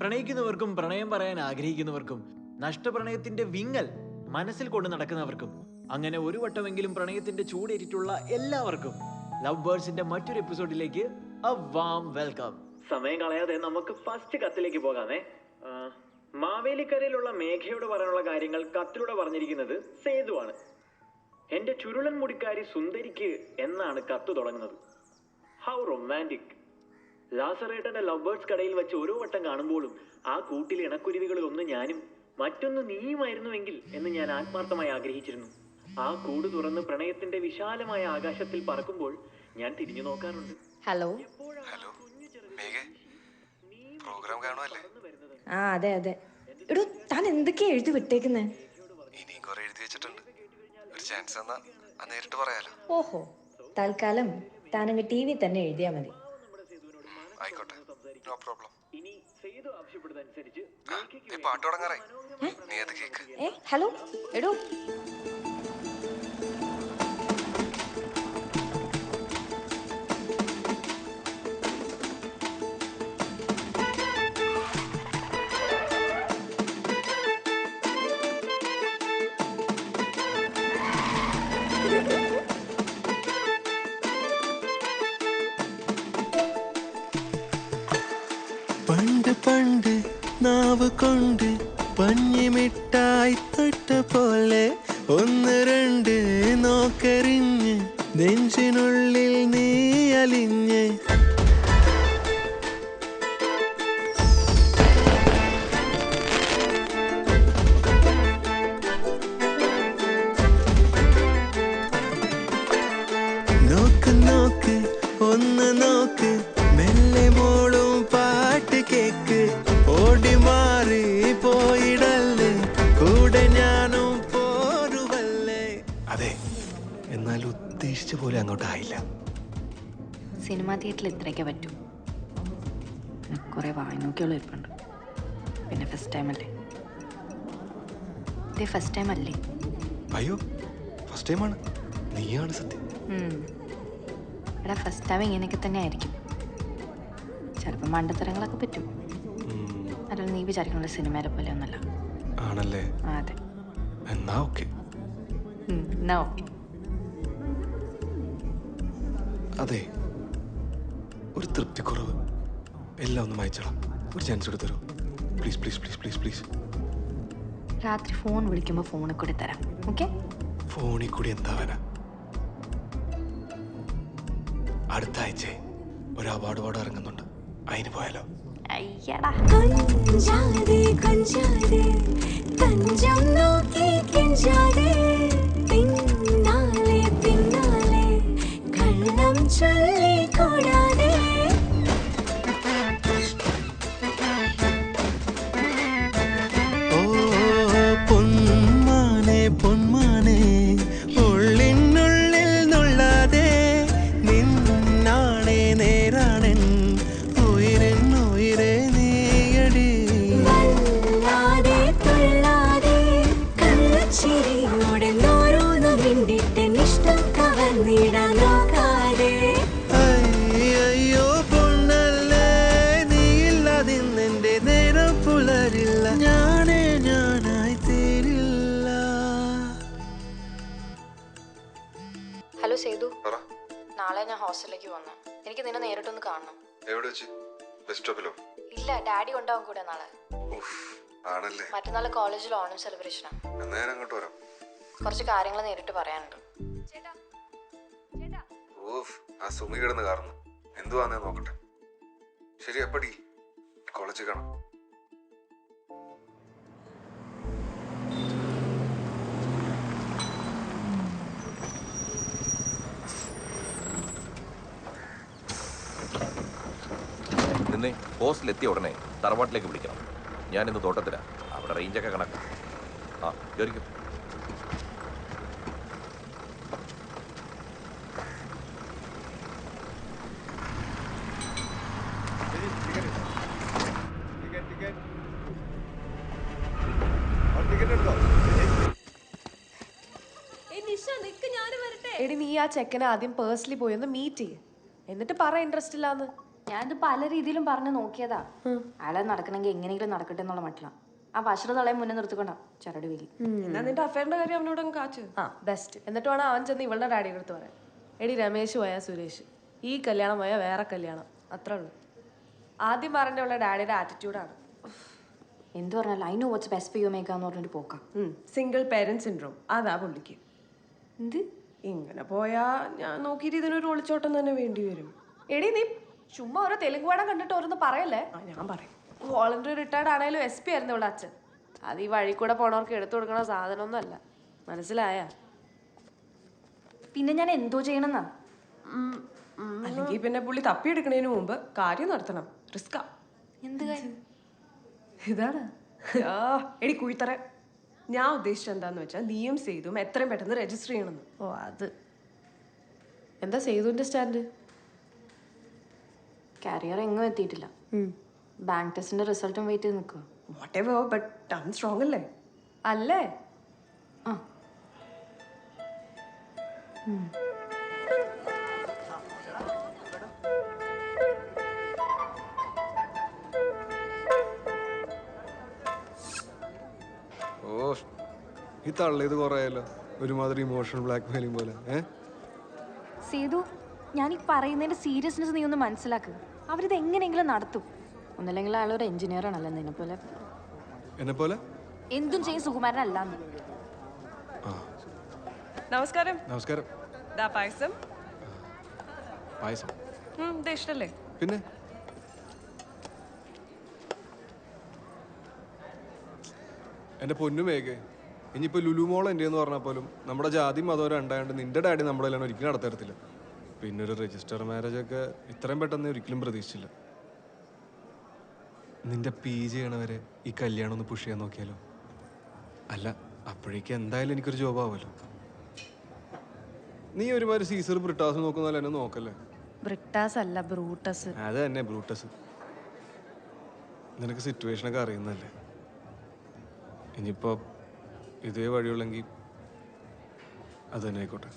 പ്രണയിക്കുന്നവർക്കും പ്രണയം പറയാൻ ആഗ്രഹിക്കുന്നവർക്കും നഷ്ടപ്രണയത്തിന്റെ വിങ്ങൽ മനസ്സിൽ കൊണ്ട് നടക്കുന്നവർക്കും അങ്ങനെ ഒരു വട്ടമെങ്കിലും പ്രണയത്തിന്റെ ചൂടേറ്റിട്ടുള്ള എല്ലാവർക്കും ലവ് ബേർഡ്സിന്റെ മറ്റൊരു എപ്പിസോഡിലേക്ക് a warm welcome. സമയം കളയാതെ നമുക്ക് ഫസ്റ്റ് കത്തിലേക്ക് പോകാമേ. മാവേലിക്കരയിലുള്ള മേഘയോട് പറയാനുള്ള കാര്യങ്ങൾ കത്തിലൂടെ പറഞ്ഞിരിക്കുന്നത് സേതുവാണ്. എന്റെ ചുരുളൻ മുടിക്കാരി സുന്ദരിക്ക് എന്നാണ് കത്ത് തുടങ്ങുന്നത്. How romantic. ലാസറേട്ടന്റെ ലവ് ബേർഡ്സ് കടയിൽ വെച്ച് ഓരോ വട്ടം കാണുമ്പോഴും ആ കൂട്ടിൽ ഇണക്കുരുവികളിൽ ഒന്ന് ഞാനും മറ്റൊന്ന് നീയുമായിരുന്നുവെങ്കിൽ എന്ന് ഞാൻ ആത്മാർത്ഥമായി ആഗ്രഹിച്ചിരുന്നു. ആ കൂട് തുറന്ന് പ്രണയത്തിന്റെ വിശാലമായ ആകാശത്തിൽ പറക്കുമ്പോൾ ഞാൻ തിരിഞ്ഞു നോക്കാറുണ്ട്. ഹലോ ഹലോ പ്രോഗ്രാം കാണുമല്ലേ? ആ അതെ അതെ. എടോ താൻ എന്തൊക്കെയാ എഴുതി വിട്ടേക്കുന്നേ? ഇനിയും കുറെ എഴുതി വെച്ചിട്ടുണ്ട്. ഒരു ചാൻസ് എന്നാ നേരിട്ട് പറയാലോ. ഓഹോ, തൽക്കാലം താനങ്ങ് TV തന്നെ എഴുതിയാ മതി. ആയിക്കോട്ടെ, നോ പ്രോബ്ലം. പാട്ട് തുടങ്ങാറായി. നീ അത് കേക്ക്. ഹലോ എടോ, പണ്ട് പണ്ട് നാവ് കൊണ്ട് പഞ്ഞിമിട്ടായി തൊട്ട പോലെ ഒന്ന് രണ്ട് നോക്കരിഞ്ഞ് നെഞ്ചിനുള്ളിൽ നീ അലിഞ്ഞ് നോക്ക് നോക്ക് ഒന്ന് നോക്ക് മെല്ലെ മോളും പാട്ട് കേക്ക് ഓടി മാറി പോയിടല്ലേ കൂടെ ഞാനും പോരുവല്ലേ. അതെ, എന്നാൽ ഉദ്ദേശിച്ച പോലെ അങ്ങോട്ടായില്ല. സിനിമാ തിയേറ്ററിൽ ഇത്രയൊക്കെ പറ്റൂ. കുറെ വായനോക്കിയുള്ള ഇരിപ്പുണ്ട്. പിന്നെ ഫസ്റ്റ് ടൈം അല്ലേ? ഇതേ ഫസ്റ്റ് ടൈം അല്ലേ? അയ്യോ, ഫസ്റ്റ് ടൈമാണ്. നീയാണ് സത്യം. എടാ, ഫസ്റ്റ് ടൈം ഇങ്ങനെയൊക്കെ തന്നെ ആയിരിക്കും. ചിലപ്പോൾ മണ്ടത്തരങ്ങളൊക്കെ പറ്റും. അല്ല, നീ വിചാരിക്കുന്ന സിനിമയിലെ പോലെ ഒന്നല്ല. ആണല്ലേ? അതെ. എന്നാ ഓക്കെ. എന്നാ ഓക്കെ. അതെ, ഒരു തൃപ്തിക്കുറവ്. എല്ലാം ഒന്ന് വായിച്ചോളാം. ഒരു ചാൻസ് കൂടെ തരൂ please please please please please. രാത്രി ഫോൺ വിളിക്കുമ്പോൾ ഫോണിൽ കൂടി തരാം. ഓക്കെ? ഫോണിൽ കൂടി എന്താവന? അടുത്ത ആഴ്ച ഒരു അവാർഡ് പാട് ഇറങ്ങുന്നുണ്ട്. അതിന് പോയാലോ? അയ്യടാ, കൊഞ്ചാതെ കൊഞ്ചാതെ തഞ്ചം നോക്കി കെഞ്ചാതെ പിന്നാലെ പിന്നാലെ കള്ളം ചൊല്ലി കൂടാതെ ഓ പൊന്മാനെ പൊന്മാനെ ഉള്ളിനുള്ളിൽ നുള്ളാതെ നിന്നാണേ നേരാണൻ ഉയരൻ ഉയരെ നീയടി. വല്ലാതെ തുള്ളാതെ കള്ളച്ചിരിയോടെ ഓരോന്ന് മിണ്ടിട്ട് ഇഷ്ടം കവർന്നിടാൻ നോക്കാതെ. അയ്യോ പൊന്നല്ലേ, നീയില്ലാതിന്നെന്റെ നേരം പുലരില്ല. ഞാനേ ഞാനായി തീരില്ല. ഹലോ സേതു, പറ. നാളെ ഞാൻ ഹോസ്റ്റലിലേക്ക് വന്നു. എനിക്ക് നിന്നെ നേരിട്ടൊന്ന് കാണണം. എവിടെ വെച്ച്? ബസ് സ്റ്റോപ്പിലോ? ഇല്ല, ഡാഡി ഉണ്ടാവും കൂടെ നാളെ. ആണല്ലേ? മറ്റന്നാൾ കോളേജിൽ ഓണം സെലിബ്രേഷനാണ്. എന്നാ ഞാൻ അങ്ങോട്ട് വരാം. കുറച്ച് കാര്യങ്ങൾ നേരിട്ട് പറയാനുണ്ട്. ആ സുമി കിടന്ന് കാരണം എന്തുവാന്നേ നോക്കട്ടെ. ശരി, അപ്പടി കോളേജിൽ കാണാം. നിന്നെ ഹോസ്റ്റലെത്തിയ ഉടനെ തറവാട്ടിലേക്ക് വിളിക്കണം. ഞാനിന്ന് തോട്ടത്തിലാണ്. അവിടെ റേഞ്ചൊക്കെ കണക്കാം. ആ കയറിക്കും. എടി, നീ ആ ചെക്കനെ ആദ്യം പേഴ്സണലി പോയി ഒന്ന് മീറ്റ് ചെയ്യ്. എന്നിട്ട് പറ ഇൻട്രസ്റ്റ് ഇല്ലാന്ന്. ഞാനിത് പല രീതിയിലും പറഞ്ഞു നോക്കിയതാ. അയാളെ നടക്കണമെങ്കിൽ എങ്ങനെയെങ്കിലും നടക്കട്ടെ എന്നുള്ള മട്ടില. ആ വഷറ തളയെ മുന്നേ നിർത്തിക്കൊണ്ടാ ചരട് വീലി. എന്നാ നിന്റെ അഫയറിന്റെ കാര്യം അവനോട് അങ്ങ് കാച്ചു. ആ ബെസ്റ്റ്. എന്നിട്ട് വേണം അവൻ ചെന്ന് ഇവളുടെ ഡാഡിയുടെ അടുത്ത് പറയാൻ. എടി രമേശ് പോയാ സുരേഷ്, ഈ കല്യാണം പോയാൽ വേറെ കല്യാണം, അത്രേ ഉള്ളൂ. ആദ്യം പറഞ്ഞുള്ള ഡാഡിയുടെ ആറ്റിറ്റ്യൂഡാണ്. എന്ത് പറഞ്ഞാലും I know what's best for you make എന്ന് പറഞ്ഞിട്ട് പോക്കാം. സിംഗിൾ പേരന്റ് സിൻഡ്രോം അതാ പുള്ളിക്ക്. എന്ത് ഇങ്ങനെ പോയാ ഞാൻ നോക്കിയിട്ട് ഇതിനൊരു ഒളിച്ചോട്ടം തന്നെ വേണ്ടി വരും. എടി നീ ചുമ്മാ ഓരോ തെലുങ്ക് വേണം കണ്ടിട്ട് ഓരോന്ന് പറയല്ലേ. ഞാൻ പറയും. വോളണ്ടറി റിട്ടയർഡ് ആണെങ്കിലും SP ആയിരുന്നു ഇവിടെ അച്ഛൻ. അത് ഈ വഴി കൂടെ പോണവർക്ക് എടുത്തു കൊടുക്കണ സാധനമൊന്നും അല്ല, മനസ്സിലായ? പിന്നെ ഞാൻ എന്തോ ചെയ്യണമെന്നാ? അല്ലെങ്കിൽ പിന്നെ പുള്ളി തപ്പിയെടുക്കണതിന് മുമ്പ് കാര്യം നടത്തണം. റിസ്കാ. എന്ത് കാര്യം? ഇതാണ് എടി കുഴിത്തറ. ഞാൻ ഉദ്ദേശിച്ചത് എന്താന്ന് വെച്ചാൽ നീയും സേതും എത്രയും പെട്ടെന്ന് രജിസ്റ്റർ ചെയ്യണമെന്ന്. ഓ അത് എന്താ സേതുവിന്റെ സ്റ്റാൻഡ്? കരിയർ എങ്ങും എത്തിയിട്ടില്ല. ബാങ്ക് ടെസ്റ്റിന്റെ റിസൾട്ടും വെയിറ്റ് ചെയ്ത് നിൽക്കുക. Whatever, but ton strong അല്ലേ? അല്ലേ? ആ ഓ ഈ തള്ളിയത് കുറേയല്ലോ, ഒരുമാതിരി ഇമോഷണൽ ബ്ലാക്ക് മെയിലിംഗ് പോലെ. സേതു, ഞാൻ ഈ പറയുന്നതിന്റെ സീരിയസ്നെസ് നീ ഒന്ന് മനസ്സിലാക്കുക. അവരിത് എങ്ങനെയെങ്കിലും നടത്തും. ഒന്നല്ലെങ്കിൽ അയാളൊരു എഞ്ചിനീയർ ആണല്ലോ നിന്നെ പോലെ. എന്നെ പോലെ എന്തും ചെയ്യും സുകുമാരനല്ലാന്ന്. നമസ്കാരം. നമസ്കാരം. ദാ പായസം. പായസം ഇത് ഇഷ്ടല്ലേ? പിന്നെ എൻ്റെ പൊന്നുമേകെ, ഇനിയിപ്പോൾ ലുലുമോൾ എൻ്റെ എന്ന് പറഞ്ഞാൽ പോലും നമ്മുടെ ജാതി മതം രണ്ടായതുകൊണ്ട് നിന്റെ ഡാഡി നമ്മളെല്ലാം ഒരിക്കലും നടത്തരത്തില്ല. പിന്നെ ഒരു രജിസ്റ്റർ മാരേജ് ഒക്കെ ഇത്രയും പെട്ടെന്ന് ഒരിക്കലും പ്രതീക്ഷിച്ചില്ല. നിന്റെ PG ചെയ്യണവരെ ഈ കല്യാണം ഒന്ന് പുഷ് ചെയ്യാൻ നോക്കിയാലോ? അല്ല, അപ്പോഴേക്ക് എന്തായാലും എനിക്കൊരു ജോബ് ആവുമല്ലോ. നീ ഒരുമാതിരി സീസർ ബ്രിട്ടാസ് നോക്കുന്ന പോലെ എന്നെ നോക്കല്ലേ. ബ്രിട്ടാസ് അല്ല, ബ്രൂട്ടസ്. അത് തന്നെ, ബ്രൂട്ടസ്. നിനക്ക് സിറ്റുവേഷനൊക്കെ അറിയുന്നല്ലേ. ഇനിയിപ്പോൾ ഇതേ വഴിയുള്ളെങ്കിൽ അത് തന്നെ ആയിക്കോട്ടെ.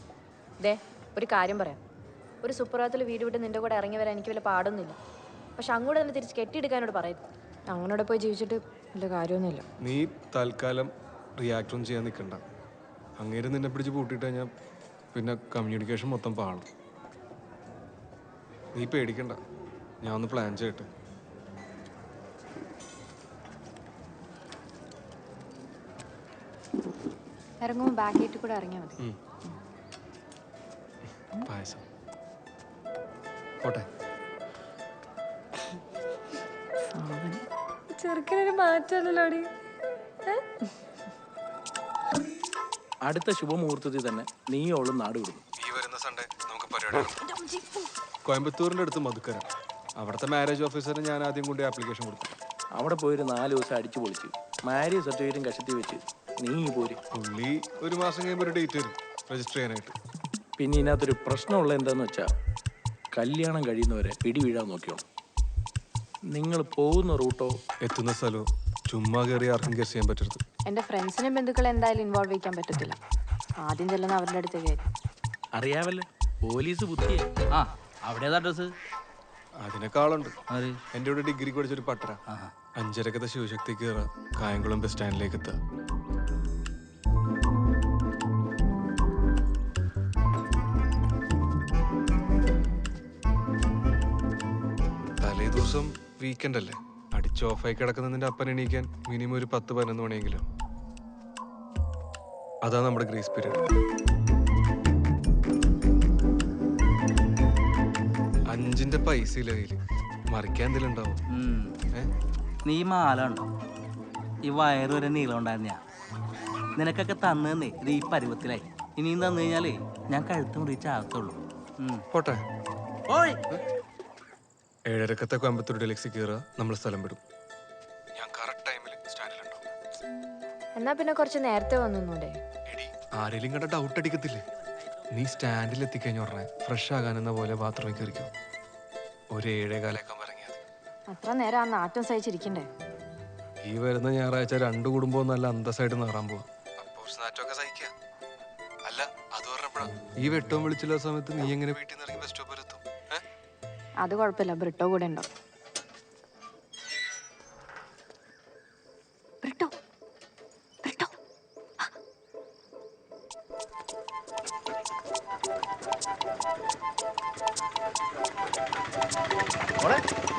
ദേ ഒരു കാര്യം പറയാം. ഒരു സുപ്രഭാതത്തിൽ വീട് വിട്ട് നിന്റെ കൂടെ ഇറങ്ങി വരാൻ എനിക്ക് വല്ല പാടൊന്നുമില്ല. പക്ഷെ അങ്ങോട്ട് തന്നെ തിരിച്ച് കെട്ടിയെടുക്കാനോട് പറയരുത്. അങ്ങോട്ട് പോയി ജീവിച്ചിട്ട് വല്ല കാര്യമൊന്നുമില്ല. നീ തൽക്കാലം റിയാക്ട് ഒന്നും ചെയ്യാൻ നിൽക്കണ്ട. അങ്ങേര് നിന്നെ പിടിച്ച് പൂട്ടിയിട്ട് കഴിഞ്ഞാൽ പിന്നെ കമ്മ്യൂണിക്കേഷൻ മൊത്തം പാളും. നീ പേടിക്കണ്ട, ഞാൻ ഒന്ന് പ്ലാൻ ചെയ്യട്ടെ. ഇറങ്ങുമ്പോൾ ബാക്ക് ഗേറ്റിൽ കൂടെ ഇറങ്ങിയാൽ മതി. പായസം പോട്ടെ. ചെറുക്കനൊരു മാറ്റമല്ലോടി. അടുത്ത ശുഭമുഹൂർത്തത്തിൽ തന്നെ നീയോളും നാട് വിടുന്നു. ഈ വരുന്ന സൺഡേ നമുക്ക് പരിപാടി. കോയമ്പത്തൂരിൻ്റെ അടുത്ത് മധുക്കര, അവിടുത്തെ മാരേജ് ഓഫീസറിന് ഞാൻ ആദ്യം കൊണ്ട് ആപ്ലിക്കേഷൻ കൊടുത്തു. അവിടെ പോയൊരു 4 ദിവസം അടിച്ചു പൊളിച്ച് മാരേജ് സർട്ടിഫിക്കറ്റും കഷത്തി വെച്ച് നീ പോര്. പുള്ളി 1 മാസം കഴിയുമ്പോൾ ഒരു ഡേറ്റ് വരും രജിസ്റ്റർ ചെയ്യാനായിട്ട്. പിന്നെ ഇതിനകത്തൊരു പ്രശ്നമുള്ള എന്താന്ന് വെച്ചാൽ കല്യാണം കഴിയുന്നവരെ പിടി വീഴാൻ നോക്കിയോ. നിങ്ങൾ പോകുന്ന റൂട്ടോ എത്തുന്ന സ്ഥലവും ചുമ്മാ കയറി ആർക്കും ഗസ് ചെയ്യാൻ പറ്റരുത്. എൻ്റെ ഫ്രണ്ട്സിനും ബന്ധുക്കളെ എന്തായാലും ഇൻവോൾവ് ചെയ്യാൻ പറ്റത്തില്ല. ആദ്യം ചെല്ലുന്ന അവരുടെ അടുത്തേക്ക് ആയിരിക്കും. അറിയാവല്ലേ, പോലീസ് ബുദ്ധിയെ. ആ അവിടെ അഡ്രസ് അതിനേക്കാളുണ്ട്. എൻ്റെ കൂടെ ഡിഗ്രി പഠിച്ചൊരു പട്ടര 5:30 ശിവശക്തി കയറുക, കായംകുളം ബസ് സ്റ്റാൻഡിലേക്ക് എത്തുക. തലേ ദിവസം വീക്കെൻഡ് അല്ലേ, അടിച്ച് ഓഫായി കിടക്കുന്ന നിന്റെ അപ്പൻ എണീക്കാൻ മിനിമം ഒരു 10-11 മണിയെങ്കിലും. അതാ നമ്മുടെ ഗ്രേസ് പീരീഡ്. 5 പൈസ ഇല്ല കയ്യില്, മറിക്കാൻ എന്തെങ്കിലും ഉണ്ടാവും. നീ മാല ഉണ്ടോ? ഈ വയറ് വരെ നീളം ഉണ്ടായിരുന്ന നിനക്കൊക്കെ തന്നേ ഇത് ഈ പരുവത്തിലായി. ഇനിയും തന്നു കഴിഞ്ഞാലേ ഞാൻ കഴുത്ത് മുറിച്ച് ആകത്തുള്ളൂ. പോട്ടെ. ഓയ് 7:30 കോയമ്പത്തൂർ ഡെലക്സി കയറുക, നമ്മൾ സ്ഥലം വിടും. ഞാൻ കറക്റ്റ് ടൈമിൽ സ്റ്റാൻഡിലുണ്ടാവും. എന്നാ പിന്നെ കുറച്ച് നേരത്തെ വന്നൂടെ? എടി, ആരെങ്കിലും കണ്ട ഡൗട്ട് അടിക്കത്തില്ലേ? നീ സ്റ്റാൻഡിൽ എത്തിക്കഴിഞ്ഞ ഉടനെ ഫ്രഷ് ആകാനെന്ന പോലെ ബാത്റൂമിൽ കയറിക്കോ. ഒരു 7:15 ഇറങ്ങിയാൽ അത്ര നേരം ആ നാട്ടം സഹിച്ചിരിക്കണ്ടേ? ഈ വരുന്ന ഞായറാഴ്ച 2 കുടുംബവും നല്ല അന്തസ്സായിട്ട് നാറാൻ പോവാ. അപ്പോൾ സ്നാറ്റൊക്കെ സഹിക്കാം. അല്ല, അത് പറഞ്ഞപ്പോഴാ ഈ വെട്ടവും വിളിച്ചുള്ള സമയത്ത് നീ എങ്ങനെ വീട്ടിൽ നിന്ന് ഇറങ്ങി ബസ് സ്റ്റോപ്പ് വരെ എത്തും? അത് കുഴപ്പമില്ല, ബ്രിട്ടോ കൂടെ ഉണ്ടോ? ബ്രിട്ടോ ബ്രിട്ടോ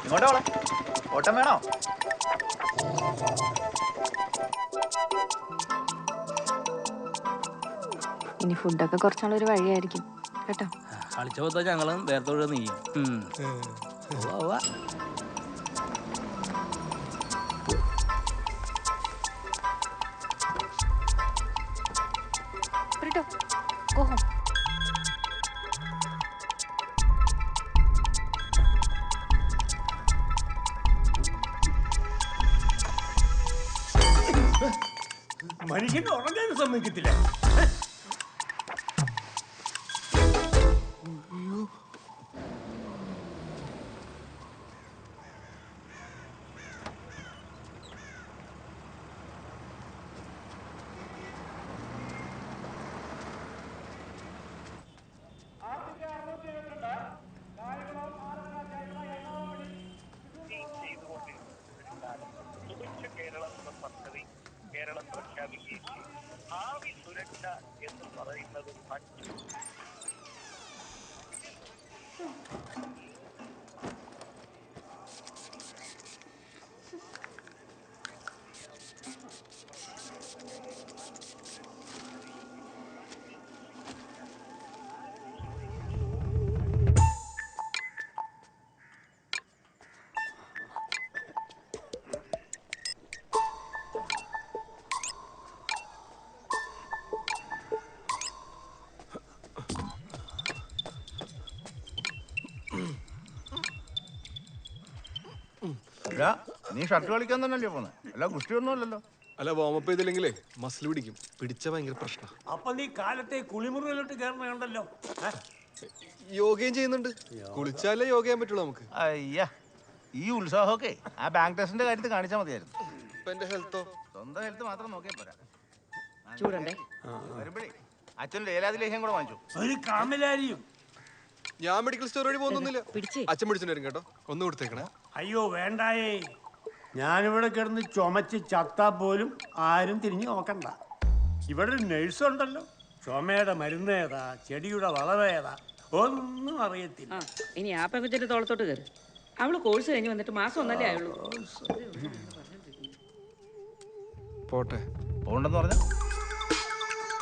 ഇങ്ങോട്ടാ ഓട്ടം വേണോ? ഇനി ഫുഡൊക്കെ കുറച്ചാളൊരു വഴിയായിരിക്കും കേട്ടോ. കളിച്ച പോത്ത ഞങ്ങളും വേർത്തോടെ നീയും. Britto go home. മനുഷ്യന് ഉറങ്ങാൻ സമ്മതിക്കത്തില്ല. കേരളം പ്രഖ്യാപിക്കുകയും ഭാവി സുരക്ഷ എന്ന് പറയുന്നത് മറ്റു നീ ഷർട്ട് കളിക്കാൻ തന്നെയല്ലേ പോന്നെ? അല്ല ഗുസ്തിയൊന്നും അല്ലല്ലോ. അല്ല, വാമപ്പ് ചെയ്തില്ലെങ്കിലേ മസിൽ പിടിക്കും. പിടിച്ച ഭയങ്കര പ്രശ്നം. അപ്പൊ നീ കാലത്തെ കുളിമുറിയിലോട്ട് കയറണ കണ്ടല്ലോ. യോഗയും ചെയ്യുന്നുണ്ട്. കുളിച്ചാലേ യോഗ ചെയ്യാൻ പറ്റുള്ളൂ നമുക്ക്. അയ്യാ, ഈ ഉത്സാഹമൊക്കെ ആ ബാങ്ക് ടെസ്റ്റിന്റെ കാര്യത്തിൽ കാണിച്ചാൽ മതിയായിരുന്നു. ഇപ്പൊ എന്റെ ഹെൽത്തോ? സ്വന്തം ഹെൽത്ത് മാത്രം നോക്കിയാൽ പോരാ. ചൂടണ്ടേ? വരുമ്പോഴേ അച്ഛൻ ലേലാതി ലേഹ്യം കൂടെ വാങ്ങിച്ചു. ഒരു കാമലാരിയും. ഞാൻ മെഡിക്കൽ സ്റ്റോർ വഴി പോകുന്നൊന്നുമില്ല. അച്ഛൻ പിടിച്ചിട്ട് വരും കേട്ടോ. ഒന്ന് കൊടുത്തേക്കണേ. അയ്യോ വേണ്ടായേ, ഞാനിവിടെ കിടന്ന് ചുമച്ച് ചത്താ പോലും ആരും തിരിഞ്ഞു നോക്കണ്ട. ഇവിടെ ഒരു നഴ്സുണ്ടല്ലോ, ചുമയുടെ മരുന്ന് ഏതാ, ചെടിയുടെ വളവേതാ ഒന്നും അറിയത്തില്ല. ഇനി ആ പെങ്കുച്ചിന്റെ തോളത്തോട്ട് കയറി. അവള് കോഴ്സ് കഴിഞ്ഞ് വന്നിട്ട് മാസം ഒന്നല്ലേ ആയുള്ളൂ. പോട്ടെ. പോണ്ടെന്ന് പറഞ്ഞ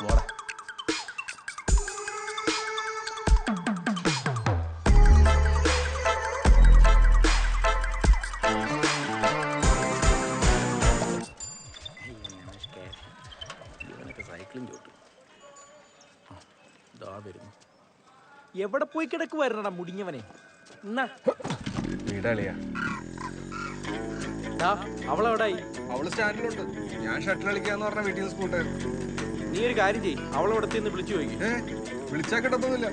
പോടാ. എവിടെ പോയി കിടക്ക് വരണടാ മുടിഞ്ഞവനെ. അവളെവിടായി? അവള് സ്റ്റാൻഡിലുണ്ട്. ഞാൻ ഷട്ടിൽ കളിക്കാന്ന് പറഞ്ഞ വീട്ടിൽ നിന്ന് സ്കൂട്ടായിരുന്നു. നീ ഒരു കാര്യം ചെയ്യ്, അവളവിടെ വിളിച്ചു പോയി. വിളിച്ചാൽ കിട്ടത്തൊന്നുമില്ല.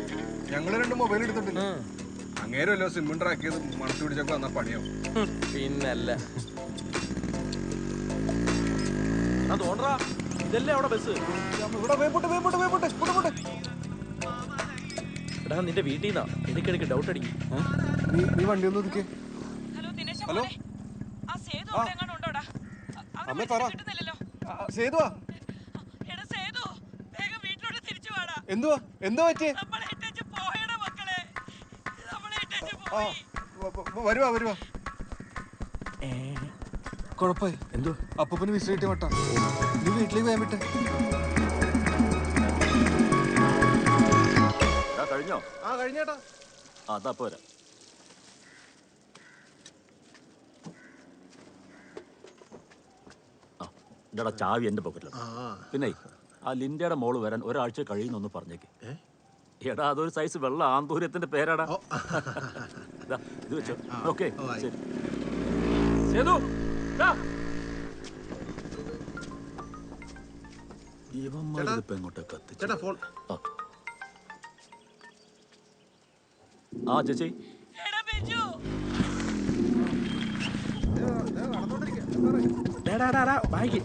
ഞങ്ങള് രണ്ട് മൊബൈൽ എടുത്തിട്ടില്ല. അങ്ങേരല്ലോ സിമ്മിൻ ട്രാക്ക് ചെയ്ത് മണത്ത് പിടിച്ചൊക്കെ വന്നാ പണിയാവും. പിന്നല്ല. തോന്നറാ, ഇതല്ലേ അവിടെ ബസ്. എടാ നിന്റെ വീട്ടിൽ നിന്നാ എനിക്കിടയ്ക്ക് ഡൗട്ട് അടിക്കും. നീ വണ്ടി ഒന്ന് ഒതുക്കേ. ഹലോ അമ്മ പറ. സേതുവാ? എന്തുവാ എന്താ പറ്റിയേ? വരുവാ വരുവാ. കുഴപ്പമായി. എന്തോ അപ്പൂപ്പന് വിസിറ്റ് വട്ടാ. നീ വീട്ടിലേക്ക് പോയാൻ വിട്ടെ. കഴിഞ്ഞോ? ആ കഴിഞ്ഞേട്ടാ. അതാ പോരാ. ഇതാ ചാവി എൻ്റെ പോക്കറ്റിലാണ്. പിന്നെ ആ ലിൻഡയുടെ മോള് വരാൻ ഒരാഴ്ച കഴിയുന്നൊന്ന് പറഞ്ഞേക്ക്. എടാ അതൊരു സൈസ് വെള്ള ആന്തൂര്യത്തിന്റെ പേരാടാ. ഇത് വെച്ചോ. ഓക്കെ ശരി. ഇവന്മാരിപ്പോ എങ്ങോട്ടൊക്കെ കത്തിച്ചു. ആ ചേച്ചി ബാഗ്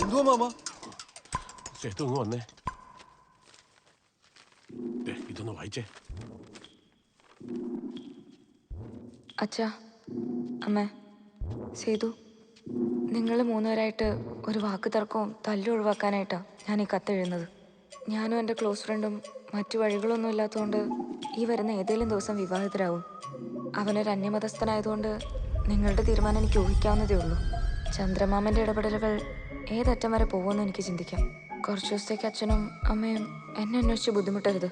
എന്തുവാ മാമ? സേതു ഒന്ന് വന്നേ. ഇതൊന്ന് വായിച്ചേ. അച്ഛാ, അമ്മ, സേതു, നിങ്ങൾ മൂന്നുപേരായിട്ട് ഒരു വാക്ക് തർക്കവും തല്ലും ഒഴിവാക്കാനായിട്ടാണ് ഞാൻ ഈ കത്തെഴുതുന്നത്. ഞാനും എൻ്റെ ക്ലോസ് ഫ്രണ്ടും മറ്റു വഴികളൊന്നും ഇല്ലാത്തതുകൊണ്ട് ഈ വരുന്ന ഏതെങ്കിലും ദിവസം വിവാഹിതരാകും. അവനൊരു അന്യമതസ്ഥനായതുകൊണ്ട് നിങ്ങളുടെ തീരുമാനം എനിക്ക് ഊഹിക്കാവുന്നതേ ഉള്ളൂ. ചന്ദ്രമാമൻ്റെ ഇടപെടലുകൾ ഏതറ്റം വരെ പോകുമെന്ന് എനിക്ക് ചിന്തിക്കാം. കുറച്ച് ദിവസത്തേക്ക് അച്ഛനും അമ്മയും എന്നെ അന്വേഷിച്ച് ബുദ്ധിമുട്ടരുത്.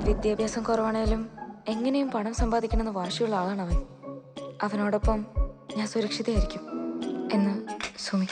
വിദ്യാഭ്യാസം കുറവാണേലും എങ്ങനെയും പണം സമ്പാദിക്കണമെന്ന് വാശിയുള്ള ആളാണ് അവൻ. അവനോടൊപ്പം ഞാൻ സുരക്ഷിതയായിരിക്കും എന്ന് സുമി.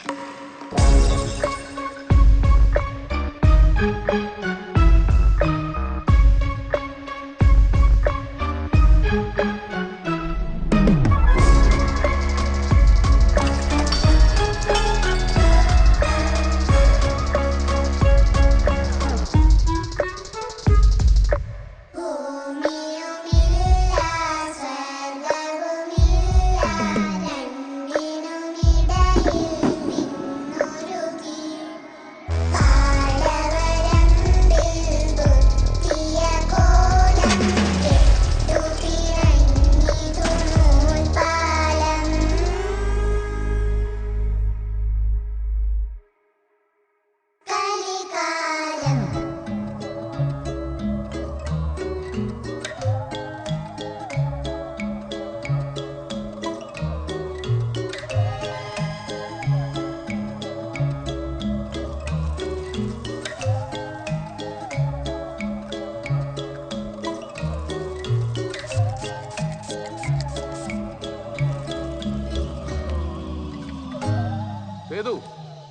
സേതു,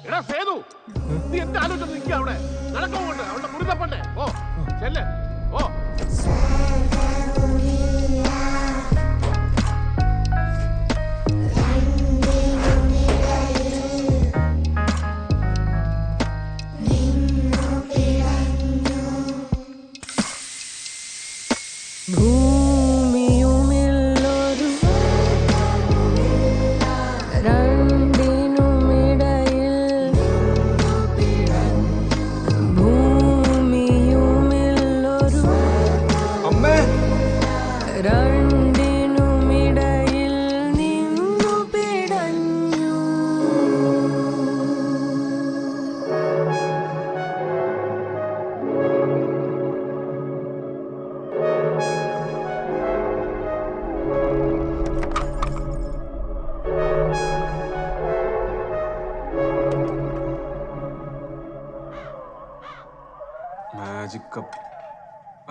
എടാ സേതു, നീ എന്റെ ആലോചന നിൽക്കുക അവിടെ. നടക്കുന്നുണ്ട് അവളുടെ മുറിതപ്പണ്ടേ. ഓ ചെല്ലേ, ഓ മാജിക് കപ്പ്,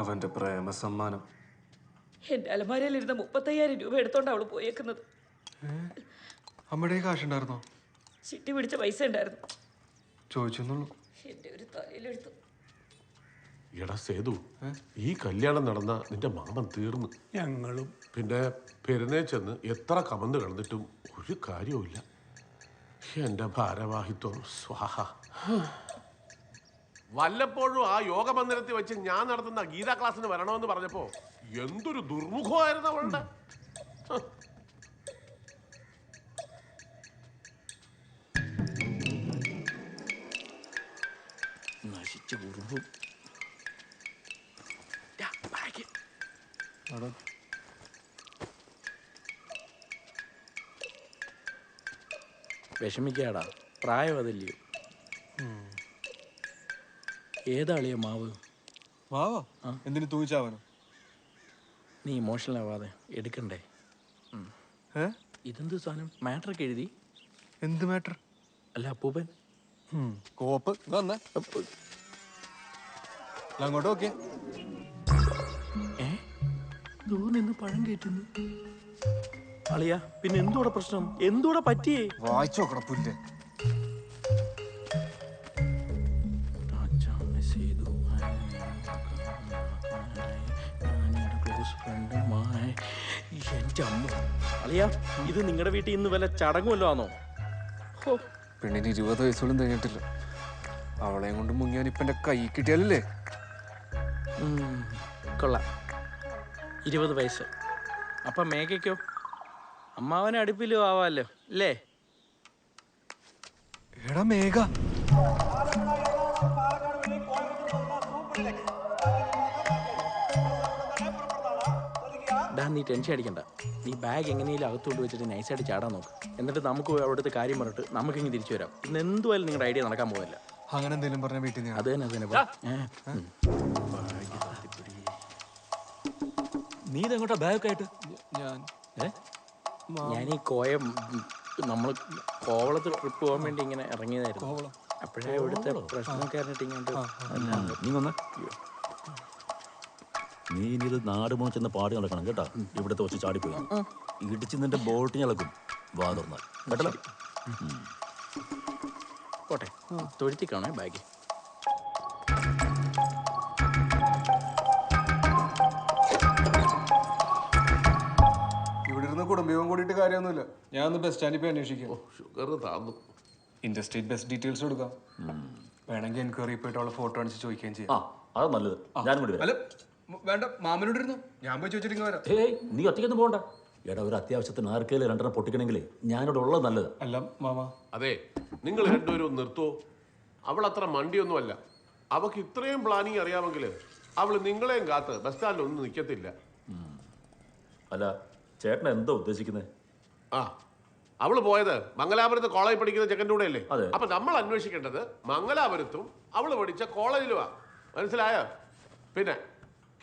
അവന്റെ പ്രേമ സമ്മാനം. എന്റെ അലമാരയിലിരുന്ന 35,000 രൂപ എടുത്തോണ്ട് അവള് പോയേക്കുന്നത്. അമ്മയുടെ കാശുണ്ടായിരുന്നോ? ചിട്ടി പിടിച്ച പൈസ ഉണ്ടായിരുന്നു. ചോദിച്ചെന്നുള്ളൂ. എന്റെ ഒരു തലയിലെടുത്തു. എടാ സേതു, ഈ കല്യാണം നടന്ന നിന്റെ മാമൻ തീർന്നു. ഞങ്ങളും പിന്നെ പെരുന്നേ ചെന്ന് എത്ര കമന്ന് കിടന്നിട്ടും ഒരു കാര്യവുമില്ല. എന്റെ ഭാരവാഹിത്വം സ്വാഹ. വല്ലപ്പോഴും ആ യോഗ മന്ദിരത്തിൽ വെച്ച് ഞാൻ നടത്തുന്ന ഗീതാ ക്ലാസ്സിന് വരണമെന്ന് പറഞ്ഞപ്പോ എന്തൊരു ദുർമുഖമായിരുന്നു അവളുടെ. നശിച്ച ഉറുമ്പും. വിഷമിക്കാടാ, പ്രായം അതല്ലയോ. ഏതാളിയ മാവ്? മാവോ? എന്തിനു തൂച്ചാവനോ? നീ ഇമോഷണൽ ആവാതെ എടുക്കണ്ടേ? ഇതെന്ത് സാധനം? മാറ്ററൊക്കെ എഴുതി? എന്ത് മാറ്റർ? അല്ല അപ്പൂപ്പൻ കോപ്പ് വന്ന അങ്ങോട്ട് നോക്കിയേ. നിന്ന് പഴം കയറ്റുന്നു. അളിയാ, പിന്നെ എന്തോടെ പ്രശ്നം? എന്തോടെ പറ്റിയേ? വായിച്ചു നോക്കണം പുല്ലേ. എന്റെ അമ്മ. അളിയാ, ഇത് നിങ്ങളുടെ വീട്ടിൽ ഇന്ന് വല്ല ചടങ്ങുമല്ലോ ആണോ? പെണ്ണിന് 20 വയസ്സോളം കഴിഞ്ഞിട്ടില്ല. അവളെയും കൊണ്ട് മുങ്ങിയാൻ ഇപ്പൊ എന്റെ കൈ കിട്ടിയാലല്ലേ. കൊള്ളാം, 20 വയസ്സ്. അപ്പം മേഘയ്ക്കോ? അമ്മാവനെ അടുപ്പിലും ആവാമല്ലോ അല്ലേ? എടാ മേഘ, നീ ടെൻഷൻ അടിക്കണ്ട. നീ ബാഗ് എങ്ങനെയും അകത്തോട്ട് വെച്ചിട്ട് നൈസായിട്ട് ചാടാൻ നോക്ക്. എന്നിട്ട് നമുക്ക് പോയി അവിടുത്തെ കാര്യം പറഞ്ഞിട്ട് നമുക്കിങ്ങനെ തിരിച്ചു വരാം. ഇന്ന് എന്തുമായാലും നിങ്ങളുടെ ഐഡിയ നടക്കാൻ പോകില്ല. അങ്ങനെ എന്തെങ്കിലും പറഞ്ഞ വീട്ടിൽ അത് തന്നെ അത് തന്നെ. നീ ഇതെങ്ങോട്ടാ ബാഗൊക്കെ ആയിട്ട്? ഞാൻ ഈ കോയം നമ്മൾ കോവളത്ത് ട്രിപ്പ് പോകാൻ വേണ്ടി ഇങ്ങനെ ഇറങ്ങിയതായിരുന്നു. അപ്പോഴേ ഇവിടുത്തെ പ്രശ്നമൊക്കെ അറിഞ്ഞിട്ട് ഇങ്ങോട്ട്. നീ വന്ന് നീ ഇനി ഇത് നാട് മോച്ചെന്ന് പാടി നടക്കണം കേട്ടാ. ഇവിടുത്തെ വെച്ച് ചാടിപ്പോയി ഇടിച്ച് നിന്റെ ബോട്ട് ഞളക്കും വാ തുറന്നാൽ കേട്ടല്ലോ. പോട്ടെ, തൊഴുത്തിക്കാണേ ബാഗ്. ഇവിടെ ഇരുന്ന് കുടുംബവും കൂടിയിട്ട് കാര്യമൊന്നുമില്ല. ഞാൻ ഒന്ന് ബസ് സ്റ്റാൻഡിൽ പോയി അന്വേഷിക്കാം. ഷുഗർ താന്നു. ഇൻഡസ്ട്രീറ്റ് ബസ് ഡീറ്റെയിൽസ് കൊടുക്കാം. വേണമെങ്കിൽ എൻക്വയറി പോയിട്ട് അവളെ ഫോട്ടോ അടിച്ച് ചോദിക്കുകയും ചെയ്യാം. അത് നല്ലത്. ഞാനും കൂടി അല്ല വേണ്ട, മാമനോട് ഇരുന്നു, ഞാൻ പോയി ചോദിച്ചിട്ട് വരാം. ഏയ് നീ ഒറ്റയ്ക്കൊന്നും പോകണ്ട. എടാ ഒരു അത്യാവശ്യത്തിന് ആർക്കേലും രണ്ടെണ്ണം പൊട്ടിക്കണമെങ്കിലേ ഞാനിവിടെ ഉള്ളത് നല്ലത്. അല്ല മാമ, അതെ, നിങ്ങൾ രണ്ടുപേരും നിർത്തോ. അവൾ അത്ര മണ്ടിയൊന്നുമല്ല. അവൾക്ക് ഇത്രയും പ്ലാനിങ് അറിയാമെങ്കിൽ അവൾ നിങ്ങളെയും കാത്ത് ബസ് സ്റ്റാൻഡിൽ ഒന്നും നിൽക്കത്തില്ല. അല്ല ചേട്ടൻ എന്താ ഉദ്ദേശിക്കുന്നത്? ആ, അവള് പോയത് മംഗലാപുരത്ത് കോളേജിൽ പഠിക്കുന്ന ചെക്കൻ്റെ കൂടെ അല്ലേ? അതെ. അപ്പൊ നമ്മൾ അന്വേഷിക്കേണ്ടത് മംഗലാപുരത്തും അവള് പഠിച്ച കോളേജിലുമാ. മനസ്സിലായോ? പിന്നെ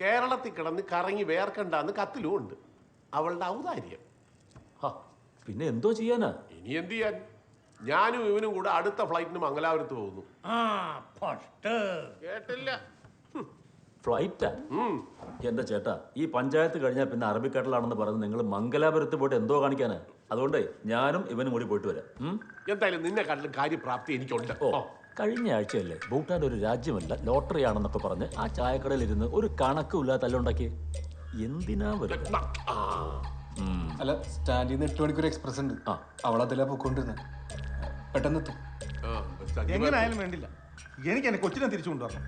കേരളത്തിൽ കിടന്ന് കറങ്ങി വേർക്കണ്ടെന്ന് കത്തിലും ഉണ്ട്. അവളുടെ ഔദാര്യം. പിന്നെ എന്തോ ചെയ്യാനാ? ഇനി എന്ത് ചെയ്യാൻ? ഞാനും ഇവനും കൂടെ അടുത്ത ഫ്ലൈറ്റിന് മംഗലാപുരത്ത് പോകുന്നു. കേട്ടില്ല? ഫ്ലൈറ്റാ? എന്റെ ചേട്ടാ, ഈ പഞ്ചായത്ത് കഴിഞ്ഞാൽ പിന്നെ അറബിക്കടലാണെന്ന് പറഞ്ഞ് നിങ്ങൾ മംഗലാപുരത്ത് പോയിട്ട് എന്തോ കാണിക്കാനാ? അതുകൊണ്ട് ഞാനും ഇവനും കൂടി പോയിട്ട് വരാം. എന്തായാലും നിന്നെ കണ്ടിലും കാര്യപ്രാപ്തി എനിക്കുണ്ട്. കഴിഞ്ഞ ആഴ്ചയല്ലേ ഭൂട്ടാൻ ഒരു രാജ്യമല്ല ലോട്ടറി ആണെന്നൊക്കെ പറഞ്ഞ് ആ ചായക്കടയിൽ ഇരുന്ന് ഒരു കണക്കുമില്ലാതെ തല്ലുണ്ടാക്കി. എന്തിനാ വരുന്നത്? അല്ല സ്റ്റാൻഡിൽ നിന്ന് 8 മണിക്കൂർ എക്സ്പ്രസ് ഉണ്ട്. അവളതിലാ പോയിക്കൊണ്ടിരുന്നത്. പെട്ടെന്ന് എത്തും. എങ്ങനെയായാലും വേണ്ടില്ല, എനിക്ക് എന്നെ കൊച്ചിനെ തിരിച്ചു കൊണ്ടുവരണം.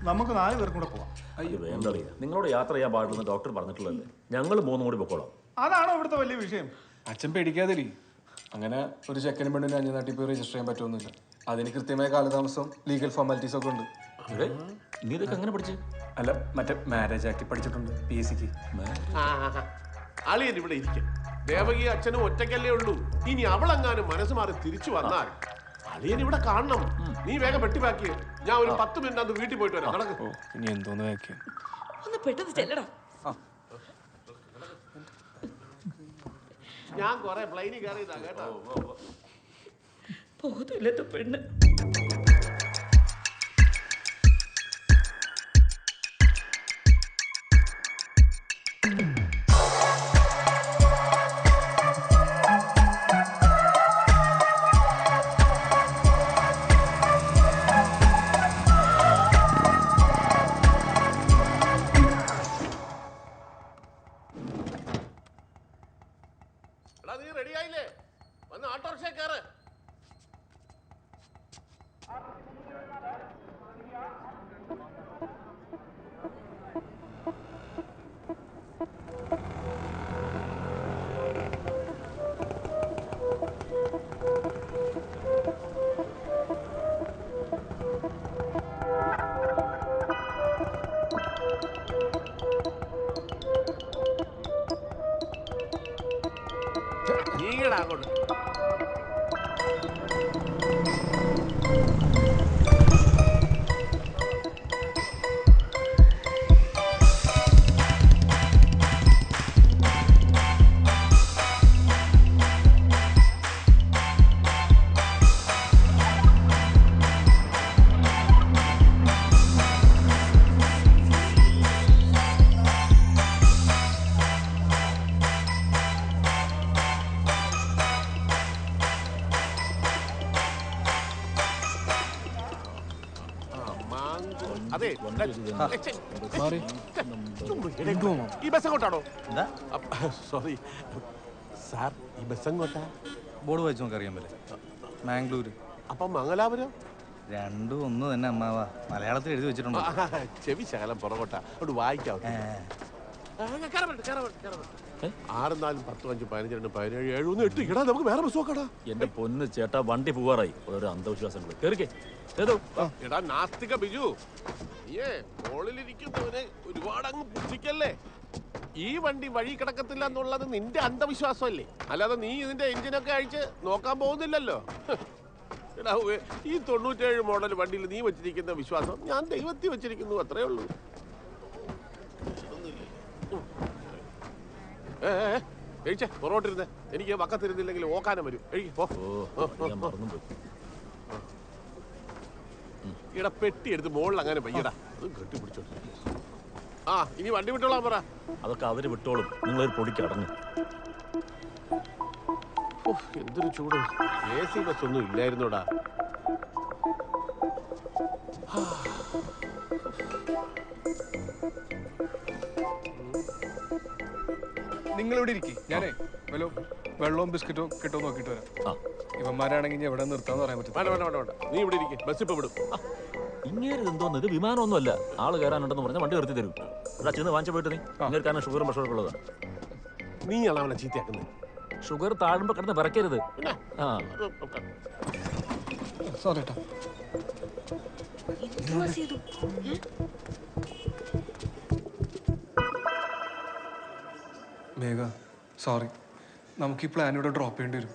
നമുക്ക് 4 പേർക്കും കൂടെ പോവാം. അയ്യോ വേണ്ടറിയാ, നിങ്ങളോട് യാത്ര ചെയ്യാൻ പാടില്ലെന്ന് ഡോക്ടർ പറഞ്ഞിട്ടുള്ളതല്ലേ. ഞങ്ങൾ 3 കൂടി പൊക്കോളാം. അതാണോ ഇവിടുത്തെ വലിയ വിഷയം? അച്ഛൻ പേടിക്കാതിരി. അങ്ങനെ ഒരു ചെക്കനും പെണ്ണിന് അന്യനാട്ടിൽ പോയി രജിസ്റ്റർ ചെയ്യാൻ പറ്റുമൊന്നുമില്ല. അതിന് കൃത്യമായ കാലതാമസം, ലീഗൽ ഫോർമാലിറ്റീസ് ഒക്കെ ഉണ്ട്. നീ ഇതൊക്കെ അങ്ങനെ പഠിച്ചു? അല്ല മറ്റേ മാരേജ് ആക്ട് പഠിച്ചിട്ടുണ്ട് PSCക്ക്. അളിയൻ ഇവിടെ ഇരിക്കും. ദേവകി അച്ഛനും ഒറ്റയ്ക്കല്ലേ ഉള്ളൂ. ഇനി അവളെങ്ങാനും മനസ്സ് മാറി തിരിച്ചു വന്നാൽ അളിയൻ ഇവിടെ കാണണം. നീ വേഗം വെട്ടിപ്പാക്കി. ഞാൻ ഒരു 10 മിനിറ്റ് അത് വീട്ടിൽ പോയിട്ട് വരാം. നടക്ക്. ഇനി എന്തോന്ന് വെക്കാൻ ഒന്ന് പെട്ടെന്ന് ചെല്ലടാ. ഞാൻ കൊറേ പ്ലെയിനിൽ കയറിയതാ കേട്ടോ. ബോധമില്ലാത്ത പെണ്ണ്. എടാ നീ റെഡി ആയില്ലേ? വന്ന് ഓട്ടോറിക്ഷ കയറ്. നീങ്ങടാ അങ്ങോട്ട്. അതെ, ഈ ബസ് എങ്ങോട്ടാണോ? സോറി സാർ, ഈ ബസ് എങ്ങോട്ടാ? ബോർഡ് വായിച്ചു നമുക്ക് അറിയാൻ പറ്റില്ല. മാംഗ്ലൂര്. അപ്പം മംഗലാപുരം? രണ്ടും ഒന്ന് തന്നെ അമ്മാവ. മലയാളത്തിൽ എഴുതി വെച്ചിട്ടുണ്ട്. ചെവി ശകലം പുറകോട്ടാ. അവിടെ വായിക്കാം. 6 4 10 5 15 2 17 7 1 8 ഇടാ നമുക്ക് വേറെ ബസ് നോക്കടാ. എന്റെ പൊന്ന് ചേട്ടാ വണ്ടി പോവാറായി. ഓരോ അന്ധവിശ്വാസങ്ങൾ കേറിക്കേ. എടാ നാസ്തിക ബിജു, നീയേ മോളിലിരിക്കുന്നവനെ ഒരുപാട് അങ്ങ് പുച്ഛിക്കല്ലേ. ഈ വണ്ടി വഴി കിടക്കത്തില്ല എന്നുള്ളത് നിന്റെ അന്ധവിശ്വാസമല്ലേ, അല്ലാതെ നീ ഇതിന്റെ എഞ്ചിനൊക്കെ അഴിച്ച് നോക്കാൻ പോകുന്നില്ലല്ലോ. എടാ ഈ 97 മോഡൽ വണ്ടിയിൽ നീ വെച്ചിരിക്കുന്ന വിശ്വാസം ഞാൻ ദൈവത്തിൽ വെച്ചിരിക്കുന്നു, അത്രേ ഉള്ളൂ. കഴിച്ചേ പൊറോട്ടിരുന്നേ, എനിക്ക് വക്കത്തിരുന്നില്ലെങ്കിൽ ഓക്കാനം വരും. ഇവിടെ പെട്ടി എടുത്ത് മുകളിൽ അങ്ങനെ വയ്യടാ, അത് കെട്ടിപ്പിടിച്ചോ. ആ ഇനി വണ്ടി വിട്ടോളാൻ പറ. അതൊക്കെ അവര് വിട്ടോളും, നിങ്ങളൊരു പൊടിക്ക് അടങ്ങും. എന്തൊരു ചൂട്, AC ബസ് ഒന്നും ഇല്ലായിരുന്നോടാ. നിങ്ങളിവിടെ ഇരിക്കും, ഞാനേ വല്ലോ വെള്ളവും ബിസ്ക്കറ്റോ കിട്ടോ നോക്കിയിട്ട് വരാം. ഇവന്മാരാണെങ്കിൽ ഇനി എവിടെ നിർത്താന്ന് പറയാൻ പറ്റും. വേണ്ട, നീ ഇവിടെ ഇരിക്കും, ബസ് ഇപ്പൊ വിടും. ഇങ്ങനെ എന്തോന്ന്, ഇത് വിമാനമൊന്നുമല്ല. ആള് കയറാനുണ്ടെന്ന് പറഞ്ഞാൽ വണ്ടി നിർത്തി തരും. ഇവിടെ ചെന്ന് വാങ്ങിച്ചു പോയിട്ട് നീ ഇങ്ങനെ കാരണം ഷുഗറും പ്രഷറൊക്കെ ഉള്ളതാണ്. നീയാണ് അവനെ ചീത്തയാക്കുന്നത്. ഷുഗർ താഴുമ്പോ കിടന്ന് വിറക്കരുത്. സോറി കേട്ടോ. മേഘ സോറി, നമുക്ക് ഈ പ്ലാൻ ഇവിടെ ഡ്രോപ്പ് ചെയ്യേണ്ടി വരും.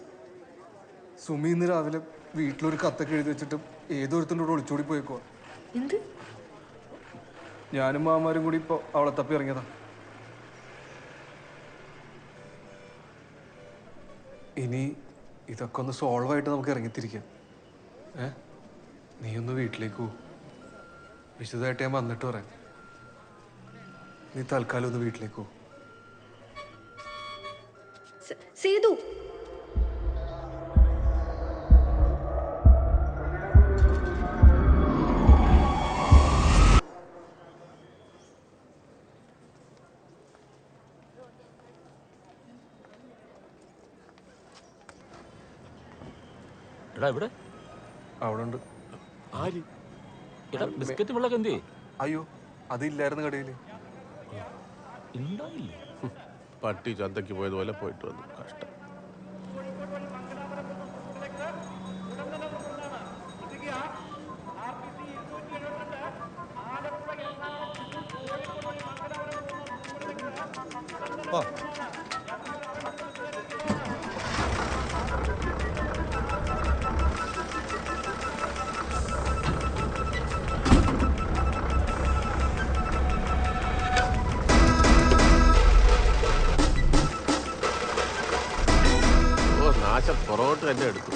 സുമി ഇന്ന് രാവിലെ വീട്ടിലൊരു കത്തൊക്കെ എഴുതി വെച്ചിട്ട് ഏതൊരുത്തിൻ്റെ കൂടെ ഒളിച്ചോടി പോയേക്കോ. ഞാനും മാമാരും കൂടി ഇപ്പോൾ അവളെ തപ്പി ഇറങ്ങിയതാ. ഇനി ഇതൊക്കെ ഒന്ന് സോൾവ് ആയിട്ട് നമുക്ക് ഇറങ്ങിത്തിരിക്കാം. നീ ഒന്ന് വീട്ടിലേക്ക് പോ, വിശദമായിട്ട് ഞാൻ വന്നിട്ട് പറയാം. നീ തൽക്കാലം ഒന്ന് വീട്ടിലേക്ക് പോ. സേതു, എടാ ഇവിടെ അവിടെ ഉണ്ട്. ആര്? എടാ ബിസ്ക്കറ്റ് വെള്ളമൊക്കെ എന്ത്? അയ്യോ അതില്ലായിരുന്നു കടയിൽ. ഉണ്ടായില്ല. പട്ടി ചന്തയ്ക്ക് പോയതുപോലെ പോയിട്ട് വന്നു. കഷ്ടം. നാശം പൊറോട്ട് തന്നെ എടുത്തു.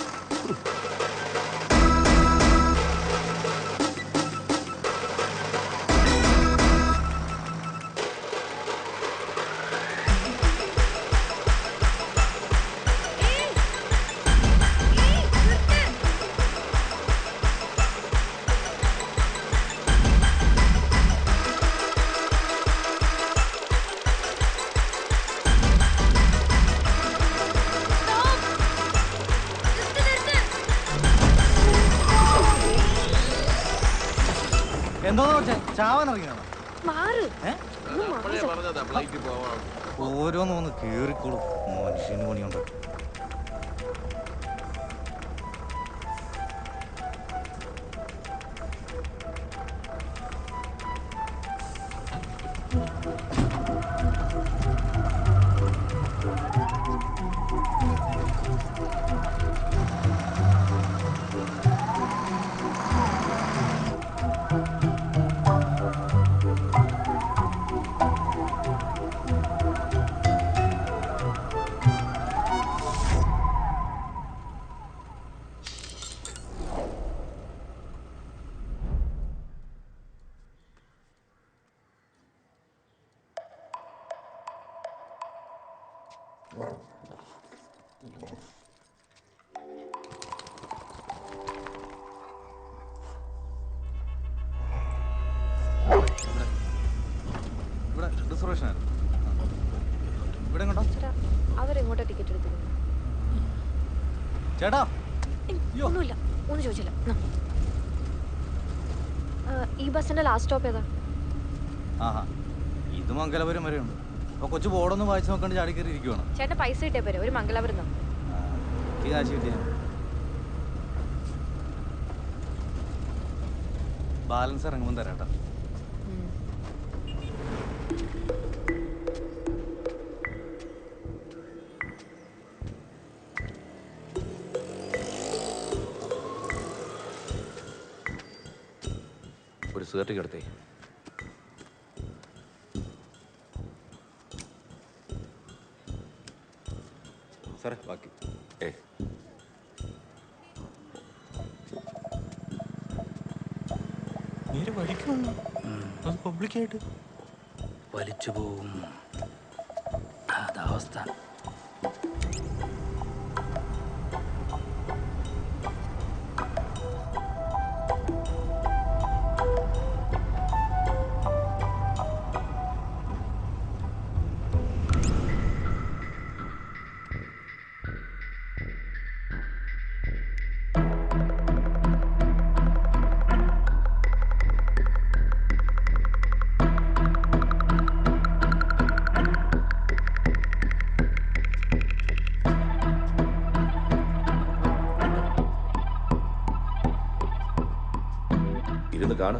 ഓരോന്നൊന്ന് കേറിക്കോളും, മനുഷ്യന് പണിയുണ്ട്. ഇവിടെ റിസർവേഷൻ ആയിരുന്നു. ഇവിടെ അവരെങ്ങോട്ടാ ടിക്കറ്റ് എടുത്തത്? ചേട്ടാ ഒന്നുമില്ല, ഒന്നും ചോദിച്ചില്ല. ഈ ബസ്സിന്റെ ലാസ്റ്റ് സ്റ്റോപ്പ് ഏതാ? ആഹാ, ഇത് മംഗലപുരം വരെ ഉണ്ട്. കൊച്ചു ബോർഡൊന്നും വായിച്ചു നോക്കാണ്ട് ചാടി കയറി ഇരിക്കുവാണ്. ചേട്ടൻ പൈസ കിട്ടിയ പോരെ, ഒരു മംഗലാപുരം ഈ കാശ് കിട്ടിയ ബാലൻസ് ഇറങ്ങുമ്പോൾ തരാട്ടാ. ഒരു സിഗരറ്റ് കിടത്തേ. സാറേ ബാക്കി നേരെ വഴിക്കുന്നു. അത് പബ്ലിക്കായിട്ട് വലിച്ചു പോവും. അതവസ്ഥ. ഇരുന്ന് കാണ.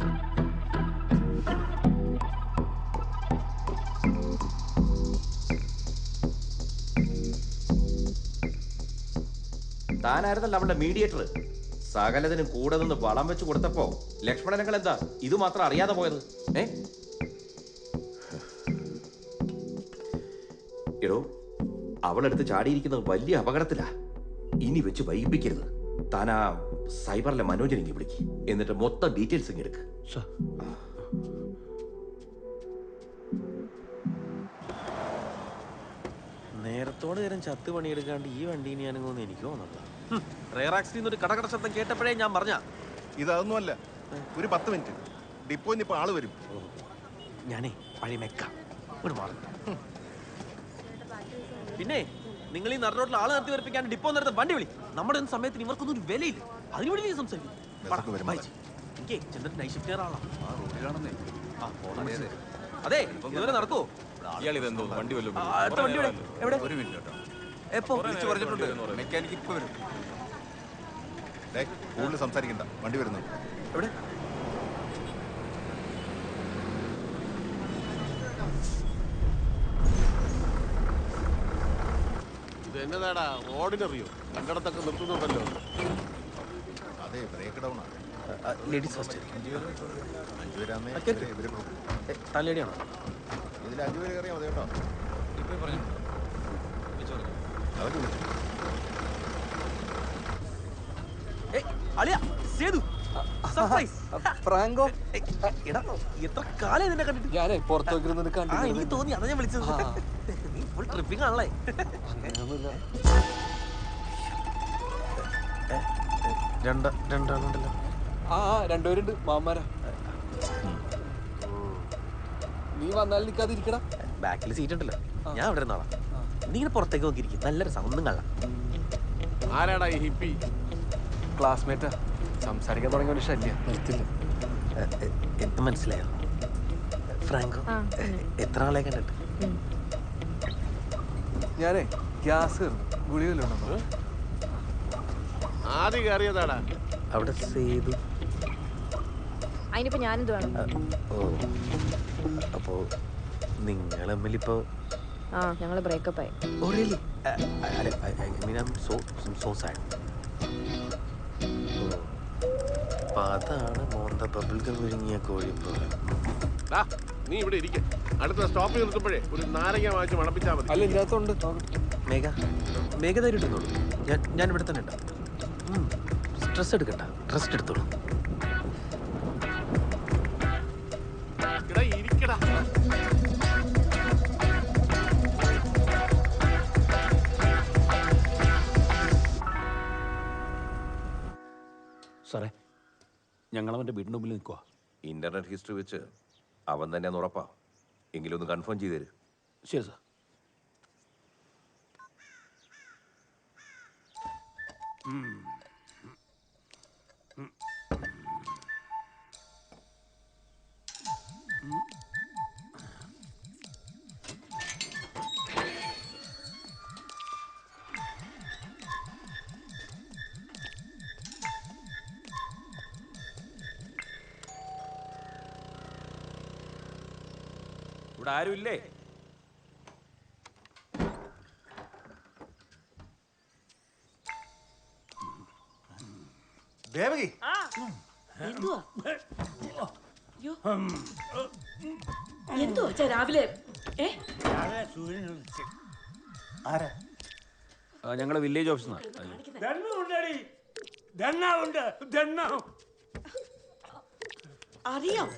താനായിരുന്നല്ലോ അവളുടെ മീഡിയേറ്റർ. സകലതിനും കൂടെ നിന്ന് വളം വെച്ച് കൊടുത്തപ്പോ ലക്ഷ്മണനങ്ങൾ എന്താ ഇത് മാത്രം അറിയാതെ പോയത്? എടോ, അവളെടുത്ത് ചാടിയിരിക്കുന്നത് വലിയ അപകടത്തിലാ. ഇനി വെച്ച് വൈകിപ്പിക്കരുത്. താനാ സൈബറിലെ മനോജനെങ്കിൽ വിളിക്ക്. എന്നിട്ട് മൊത്തം ഡീറ്റെയിൽസ് ഇങ്ങ് എടുക്ക്. നേരത്തോട് നേരം ചത്ത് പണിയെടുക്കാണ്ട് ഈ വണ്ടി ഞാനങ്ങോന്ന് എനിക്ക് തോന്നുന്നില്ല. റെയറാക്സിൽ ഒരു കടകട ശബ്ദം കേട്ടപ്പോഴേ ഞാൻ പറഞ്ഞ ഇതൊന്നുമല്ല. ഒരു 10 മിനിറ്റ് ഡിപ്പോന്ന് ഇപ്പൊ ആള് വരും. ഞാനേ പഴയ മെക്ക ഒരു മാറും. പിന്നെ നിങ്ങൾ ഈ നടുറോട്ടിൽ ആള് നിർത്തി വരപ്പിക്കാൻ ഡിപ്പോ നേരത്തെ വണ്ടി വിളി. നമ്മുടെ ഒന്നും സമയത്തിന് ഇവർക്കൊന്നും ഒരു വിലയില്ല. അതിന് വേണ്ടി സംസാരിക്കും. എനിക്ക് ചെന്നിട്ട് നൈറ്റ് ഷിഫ്റ്റ് ആളാ. അതെ ഇതുവരെ നടക്കുവോ? വണ്ടി എവിടെ? എപ്പോ പറഞ്ഞിട്ടുണ്ട് മെക്കാനിക്ക് ഇപ്പൊ വരും. കൂടുതൽ സംസാരിക്കണ്ട, വണ്ടി വരുന്നുണ്ട്. എവിടെ? ഇത് എന്നതാടാ, ഓർഡിനറിയോ? കണ്ടടത്തൊക്കെ നിർത്തുന്നുണ്ടല്ലോ. അതെ, ബ്രേക്ക് ഡൗൺ ആണ്. Ladies first. 5 പേരാന്നേ തലേടിയാണോ? ഇതിൽ 5 പേര് കയറിയാൽ മതി കേട്ടോ. അതൊക്കെ വിളിച്ചു. ഫ്രാങ്കോ, എത്ര കാലം നിന്നെ കണ്ടിട്ട്? ഞാനേ പുറത്തേക്ക് എനിക്ക് തോന്നി, അതാ ഞാൻ വിളിച്ചത്. നീ ഫുൾ ട്രിപ്പിംഗ് ആണല്ലേ? രണ്ടാളുണ്ടല്ലോ. രണ്ടുപേരുണ്ട്, മാമാരാ. നീ വന്നാൽ നിൽക്കാതിരിക്കടാ. ബാക്കിൽ സീറ്റ് ഉണ്ടല്ലോ, ഞാൻ അവിടെ ഇരുന്നോളാം. നീ ഇങ്ങനെ പുറത്തേക്ക് നോക്കിയിരിക്കും. നല്ല രസം, ഒന്നും കള്ള. ആരാടാ ഈ ഹിപ്പി? ക്ലാസ്മേറ്റാ. സംസാരിക്കാൻ തുടങ്ങിയ ഒരു ശല്യം നിർത്തില്ല. എന്ത് മനസ്സിലായോ ഫ്രാങ്കോ? എത്ര ആളെ കണ്ടിട്ട്? ഞാനേ ഗ്യാസ് ഗുളികല്ലോ ആദ്യം കയറിയതാടാ. അവിടെ സേതു. അതിനിപ്പോ ഞാനെന്ത് വേണം? ഓ, അപ്പോ നിങ്ങൾ തമ്മിലിപ്പോ ഞങ്ങള് ബ്രേക്കപ്പ് ആയി. Oh really? So sad. അപ്പൊ അതാണ് മോന്ത ബബിൾഗം വിഴുങ്ങിയ കോഴിപ്പോലെ. നീ ഇവിടെ ഇരിക്ക. അടുത്ത സ്റ്റോപ്പിൽ നിർത്തുമ്പോഴേ ഒരു നാരങ്ങ വാങ്ങിച്ച് മണപ്പിച്ചാൽ മതി. അല്ല, ഇതിനകത്തുണ്ട്. മേഘ ധൈര്യം എടുത്തോളൂ. ഞാൻ ഇവിടെ തന്നെ ഉണ്ടാവും. സ്ട്രെസ് എടുക്കണ്ട, റെസ്റ്റ് എടുത്തോളൂ. ഇരിക്കടാ. സാറേ, ഞങ്ങൾ അവൻ്റെ വീടിൻ്റെ മുമ്പിൽ നിൽക്കുക. ഇന്റർനെറ്റ് ഹിസ്റ്ററി വെച്ച് അവൻ തന്നെയാന്ന് ഉറപ്പാ. എങ്കിലും ഒന്ന് കൺഫേം ചെയ്തു തരും. ശരി സാർ. ഇവിടെ ആരും ഇല്ലേ? ദേവകി എന്തുവാ എന്തുവാ അച്ഛാ രാവിലെ? ആരാ? ഞങ്ങളെ വില്ലേജ് ഓഫീസിൽ അറിയാം.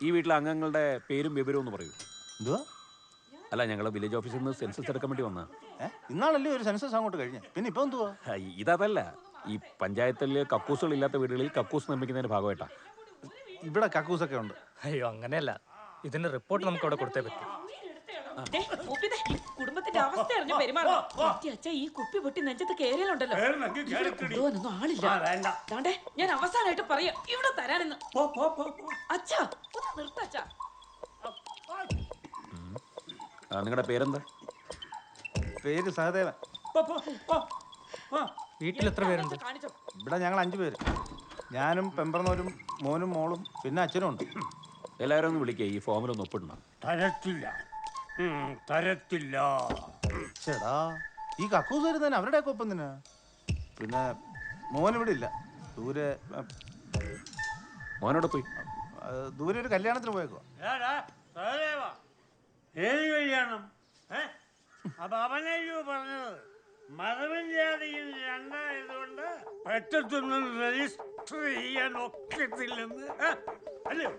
ഈ വീട്ടിലെ അംഗങ്ങളുടെ പേരും വിവരവും ഒന്ന് പറയൂ. എന്തുവാ? അല്ല, ഞങ്ങളെ വില്ലേജ് ഓഫീസിൽ നിന്ന് സെൻസസ് എടുക്കാൻ വേണ്ടി വന്നാ. ഇന്നാളല്ലേ ഒരു സെൻസസ് അങ്ങോട്ട് കഴിഞ്ഞു, പിന്നെ ഇപ്പൊ എന്തുവാ? ഇതല്ല, ഈ പഞ്ചായത്തിൽ കക്കൂസുകൾ ഇല്ലാത്ത വീടുകളിൽ കക്കൂസ് നിർമ്മിക്കുന്നതിന്റെ ഭാഗമായിട്ടാ. ഇവിടെ കക്കൂസൊക്കെ ഉണ്ട്. അയ്യോ അങ്ങനെയല്ല, ഇതിന്റെ റിപ്പോർട്ട് നമുക്ക് അവിടെ കൊടുത്തേ പറ്റൂ. കുടുംബത്തിന്റെ അവസ്ഥ അറിഞ്ഞു പെരുമാറണം. അച്ഛാ ഈ കുപ്പി പൊട്ടി നെഞ്ചത്ത് കേറിയാലുണ്ടല്ലോ, കൊണ്ടുപോകാനൊന്നും ആളില്ല. ഞാൻ അവസാനമായിട്ട് പറയാം, ഇവിടെ തരാനെന്ന്. അച്ഛാ ഒന്ന് നിർത്തച്ഛാ. നിങ്ങളുടെ പേരെന്താ? പേര് സഹദേവൻ. വീട്ടിൽ എത്ര പേരുണ്ട്? ഇവിടെ ഞങ്ങൾ 5 പേര്. ഞാനും പെമ്പറന്നോരും മോനും മോളും പിന്നെ അച്ഛനും ഉണ്ട്. എല്ലാവരും ഒന്ന് വിളിക്കേ, ഈ ഫോമിലൊന്ന് ഒപ്പിടണം. തരത്തില്ല. ചേടാ, ഈ കക്കൂസ് വരുന്നതിന് അവരുടെയൊക്കെ ഒപ്പം തന്നെ. പിന്നെ മോൻ ഇവിടെ ഇല്ല, ദൂരെ. മോനോട് പോയി ദൂരെ ഒരു കല്യാണത്തിന് പോയേക്കോ. ഏത് കല്യാണം? അപ്പൊ അവനല്ലോ പറഞ്ഞത് മതവും ജാതിയും രണ്ടായതുകൊണ്ട് പറ്റത്തൊന്നും രജിസ്റ്റർ ചെയ്യാൻ ഒക്കത്തില്ലെന്ന് അല്ലയോ?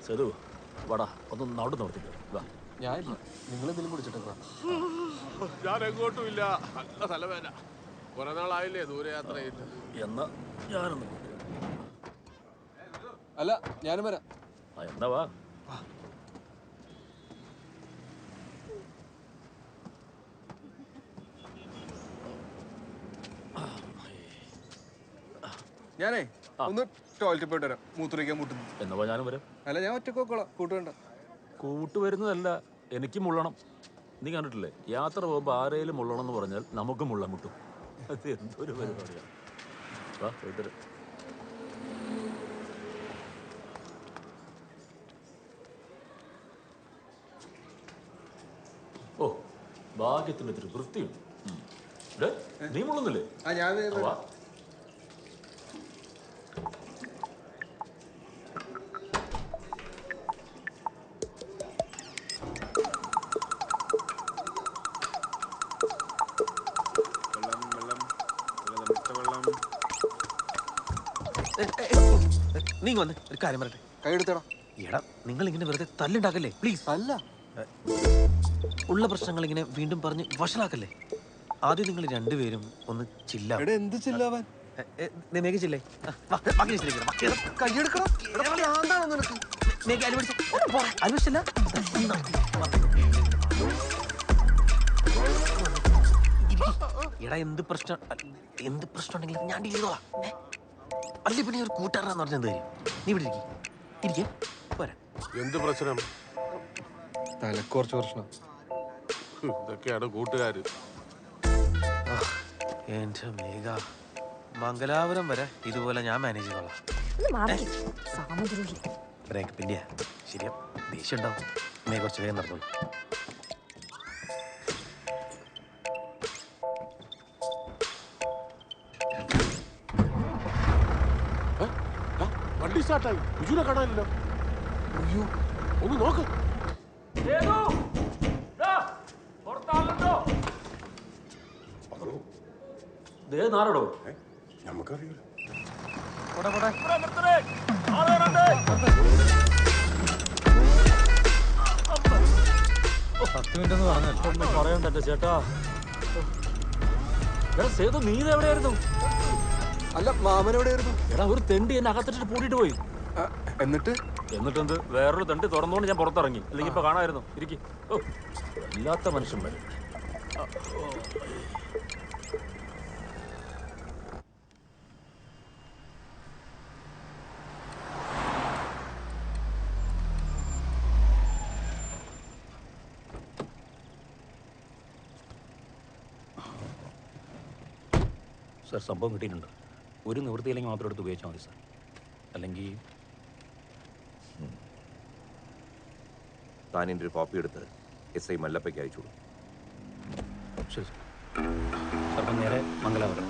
സേതു വാടാ, ഒന്ന് നടു നടത്തില്ല. ഞാനില്ല, നിങ്ങളെന്തെങ്കിലും കുടിച്ചിട്ടാ? ഞാൻ എങ്ങോട്ടും ഇല്ല, നല്ല സ്ഥലവേന. കുറെ നാളായില്ലേ ദൂരയാത്ര ചെയ്ത്. എന്നാ ഞാനൊന്ന് അല്ല, ഞാനും വരാം. എന്താ വാ. ഞാനേ ഒന്ന് ടോയ്ലറ്റിൽ പോയിട്ട് വരാം, മൂത്രമൊഴിക്കാൻ മുട്ടുന്നു. എന്നപ്പോ ഞാനും വരാം. അല്ല, ഞാൻ ഒറ്റക്കോക്കോളാം, കൂട്ടുവേണ്ട. കൂട്ടുവരുന്നതല്ല, എനിക്ക് മുള്ളണം. നീ കണ്ടിട്ടില്ലേ, യാത്ര പോകുമ്പോൾ ആരേലും മുള്ളണം എന്ന് പറഞ്ഞാൽ നമുക്ക് മുള്ളൻ മുട്ടും. അത് എന്തൊരു പരിപാടിയാണ്. വാ പോയിട്ട്. ഓ, ഭാഗ്യത്തിന് ഇത്തിരി വൃത്തിയുണ്ട്. നീ മുള്ളുന്നില്ലേ? വാ. നീ വന്ന് ഒരു കാര്യം പറയട്ടെ. കൈ എടുത്തടാ. എടാ, നിങ്ങൾ ഇങ്ങനെ വെറുതെ തല്ലുണ്ടാക്കല്ലേ പ്ലീസ്. അല്ല, ഉള്ള പ്രശ്നങ്ങൾ ഇങ്ങനെ വീണ്ടും പറഞ്ഞ് വഷളാക്കല്ലേ. ആദ്യം നിങ്ങൾ രണ്ടുപേരും ഒന്ന് ചില്ല. എന്ത് ചില്ലാവാൻ? ചില്ലേ എടാ, എന്ത് പ്രശ്നം ഉണ്ടെങ്കിലും ഞാൻ ഡീൽ ചെയ്തോളാം. അല്ലേ പിന്നെ ഒരു കൂട്ടുകാരനാന്ന് പറഞ്ഞത് തരും. നീ ഇവിടെ ഇരിക്കേ പോരാ. എന്ത് പ്രശ്നം? തലക്ക് കുറച്ച് പ്രശ്നം. ഇതൊക്കെയാണ് കൂട്ടുകാര്. എന്റെ മേഘ, മംഗലാപുരം വരെ ഇതുപോലെ ഞാൻ മാനേജ് ചെയ്തോളാം. ബ്രേക്കപ്പിന്റെ ശരിയാ, ദേഷ്യം ഉണ്ടാവും. മേ കുറച്ച് വേഗം നടന്നോളൂ. വണ്ടി സ്റ്റാർട്ടായി. ബിജുനെ കാണാനില്ലല്ലോ. അയ്യോ, ഒന്ന് നോക്ക്. നാരടോ നമുക്കറിയില്ല. 10 മിനിറ്റ് എന്ന് പറഞ്ഞല്ലോ. പറയണ്ട ചേട്ടാ. സേതു, നീ എവിടെയായിരുന്നു? അല്ല, മാമൻ എവിടെയായിരുന്നു? എടാ, ഒരു തെണ്ടി എന്നെ അകത്തിട്ട് പൂട്ടിട്ട് പോയി. എന്നിട്ടെന്ത്? വേറൊരു തെണ്ടി തുറന്നുകൊണ്ട് ഞാൻ പുറത്തിറങ്ങി. അല്ലെങ്കിൽ ഇപ്പൊ കാണാമായിരുന്നു. ഇരിക്കും. വല്ലാത്ത മനുഷ്യന്മാർ. സാർ സംഭവം കിട്ടിയിട്ടുണ്ട്. ഒരു നിവൃത്തിയില്ലെങ്കിൽ മാത്രം എടുത്ത് ഉപയോഗിച്ചാൽ മതി സാർ. അല്ലെങ്കിൽ താനിൻ്റെ ഒരു കോപ്പി എടുത്ത് SI മല്ലപ്പയ്ക്ക് അയച്ചു കൊടുക്കും. ശരി സാർ. അപ്പം നേരെ മംഗലാപുരം.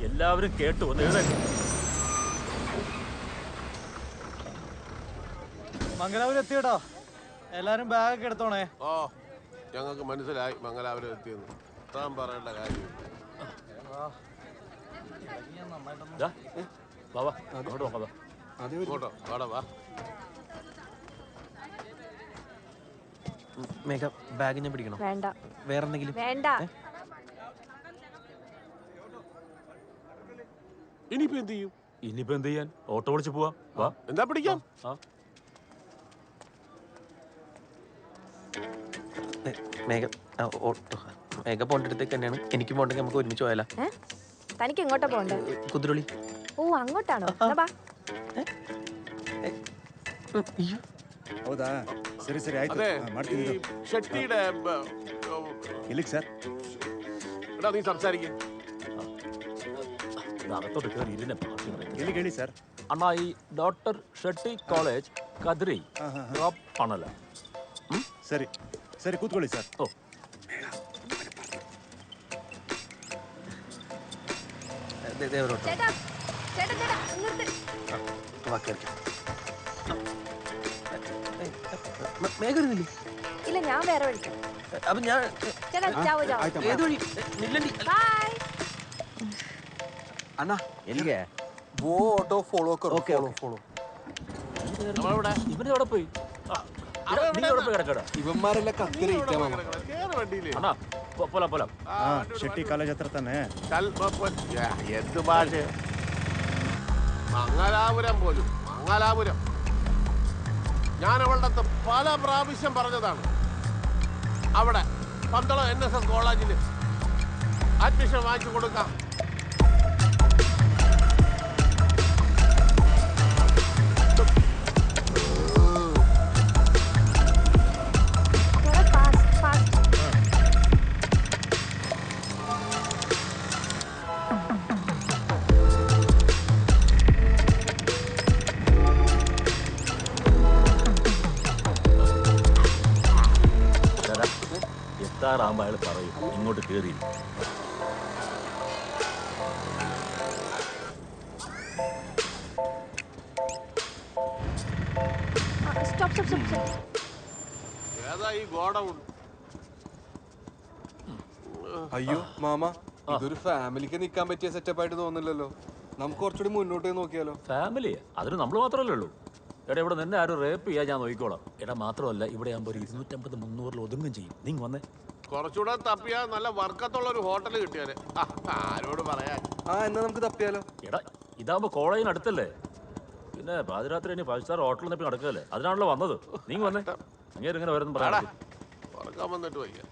എല്ലാവരും കേട്ടു. ഒന്ന് എഴുതേക്ക്. മംഗലാപുരം എത്തിയോട്ടോ. എല്ലാരും ബാഗൊക്കെ എടുത്തോണേ. ഓ, ഞങ്ങൾക്ക് മനസ്സിലായി മംഗലാപുരം എത്തിയെന്ന്. താൻ പറയേണ്ട കാര്യം. മേഘ ബാഗ് ഞാൻ പിടിക്കണം. വേണ്ട. വേറെന്തെങ്കിലും വേണ്ട. ഇനിയിപ്പോ എന്ത് ചെയ്യും? ഇനിയിപ്പോ എന്ത് ചെയ്യാൻ? ഓട്ടോ വിളിച്ച് പോവാം. വാ. എന്താ പിടിക്കാം? മേഘ ഓട്ടോ മേഘ പോകേണ്ട അടുത്തേക്ക് തന്നെയാണ്. എനിക്ക് പോകണ്ടെങ്കിൽ നമുക്ക് ഒരുമിച്ച് പോയാലോ? തനിക്ക് എങ്ങോട്ടാ പോണ്ടേ? കുതിരൊളി. ഓ, അങ്ങോട്ടാണോ? ಹೌದಾ? ಸರಿ ಸರಿ ಆಯ್ತು, ಮಾಡ್ತೀನಿ. ഷെട്ടിയുടെ ಇಲ್ಲಿಗೆ ಸರ್. എടാ നീ സംസാരിക്കും. അകത്തോട്ട് കയറി ഇരുന്ന ಎಲ್ಲಿಗೆ ಹೇಳಿ ಸರ್? അണ്ണാ, ഈ doctor Shetty college Kadri drop ആണല്ലോ. ಸರಿ ಸರಿ, ಕೂತ್ಕೊಳ್ಳಿ ಸರ್. ഓ, മേഘ വരുന്നില്ലേ? ഇല്ല, ഞാൻ വേറെ വിളിക്കാം. അപ്പൊ ഞാൻ ഏത് വഴി? ಅಣ್ಣ ಎಲ್ಲಿಗೆ? वो ऑटो फॉलो करो. Okay follow. ഇവനെ എവിടെ പോയി? ഇവന്മാരെല്ലാം കത്തിരിക്കാൻ അണ്ണാ, പോലാം പോലാം. ಶೆಟ್ಟಿ ಕಾಲೇಜ್ ಹತ್ರ ತಾನೆ? എന്ത് ഭാഷ? മംഗലാപുരം പോലും. മംഗലാപുരം ഞാൻ അവളുടെ അടുത്ത് പല പ്രാവശ്യം പറഞ്ഞതാണ്. അവിടെ പന്തളം NSS കോളേജിന് അഡ്മിഷൻ വാങ്ങിച്ചു കൊടുക്കാം. എത്താറാകുമ്പോൾ അയാൾ പറയും ഇങ്ങോട്ട് കയറി. ഏതാ ഈ ഗോഡൗൺ? അയ്യോ മാമ, ഇതൊരു ഫാമിലിക്ക് നിൽക്കാൻ പറ്റിയ സെറ്റപ്പ് ആയിട്ട് തോന്നില്ലല്ലോ. നമുക്ക് കുറച്ചുകൂടി മുന്നോട്ട് നോക്കിയാലോ? ഫാമിലി അതിന് നമ്മൾ മാത്രമല്ലേ ഉള്ളൂ. എടാ ഇവിടെ നിന്നെ ആരും റേപ്പ് ചെയ്യാൻ ഞാൻ നോക്കിക്കോളാം. എടാ മാത്രമല്ല ഇവിടെ ആകുമ്പോൾ ഒരു 250-300 ഒതുങ്ങും ചെയ്യും. നീ വന്നേ. കുറച്ചുകൂടെ തപ്പിയാ നല്ല വർക്കത്തുള്ള ഒരു ഹോട്ടൽ കിട്ടിയാല് ആരോട് പറയാൻ. എന്നാ നമുക്ക് തപ്പിയാലോ? എടാ ഇതാകുമ്പോ കോളേജിന് അടുത്തല്ലേ, പിന്നെ പാതിരാത്രി ഇനി 5 സ്റ്റാർ ഹോട്ടലിൽ നിന്ന് നടക്കല്ലേ, അതിനാണല്ലോ വന്നത്. നീ വന്നേ. അങ്ങേര് ഇങ്ങനെ വരുന്നു പറയാ. ഉറക്കാൻ വന്നിട്ട് വയ്യ.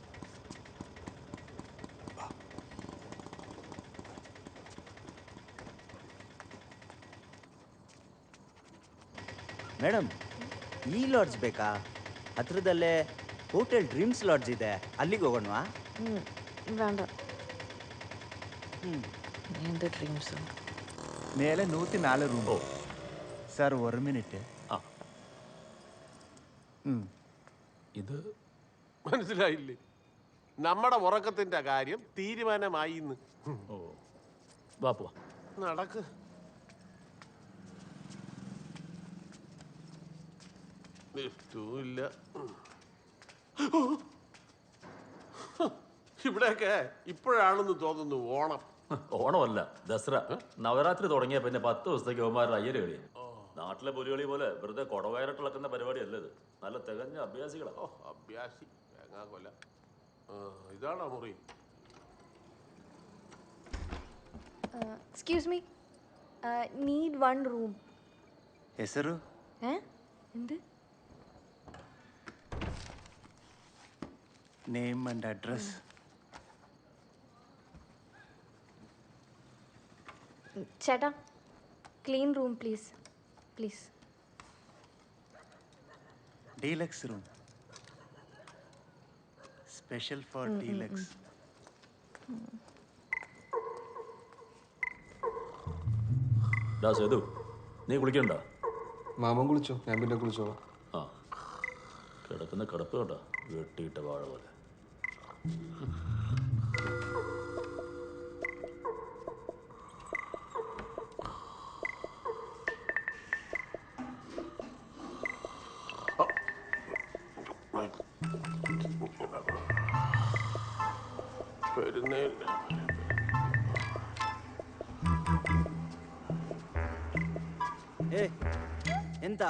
ಮೇಡಮ್, ಈ ಲಾಡ್ಜ್ ಬೇಕಾ? ಹತ್ರದಲ್ಲೇ ಹೋಟೆಲ್ ಡ್ರೀಮ್ಸ್ ಲಾಡ್ಜ್ ಇದೆ, ಅಲ್ಲಿಗೆ ಹೋಗೋಣವಾ? വേണ്ട. എന്ത് ഡ്രീംസ്? മേലെ 104 റൂം. Sir 1 minute. ഇത് മനസ്സിലായില്ലേ? നമ്മുടെ ഉറക്കത്തിന്റെ കാര്യം തീരുമാനമായി. നടക്ക്. ഇല്ല ഇവിടെയൊക്കെ ഇപ്പോഴാണെന്ന് തോന്നുന്നു ഓണം. ഓണമല്ല, ദസറ. നവരാത്രി തുടങ്ങിയ പിന്നെ 10 ദിവസത്തേക്ക് അവന്മാരുടെ അയ്യര് കളി. നാട്ടിലെ പുലികളി പോലെ വെറുതെ കൊടവയറിട്ടിളക്കുന്ന പരിപാടിയല്ല ഇത്. നല്ല തികഞ്ഞ അഭ്യാസികളാ. അഭ്യാസി കൊല്ല. ഇതാണോ മുറി? Excuse me, need 1 room. ಹೆಸರು? എന്ത്? Name and address. ചേട്ടാ, clean room please, please. Deluxe room, special for deluxe. Sethu, നീ കുളിക്കണ്ട? മാമൻ കുളിച്ചോ, ഞാൻ പിന്നെ കുളിച്ചോളാം. ആ, കിടക്കുന്ന കിടപ്പ് കണ്ട വെട്ടിയിട്ട വാഴ പോലെ. ಎಂತ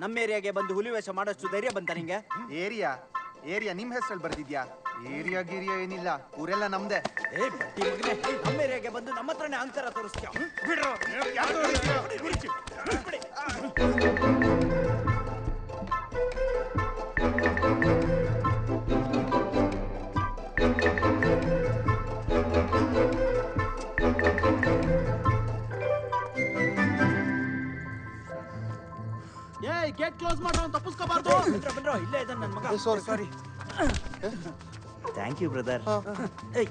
ನಮ್ಮ ಏರಿಯಾಗೆ ಬಂದು ಹುಲಿ ವೇಷ ಮಾಡೋಷ್ಟು ಧೈರ್ಯ ಬಂತ ನಿಂಗೆ? ಏರಿಯಾ ನಿಮ್ ಹೆಸರಲ್ಲಿ ಬರ್ದಿದ್ಯಾ? ಏರಿಯಾ ಗಿರಿಯಾ ಏನಿಲ್ಲ, ಊರೆಲ್ಲ ನಮ್ದೆ. ನಮ್ಮ ಏರಿಯಾಗೆ ಬಂದು ನಮ್ಮ ಹತ್ರನೇ ಅಂತರ ತೋರಿಸ್ತೀಯ? ಗೇಟ್ ಕ್ಲೋಸ್ ಮಾಡೋ, ತಪ್ಪಿಸ್ಕೋಬಾರ್ದು. ಬಂದ್ರೋ, ಇಲ್ಲೇ ಇದ್ದಾನೆ ನನ್ನ ಮಗ. ಸಾರಿ. Thank you brother. ಏಯ್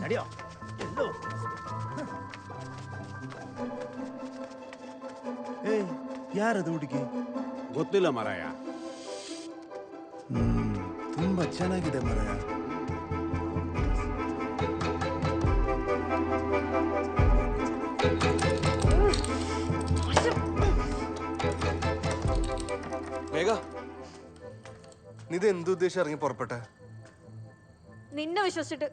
ನಡಿಯೋ. ಎಲ್ಲೋ ಯಾರದು ಹುಡುಗಿ? ಗೊತ್ತಿಲ್ಲ ಮರಾಯ. ತುಂಬಾ ಚೆನ್ನಾಗಿದೆ ಮರಾಯ. വേഗ, നീ ഇത് എന്തുദ്ദേശം ഇറങ്ങി പുറപ്പെട്ടെ? നിന്നെ വിശ്വസിച്ചിട്ട്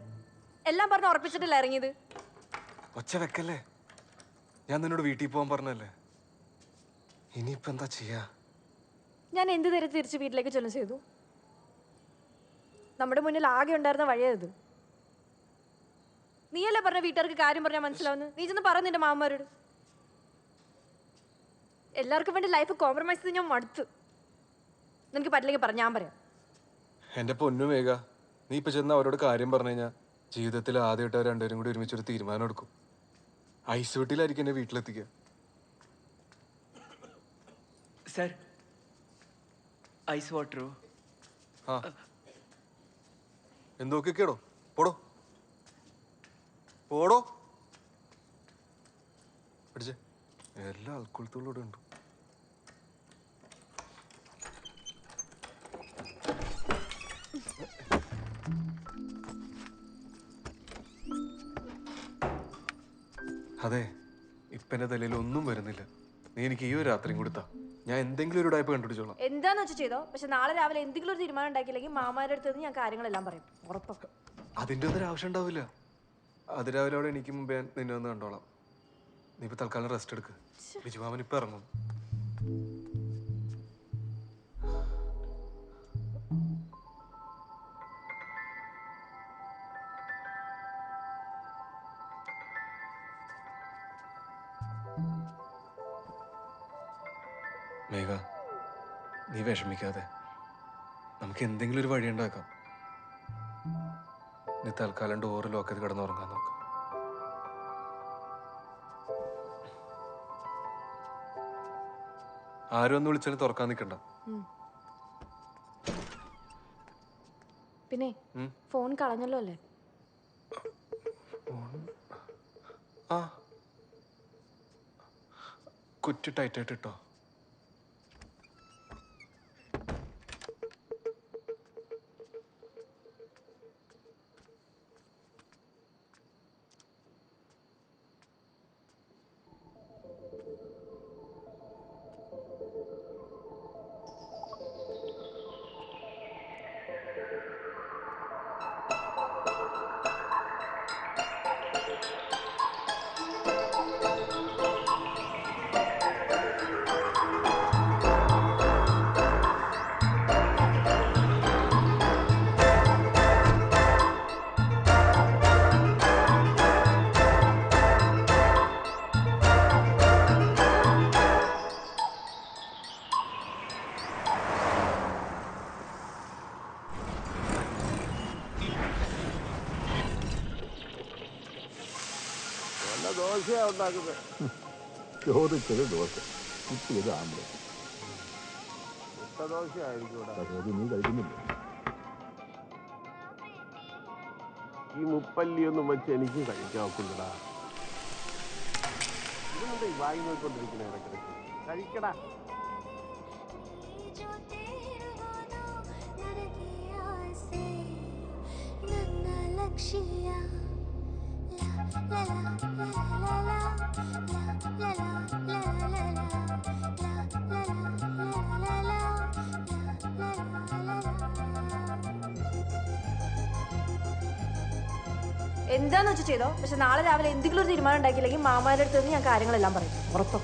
എല്ലാം പറഞ്ഞ് ഉറപ്പിച്ചിട്ടില്ല ഇറങ്ങിയത്. ഒച്ച വെക്കല്ലേ, ഞാൻ നിന്നോട് വീട്ടിൽ പോകാൻ പറഞ്ഞല്ലേ. ഇനിയിപ്പോ എന്താ ചെയ്യാ? ഞാൻ എന്ത് തരത്തിൽ തിരിച്ച് വീട്ടിലേക്ക് ചെല്ലും ചെയ്തു? നമ്മുടെ മുന്നിൽ ആകെ ഉണ്ടായിരുന്ന വഴിയത്. നീയല്ലേ പറഞ്ഞ വീട്ടുകാർക്ക് കാര്യം പറഞ്ഞാൽ മനസ്സിലാവുന്നു. നീ ചെന്ന് പറ നിന്റെ മാമന്മാരോട്. എല്ലാവർക്കും വേണ്ടി ലൈഫ് കോംപ്രമൈസ് ചെയ്ത് ഞാൻ മടുത്തു. നിനക്ക് പറ്റില്ലെങ്കിൽ പറഞ്ഞ ഞാൻ പറയാം. എന്റെ പൊന്നു മേഘ, നീ ഇപ്പൊ ചെന്ന് അവരോട് കാര്യം പറഞ്ഞു കഴിഞ്ഞാൽ ജീവിതത്തിൽ ആദ്യമായിട്ട് അവർ രണ്ടുപേരും കൂടി ഒരുമിച്ചൊരു തീരുമാനം എടുക്കും. ഐസ് വീട്ടിലായിരിക്കും എന്നെ വീട്ടിലെത്തിക്കുക. Sir, ice വാട്ടറോ? ആ, എന്തൊക്കെയാടോ? പോടോ പോടോ. പിടിച്ചേ, എല്ലാ ആൾക്കൊളുത്തോടെ ഉണ്ട്. അതെ, ഇപ്പൊ എന്റെ തലയിൽ ഒന്നും വരുന്നില്ല. നീ എനിക്ക് ഈ ഒരു രാത്രിയും കൊടുത്താ ഞാൻ എന്തെങ്കിലും ഒരു ടൈപ്പ് കണ്ടുപിടിച്ചോളാം. എന്താന്ന് വെച്ചാൽ ചെയ്തോ. പക്ഷെ നാളെ രാവിലെ എന്തെങ്കിലും ഒരു തീരുമാനം ഉണ്ടാക്കിയില്ലെങ്കിൽ മാമാരുടെ അടുത്ത് ഞാൻ കാര്യങ്ങളെല്ലാം പറയും, ഉറപ്പൊക്കെ. അതിന്റെ ഒന്നും ആവശ്യം ഉണ്ടാവില്ല. അതിരാവിലെ അവിടെ എനിക്ക് മുമ്പേ നിന്നെ ഒന്ന് കണ്ടോളാം. നീ ഇപ്പൊ തൽക്കാലം റെസ്റ്റ് എടുക്ക്. ബിജുമാമൻ ഇപ്പൊ ഇറങ്ങും. മേഘ, നീ വിഷമിക്കാതെ, നമുക്ക് എന്തെങ്കിലും ഒരു വഴി ഉണ്ടാക്കാം. നീ തൽക്കാലം ഡോറ് ലോക്ക് ചെയ്ത് കിടന്നുറങ്ങാൻ നോക്കാം. ആരും ഒന്ന് വിളിച്ചാലും തുറക്കാൻ നിൽക്കണ്ട. പിന്നെ ഫോൺ കളഞ്ഞല്ലോ അല്ലേ? ആ, കുറ്റി ടൈറ്റായിട്ട് ഇട്ടോ. നല്ല ദോശയാ ഉണ്ടാക്കുന്നത്. ചോദിച്ചത് ദോശ, കിട്ടിയത് ആംബ്ലേറ്റ്. മുട്ട ദോശയായിരിക്കും ഇവിടെ. നീ കഴിക്കുന്നില്ല. ഈ മുപ്പല്ലിയൊന്നും വെച്ച് എനിക്ക് കഴിക്കാൻ ഒക്കില്ലടാ. ഇതെന്താ ഈ വായി നോക്കിക്കൊണ്ടിരിക്കണേ ഇടയ്ക്കിടയ്ക്ക്? കഴിക്കടാ. എന്താന്ന് വെച്ചാൽ ചെയ്തോ, പക്ഷെ നാളെ രാവിലെ എന്തെങ്കിലും ഒരു തീരുമാനം ഉണ്ടാക്കിയില്ലെങ്കിൽ മാമാരുടെ അടുത്ത് നിന്ന് ഞാൻ കാര്യങ്ങളെല്ലാം പറയും, ഉറപ്പം.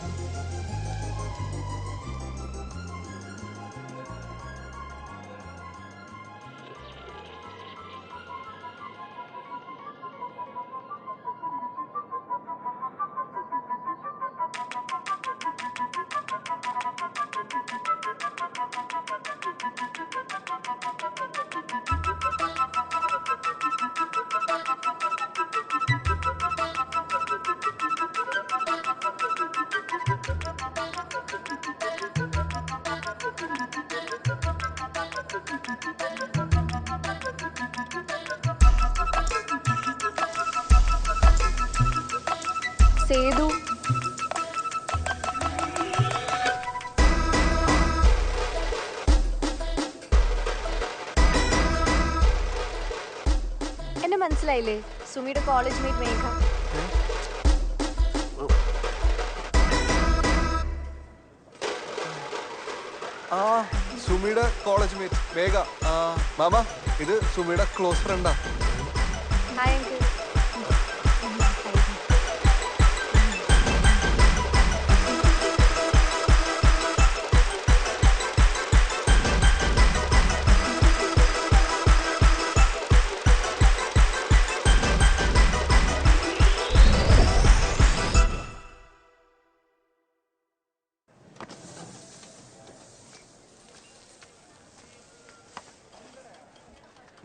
സേതു, എന്നെ മനസ്സിലായില്ലേ? സുമിയുടെ കോളേജ് മേറ്റ് മേഘ. ആ, സുമിയുടെ കോളേജ് മേറ്റ് മേഘ. മാമ, ഇത് സുമിയുടെ ക്ലോസ് ഫ്രണ്ടാ. Hi uncle.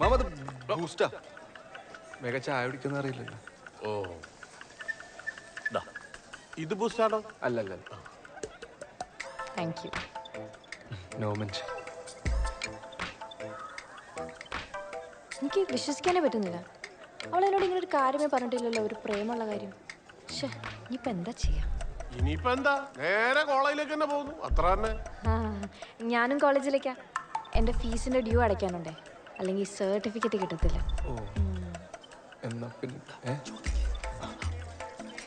മാമ, അത് ബൂസ്റ്റാ. മേഘ ചായ കുടിക്കുന്ന അറിയില്ലല്ലോ. ഓ, ഇത് ബൂസ്റ്റാണോ? അല്ലല്ല, താങ്ക് യു. No mention. എനിക്ക് വിശ്വസിക്കാനേ പറ്റുന്നില്ല. അവൾ എന്നോട് ഇങ്ങനെ ഒരു കാര്യമേ പറഞ്ഞിട്ടില്ലല്ലോ, ഒരു പ്രേമുള്ള കാര്യം. പക്ഷേ ഇനിയിപ്പോൾ എന്താ ചെയ്യാം? ഇനിയിപ്പോ എന്താ, നേരെ കോളേജിലേക്ക് തന്നെ പോകുന്നു, അത്ര തന്നെ. ഞാനും കോളേജിലേക്കാ. എൻ്റെ ഫീസിൻ്റെ ഡ്യൂ അടയ്ക്കാനുണ്ടേ, അല്ലെങ്കിൽ സർട്ടിഫിക്കറ്റ് കിട്ടത്തില്ല. എന്നാ പിന്നെ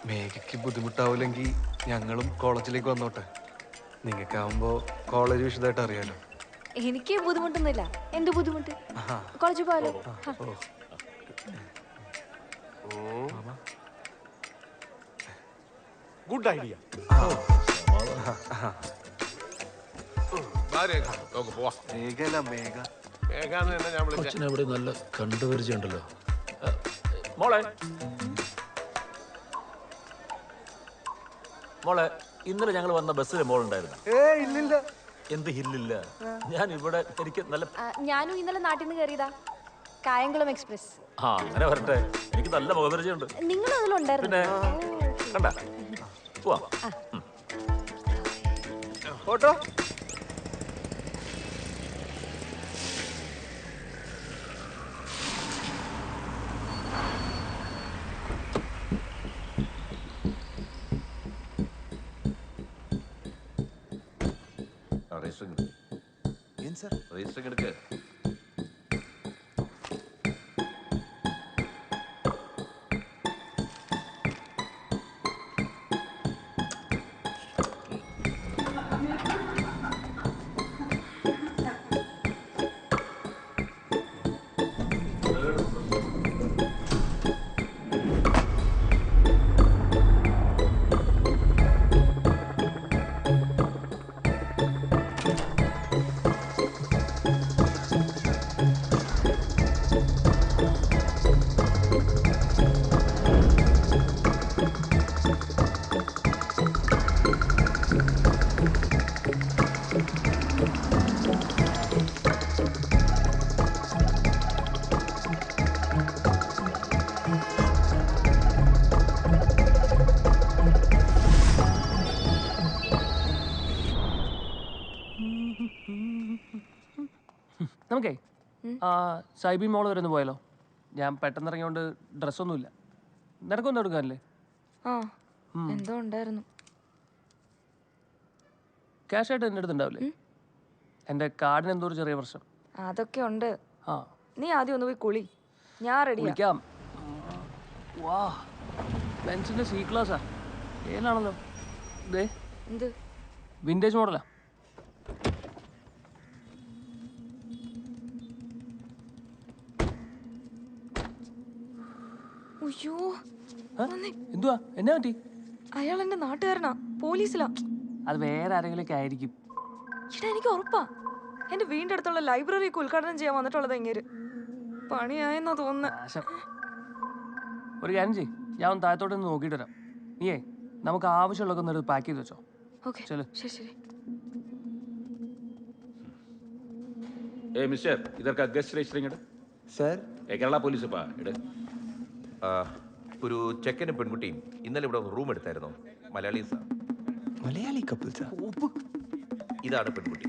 മേഘയ്ക്ക് ബുദ്ധിമുട്ടാവില്ലെങ്കിൽ ഞങ്ങളും കോളേജിലേക്ക് വന്നോട്ടെ. നിങ്ങൾക്കാവുമ്പോ കോളേജ് വിശദമായിട്ട് അറിയാലോ. എനിക്ക് ബുദ്ധിമുട്ടൊന്നുമില്ല. എന്ത് ബുദ്ധിമുട്ട്? കോളേജിൽ പോയാലോ? Good idea. ആ രേഖ നമുക്ക് പോവാം. മേഘാന്ന് തന്നെ ഞാൻ വിളിച്ചത്. കൊച്ചിനെ ഇവിടെ നല്ല കണ്ടുപരിചയമുണ്ടല്ലോ. മോളെ മോളെ ഇന്നലെ ഞങ്ങൾ വന്ന ബസ്സിൽ മോളുണ്ടായിരുന്നു. ഇല്ലില്ല. എന്ത് ഹില്ലില്ല? ഞാൻ ഇവിടെ എനിക്ക് നല്ല ഞാനും ഇന്നലെ നാട്ടിൽ നിന്ന് കയറിയതാ, കായംകുളം എക്സ്പ്രസ്. ആ അങ്ങനെ വരട്ടെ. എനിക്ക് നല്ല മുഖപരിചയമുണ്ട്. നിങ്ങൾ അതിലുണ്ടായിരുന്നു. പിന്നെ കണ്ട പോവാം. ഫോട്ടോ രജിസ്റ്ററിംഗ് എടുക്ക്. നമുക്കേ സൈബി മോൾ വരെ ഒന്ന് പോയാലോ? ഞാൻ പെട്ടെന്ന് ഇറങ്ങിയോണ്ട് ഡ്രസ്സൊന്നുമില്ല. നിനക്കൊന്നും എടുക്കാനല്ലേ? ആ എന്തോ ഉണ്ടായിരുന്നു. ക്യാഷ് ആയിട്ട് എൻ്റെ അടുത്തുണ്ടാവില്ലേ? എൻ്റെ കാർഡിന് എന്തോ ഒരു ചെറിയ പ്രശ്നം. അതൊക്കെ ഉണ്ട്. ആ നീ ആദ്യം ഒന്ന് പോയി കുളി, ഞാൻ റെഡി. വിളിക്കാം. വാ, ബെൻസിൻ്റെ സി ക്ലാസ്സാ, ഏതാണല്ലോ. ഇതേ എന്ത് വിൻറ്റേജ് മോഡലാ. അയ്യോ എന്തുവാ, എന്നാ പറ്റി? അയാൾ എന്റെ നാട്ടുകാരനാ, പോലീസിലാ. അത് വേറെ ആരെങ്കിലൊക്കെ ആയിരിക്കും. ഇടാ എനിക്ക് ഉറപ്പാ, എന്റെ വീടിന്റെ അടുത്തുള്ള ലൈബ്രറിയൊക്കെ ഉദ്ഘാടനം ചെയ്യാൻ വന്നിട്ടുള്ളത് എങ്ങനെ പണിയായെന്നാ തോന്നുന്നത്. ഒരു കാര്യം ചെയ്യ്, ഞാൻ ഒന്ന് താഴത്തോട്ട് നിന്ന് നോക്കിയിട്ട് വരാം. നീയേ നമുക്ക് ആവശ്യമുള്ളതൊക്കെ ഒന്ന് പാക്ക് ചെയ്ത് വെച്ചോ. ഓക്കെ ശരി ശരി. മിസ്റ്റർ ഇതൊക്കെ guest registering sir. Kerala police ഇട്. ഒരു ചെക്കനും പെൺകുട്ടിയും ഇന്നലെ ഇവിടെ ഒന്ന് റൂം എടുത്തായിരുന്നു. മലയാളീസാ. മലയാളി കപ്പിൾസാ? ഇതാണ് പെൺകുട്ടി.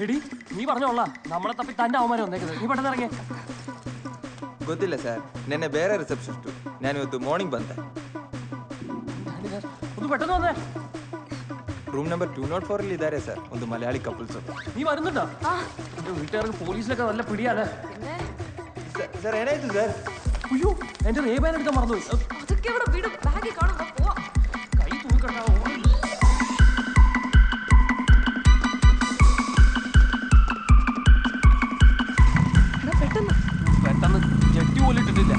എടി നീ പറഞ്ഞോളാ, നമ്മളെ തപ്പി തന്റെ അവന്മാരെ വന്നേക്കുന്നത്. നീ പെട്ടെന്ന് ഇറങ്ങിയേ. ಗೊತ್ತಿಲ್ಲ ಸರ್, ನೆನ್ನೆ ಬೇರೆ ರಿಸೆಪ್ಷನಿಸ್ಟು, ನಾನು ಇವತ್ತು ಮಾರ್ನಿಂಗ್ ಬಂದೆ. ഒന്ന് പെട്ടെന്ന് വന്നേ. ರೂಮ್ ನಂಬರ್ 204 ಅಲ್ಲಿ ಇದ್ದಾರೆ ಸರ್, ಒಂದು ಮಲಯಾಳಿ ಕಪಲ್ಸ್. നീ വരുന്നുണ്ടോ? എന്റെ വീട്ടുകാർക്ക് പോലീസിലൊക്കെ നല്ല പിടിയാലേ. Sir ഏനാಯ್ತು sir? അയ്യോ എന്റെ റേബാൻ എടുക്കാൻ മറന്നുപോയി. അതൊക്കെ ഇവിടെ വീട് ബാഗിൽ കാണുമ്പോ പോവാ. കൈ തൂക്കണ്ടാവോ? പെട്ടെന്ന് ജട്ടി പോലും ഇട്ടിട്ടില്ല.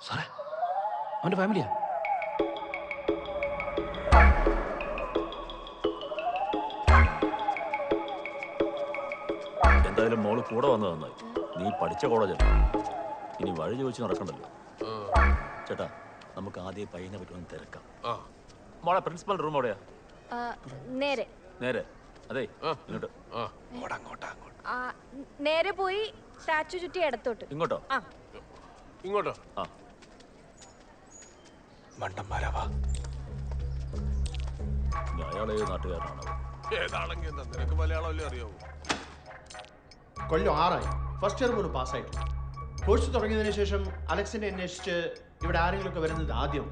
സാറേ, അവൻ്റെ ഫാമിലിയാ? എന്തായാലും മോള് കൂടെ വന്നത് നന്നായി. നീ പഠിച്ച കോളേജല്ല, ഇനി വഴി ചോദിച്ച് നടക്കണ്ടല്ലോ. ചേട്ടാ, നമുക്ക് ആദ്യം പയ്യനെ പറ്റുമെന്ന് തിരക്കാം. മോളെ പ്രിൻസിപ്പൽ റൂം എവിടെയാ? നേരെ നേരെ അതെ ഇങ്ങോട്ട്. നേരെ പോയി സ്റ്റാച്ചു ചുറ്റി ഇടത്തോട്ട്. ഇങ്ങോട്ടോ? ഇങ്ങോട്ടോ? ആ മണ്ടന്മാരാവാ. അയാൾ ഏത് നാട്ടുകാരനാണ്? ഏതാണെങ്കിൽ നിനക്ക് മലയാളം അല്ലേ അറിയാവൂ? കൊല്ലം 6 ഫസ്റ്റ് ഇയർ പോലും പാസ്സായിട്ടില്ല. കോഴ്സ് തുടങ്ങിയതിന് ശേഷം അലക്സിനെ അന്വേഷിച്ച് ഇവിടെ ആരെങ്കിലുമൊക്കെ വരുന്നത് ആദ്യം.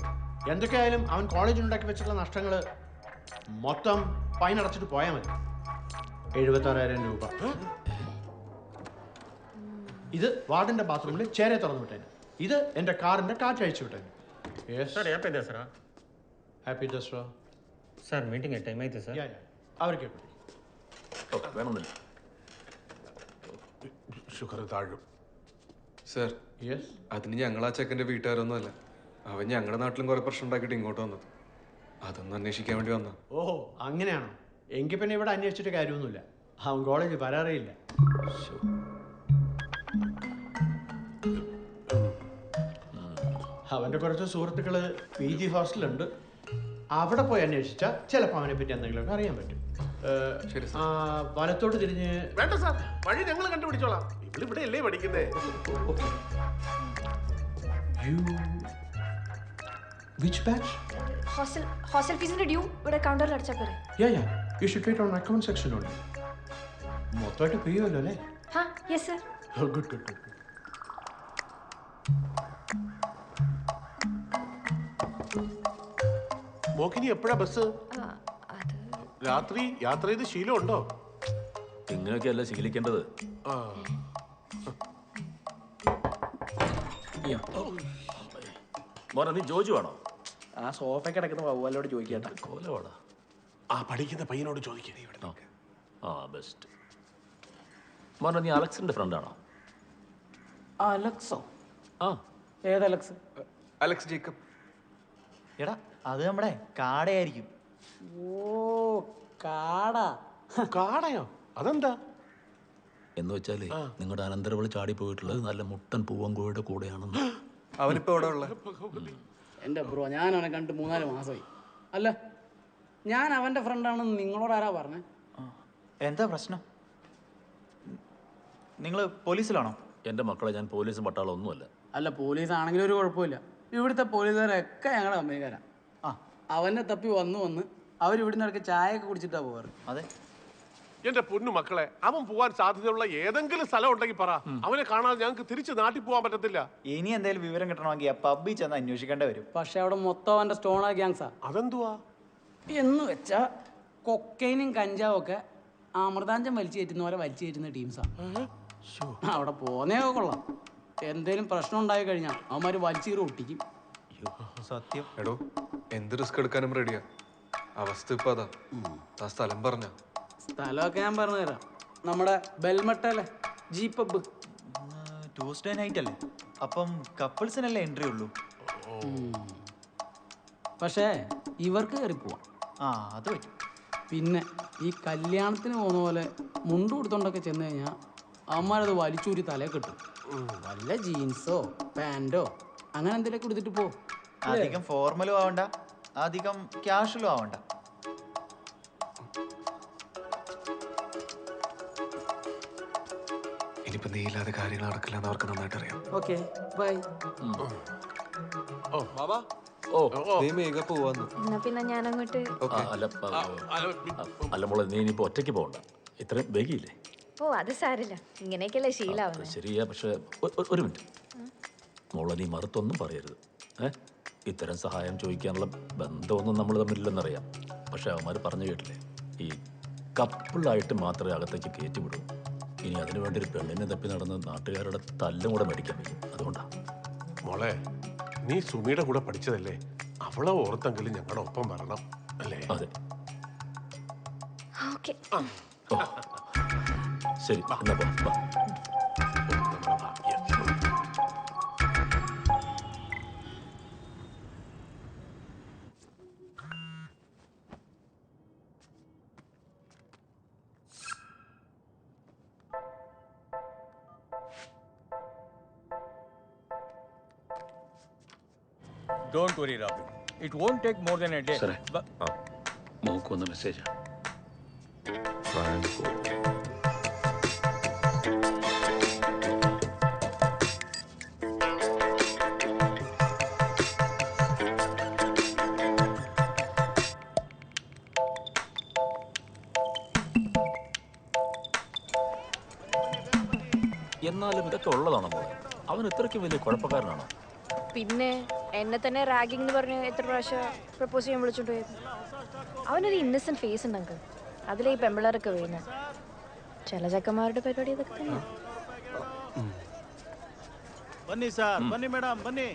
എന്തൊക്കെയായാലും അവൻ കോളേജിലുണ്ടാക്കി വെച്ചിട്ടുള്ള നഷ്ടങ്ങൾ മൊത്തം ഫൈൻ അടച്ചിട്ട് പോയാൽ മതി. 76,000 രൂപ. ഇത് വാർഡിന്റെ ബാത്റൂമിൽ ചേരെ തുറന്നു വിട്ടേന്. ഇത് എൻ്റെ കാറിന്റെ കാറ്റ് അഴിച്ചു വിട്ടേന്. Happy Dasara. Happy Dasara. Sir meeting time అయితే సార్. അവർക്ക് വേണമെന്നില്ല. ഷുഗർ താഴും. സർ, അതിന് ഞങ്ങൾ ആ ചെക്കൻ്റെ വീട്ടുകാരൊന്നും അല്ല. അവൻ ഞങ്ങളുടെ നാട്ടിലും കുറെ പ്രശ്നം ഉണ്ടാക്കിയിട്ട് ഇങ്ങോട്ട് വന്നത്. അതൊന്നും അന്വേഷിക്കാൻ വേണ്ടി വന്ന. ഓഹോ, അങ്ങനെയാണോ? എങ്കിൽ പിന്നെ ഇവിടെ അന്വേഷിച്ചിട്ട് കാര്യമൊന്നുമില്ല. അവൻ കോളേജ് വരാറേയില്ല. അവൻ്റെ കുറച്ച് സുഹൃത്തുക്കൾ PG ഹോസ്റ്റലുണ്ട്. അവിടെ പോയി അന്വേഷിച്ചാൽ ചിലപ്പോൾ അവനെ പറ്റി എന്തെങ്കിലുമൊക്കെ അറിയാൻ പറ്റും. വലത്തോട്ട് തിരിഞ്ഞ്. വേണ്ട സാർ, വഴി ഞങ്ങൾ കണ്ടുപിടിച്ചോളാം. ഇവിടെ അല്ലേ പഠിക്കുന്നേ? Which batch? ഹോസ്റ്റൽ ഫീസിന്റെ ഡ്യൂ ഇവിടെ കൗണ്ടറിൽ അടച്ചാൽ പോരെ? Yeah. You should wait on account section only. മൊത്തമായിട്ട് പേ ചെയ്യുമല്ലോ അല്ലേ? ഹാ, യെസ് സർ. ഗുഡ്. മോക്കിനി എപ്പോഴാ ബസ്? രാത്രി യാത്ര ചെയ്ത് ശീലമുണ്ടോ? ഇങ്ങനെയൊക്കെയല്ല ശീലിക്കേണ്ടത്. മോനെ, നീ ജോജു ആണോ? ആ സോഫ കിടക്കുന്ന വവ്വാലോട് ചോദിക്കട്ടെ. കോലവാടാ. ആ പഠിക്കുന്ന പയ്യനോട് ചോദിക്കേ. ആ ബെസ്റ്റ്. മോനെ, നീ അലക്സിന്റെ ഫ്രണ്ടാണോ? അലക്സോ? ആ. ഏത് അലക്സ്? Alex Jacob. എടാ, അത് നമ്മുടെ കാടയായിരിക്കും. ഓ, കാടാ. കാടയോ? അതെന്താ? എന്ന് വെച്ചാലേ നിങ്ങളുടെ അനന്തരവളി ചാടി പോയിട്ടുള്ളത് നല്ല മുട്ടൻ പൂവങ്കോയുടെ കൂടെയാണെന്ന്. അവനിപ്പോ എവിടെ ഉള്ള? എൻ്റെ ബ്രോ, ഞാൻ അവനെ കണ്ട് 3-4 മാസമായി. അല്ല, ഞാൻ അവൻ്റെ ഫ്രണ്ടാണെന്ന് നിങ്ങളോട് ആരാ പറഞ്ഞേ? എന്താ പ്രശ്നം? നിങ്ങൾ പോലീസിലാണോ? എൻ്റെ മക്കളെ, ഞാൻ പോലീസും പട്ടാളം ഒന്നുമല്ല. അല്ല, പോലീസ് ആണെങ്കിലും ഒരു കുഴപ്പമില്ല. ഇവിടുത്തെ പോലീസുകാരൊക്കെ ഞങ്ങളുടെ കമ്പനിക്കാരാ. അവനെ തപ്പി വന്ന് അവരിവിടുന്ന് ഇടയ്ക്ക് ചായയൊക്കെ കുടിച്ചിട്ടാ പോവാറ്. അതെ. എന്റെ പൊന്നു മക്കളെ, അവൻ പോവാൻ സാധ്യതയുള്ള ഏതെങ്കിലും സ്ഥലം ഉണ്ടെങ്കിൽ പറ. അവനെ കാണാതെ ഞങ്ങൾക്ക് തിരിച്ച് നാട്ടിൽ പോകാൻ പറ്റത്തില്ല. ഇനി എന്തെങ്കിലും വിവരം കിട്ടണമെങ്കിൽ പബ്ബിൽ ചെന്ന് അന്വേഷിക്കേണ്ടി വരും. പക്ഷെ അവിടെ മൊത്തം അവൻ്റെ സ്റ്റോണാ ഗ്യാങ്സാ. അതെന്തുവാ എന്ന് വെച്ചാ കൊക്കൈനും കഞ്ചാവും ഒക്കെ അമൃതാഞ്ചം വലിച്ചു കയറ്റുന്ന പോലെ വലിച്ചു കയറ്റുന്ന ടീംസാ. അവിടെ പോന്നേ കൊള്ളാം. എന്തേലും പ്രശ്നം ഉണ്ടായി കഴിഞ്ഞാൽ അവന്മാർ വലിച്ചു കയറി ഒട്ടിക്കും. സത്യം. എടോ, എന്ത് റിസ്ക് എടുക്കാനും റെഡിയാ. അവസ്ഥ ഇപ്പൊ അതാ. ആ സ്ഥലം പറഞ്ഞ സ്ഥലമൊക്കെ ഞാൻ പറഞ്ഞു തരാം. നമ്മുടെ ബെൽമട്ടല്ലേ, ജി പബ്. ട്യൂസ്ഡേ നൈറ്റ് അല്ലേ? അപ്പം കപ്പിൾസിനല്ലേ എൻട്രി ഉള്ളൂ. പക്ഷേ ഇവർക്ക് കയറി പോവാം. അത് പറ്റും. പിന്നെ ഈ കല്യാണത്തിന് പോകുന്ന പോലെ മുണ്ട് കൊടുത്തോണ്ടൊക്കെ ചെന്ന് കഴിഞ്ഞാൽ അവന്മാരത് വലിച്ചൂരി തലേ കിട്ടും. വല്ല ജീൻസോ പാൻറ്റോ അങ്ങനെ എന്തെങ്കിലുമൊക്കെ എടുത്തിട്ട് പോ. അധികം ഫോർമലും ആവണ്ട, അധികം ക്യാഷ്വലും ആവണ്ട. ഇനിയിപ്പോ നീ ഇല്ലാതെ കാര്യങ്ങൾ നടക്കില്ലെന്ന് അവർക്ക് നന്നായിട്ട് അറിയാം. Okay, by. നീ മേഘ പോവാന്ന്. എന്നാ പിന്നെ ഞാൻ അങ്ങോട്ട്. അല്ല മോളെ, നീ ഇനിയിപ്പോ ഒറ്റയ്ക്ക് പോകണ്ട. ഇത്രയും വൈകിയില്ലേ? ഓ, അത് സാരില്ല. ഇങ്ങനെയൊക്കെയല്ലേ ശീലാവുന്നത്. ശരിയാ, പക്ഷെ ഒരു മിനിറ്റ് മോളെ, നീ മറുത്തൊന്നും പറയരുത്. ഇത്തരം സഹായം ചോദിക്കാനുള്ള ബന്ധമൊന്നും നമ്മൾ തമ്മിലില്ലെന്നറിയാം. പക്ഷെ അവന്മാർ പറഞ്ഞു കേട്ടില്ലേ, ഈ കപ്പിളായിട്ട് മാത്രമേ അകത്തേക്ക് കയറ്റി വിടൂ. ഇനി അതിനു വേണ്ടി ഒരു പെണ്ണിനെ തപ്പി നടന്ന് നാട്ടുകാരുടെ തല്ലും കൂടെ മേടിക്കാൻ പറ്റും. അതുകൊണ്ടാ മോളെ, നീ സുമിയുടെ കൂടെ പഠിച്ചതല്ലേ? അവളെ ഓർത്തെങ്കിലും ഞങ്ങളുടെ ഒപ്പം വരണം അല്ലേ? അതെ. ഓക്കെ, ശരി, എന്നാ പോ. Don't worry, Robin. It won't take more than a day. Sir, mock വന്ന മെസ്സേജാ. എന്നാലും ഇതൊക്കെ ഉള്ളതാണോ മോളെ? അവൻ ഇത്രയ്ക്ക് വലിയ കുഴപ്പക്കാരനാണോ? പിന്നെ എന്നെ തന്നെ റാഗിംഗ് എന്ന് പറഞ്ഞ് എത്ര പ്രാവശ്യം പ്രപ്പോസ് ചെയ്യാൻ വിളിച്ചോണ്ട് പോയത്. അവനൊരു ഇന്നസെന്റ് ഫേസ് ഉണ്ട് അങ്കിൾ. അതിലെ ഈ പെമ്പിളറൊക്കെ വീഴുന്നത്. ചില ചക്കന്മാരുടെ പരിപാടി ഇതൊക്കെ തന്നെ. ബന്നി സാർ, ബന്നി മാഡം, ബന്നി.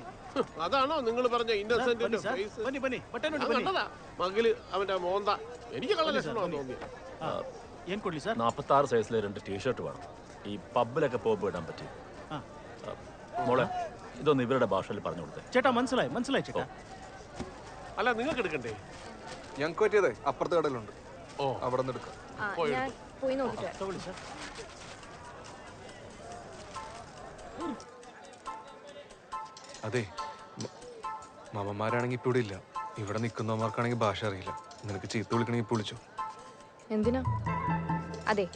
അതാണോ നിങ്ങൾ പറഞ്ഞ ഇന്നസെന്റ് ഫേസ്? ബന്നി ബന്നി ബട്ടൻ കണ്ടതാ മകില് അവന്റെ മോന്ത. എനിക്ക് കള്ള ലക്ഷണമാണെന്ന് തോന്നി. ಏನ್ ಕೊಡ್ಲಿ ಸರ್? 46 സൈസിലെ 2 ടീഷർട്ട് വേണം. ഈ പബ്ബിലൊക്കെ പോകുമ്പോൾ ഇടാൻ പറ്റി. മോളെ ഇതൊന്ന് ഇവരുടെ ഭാഷയിൽ പറഞ്ഞു കൊടുത്തേ. ചേട്ടാ മനസ്സിലായി മനസ്സിലായി ചേട്ടാ. അല്ല നിങ്ങൾക്ക് എടുക്കണ്ടേ? ഞങ്ങൾക്ക് പറ്റിയതേ അപ്പുറത്തെ കടയിലുണ്ട്. ഓ അവിടെ നിന്ന് എടുക്കാം. ഞാൻ പോയി നോക്കിട്ട് ತಗೊಳ್ಳಿ ಸರ್. അതെ മാമന്മാരാണെങ്കിൽ ഇപ്പൊ ഇവിടെ ഇല്ല. ഇവിടെ നിൽക്കുന്നവന്മാർക്കാണെങ്കിൽ ഭാഷ അറിയില്ല. നിനക്ക് ചീത്ത വിളിക്കണമെങ്കിൽ ഇപ്പൊ വിളിച്ചോ. എന്തിനാ? അതെ,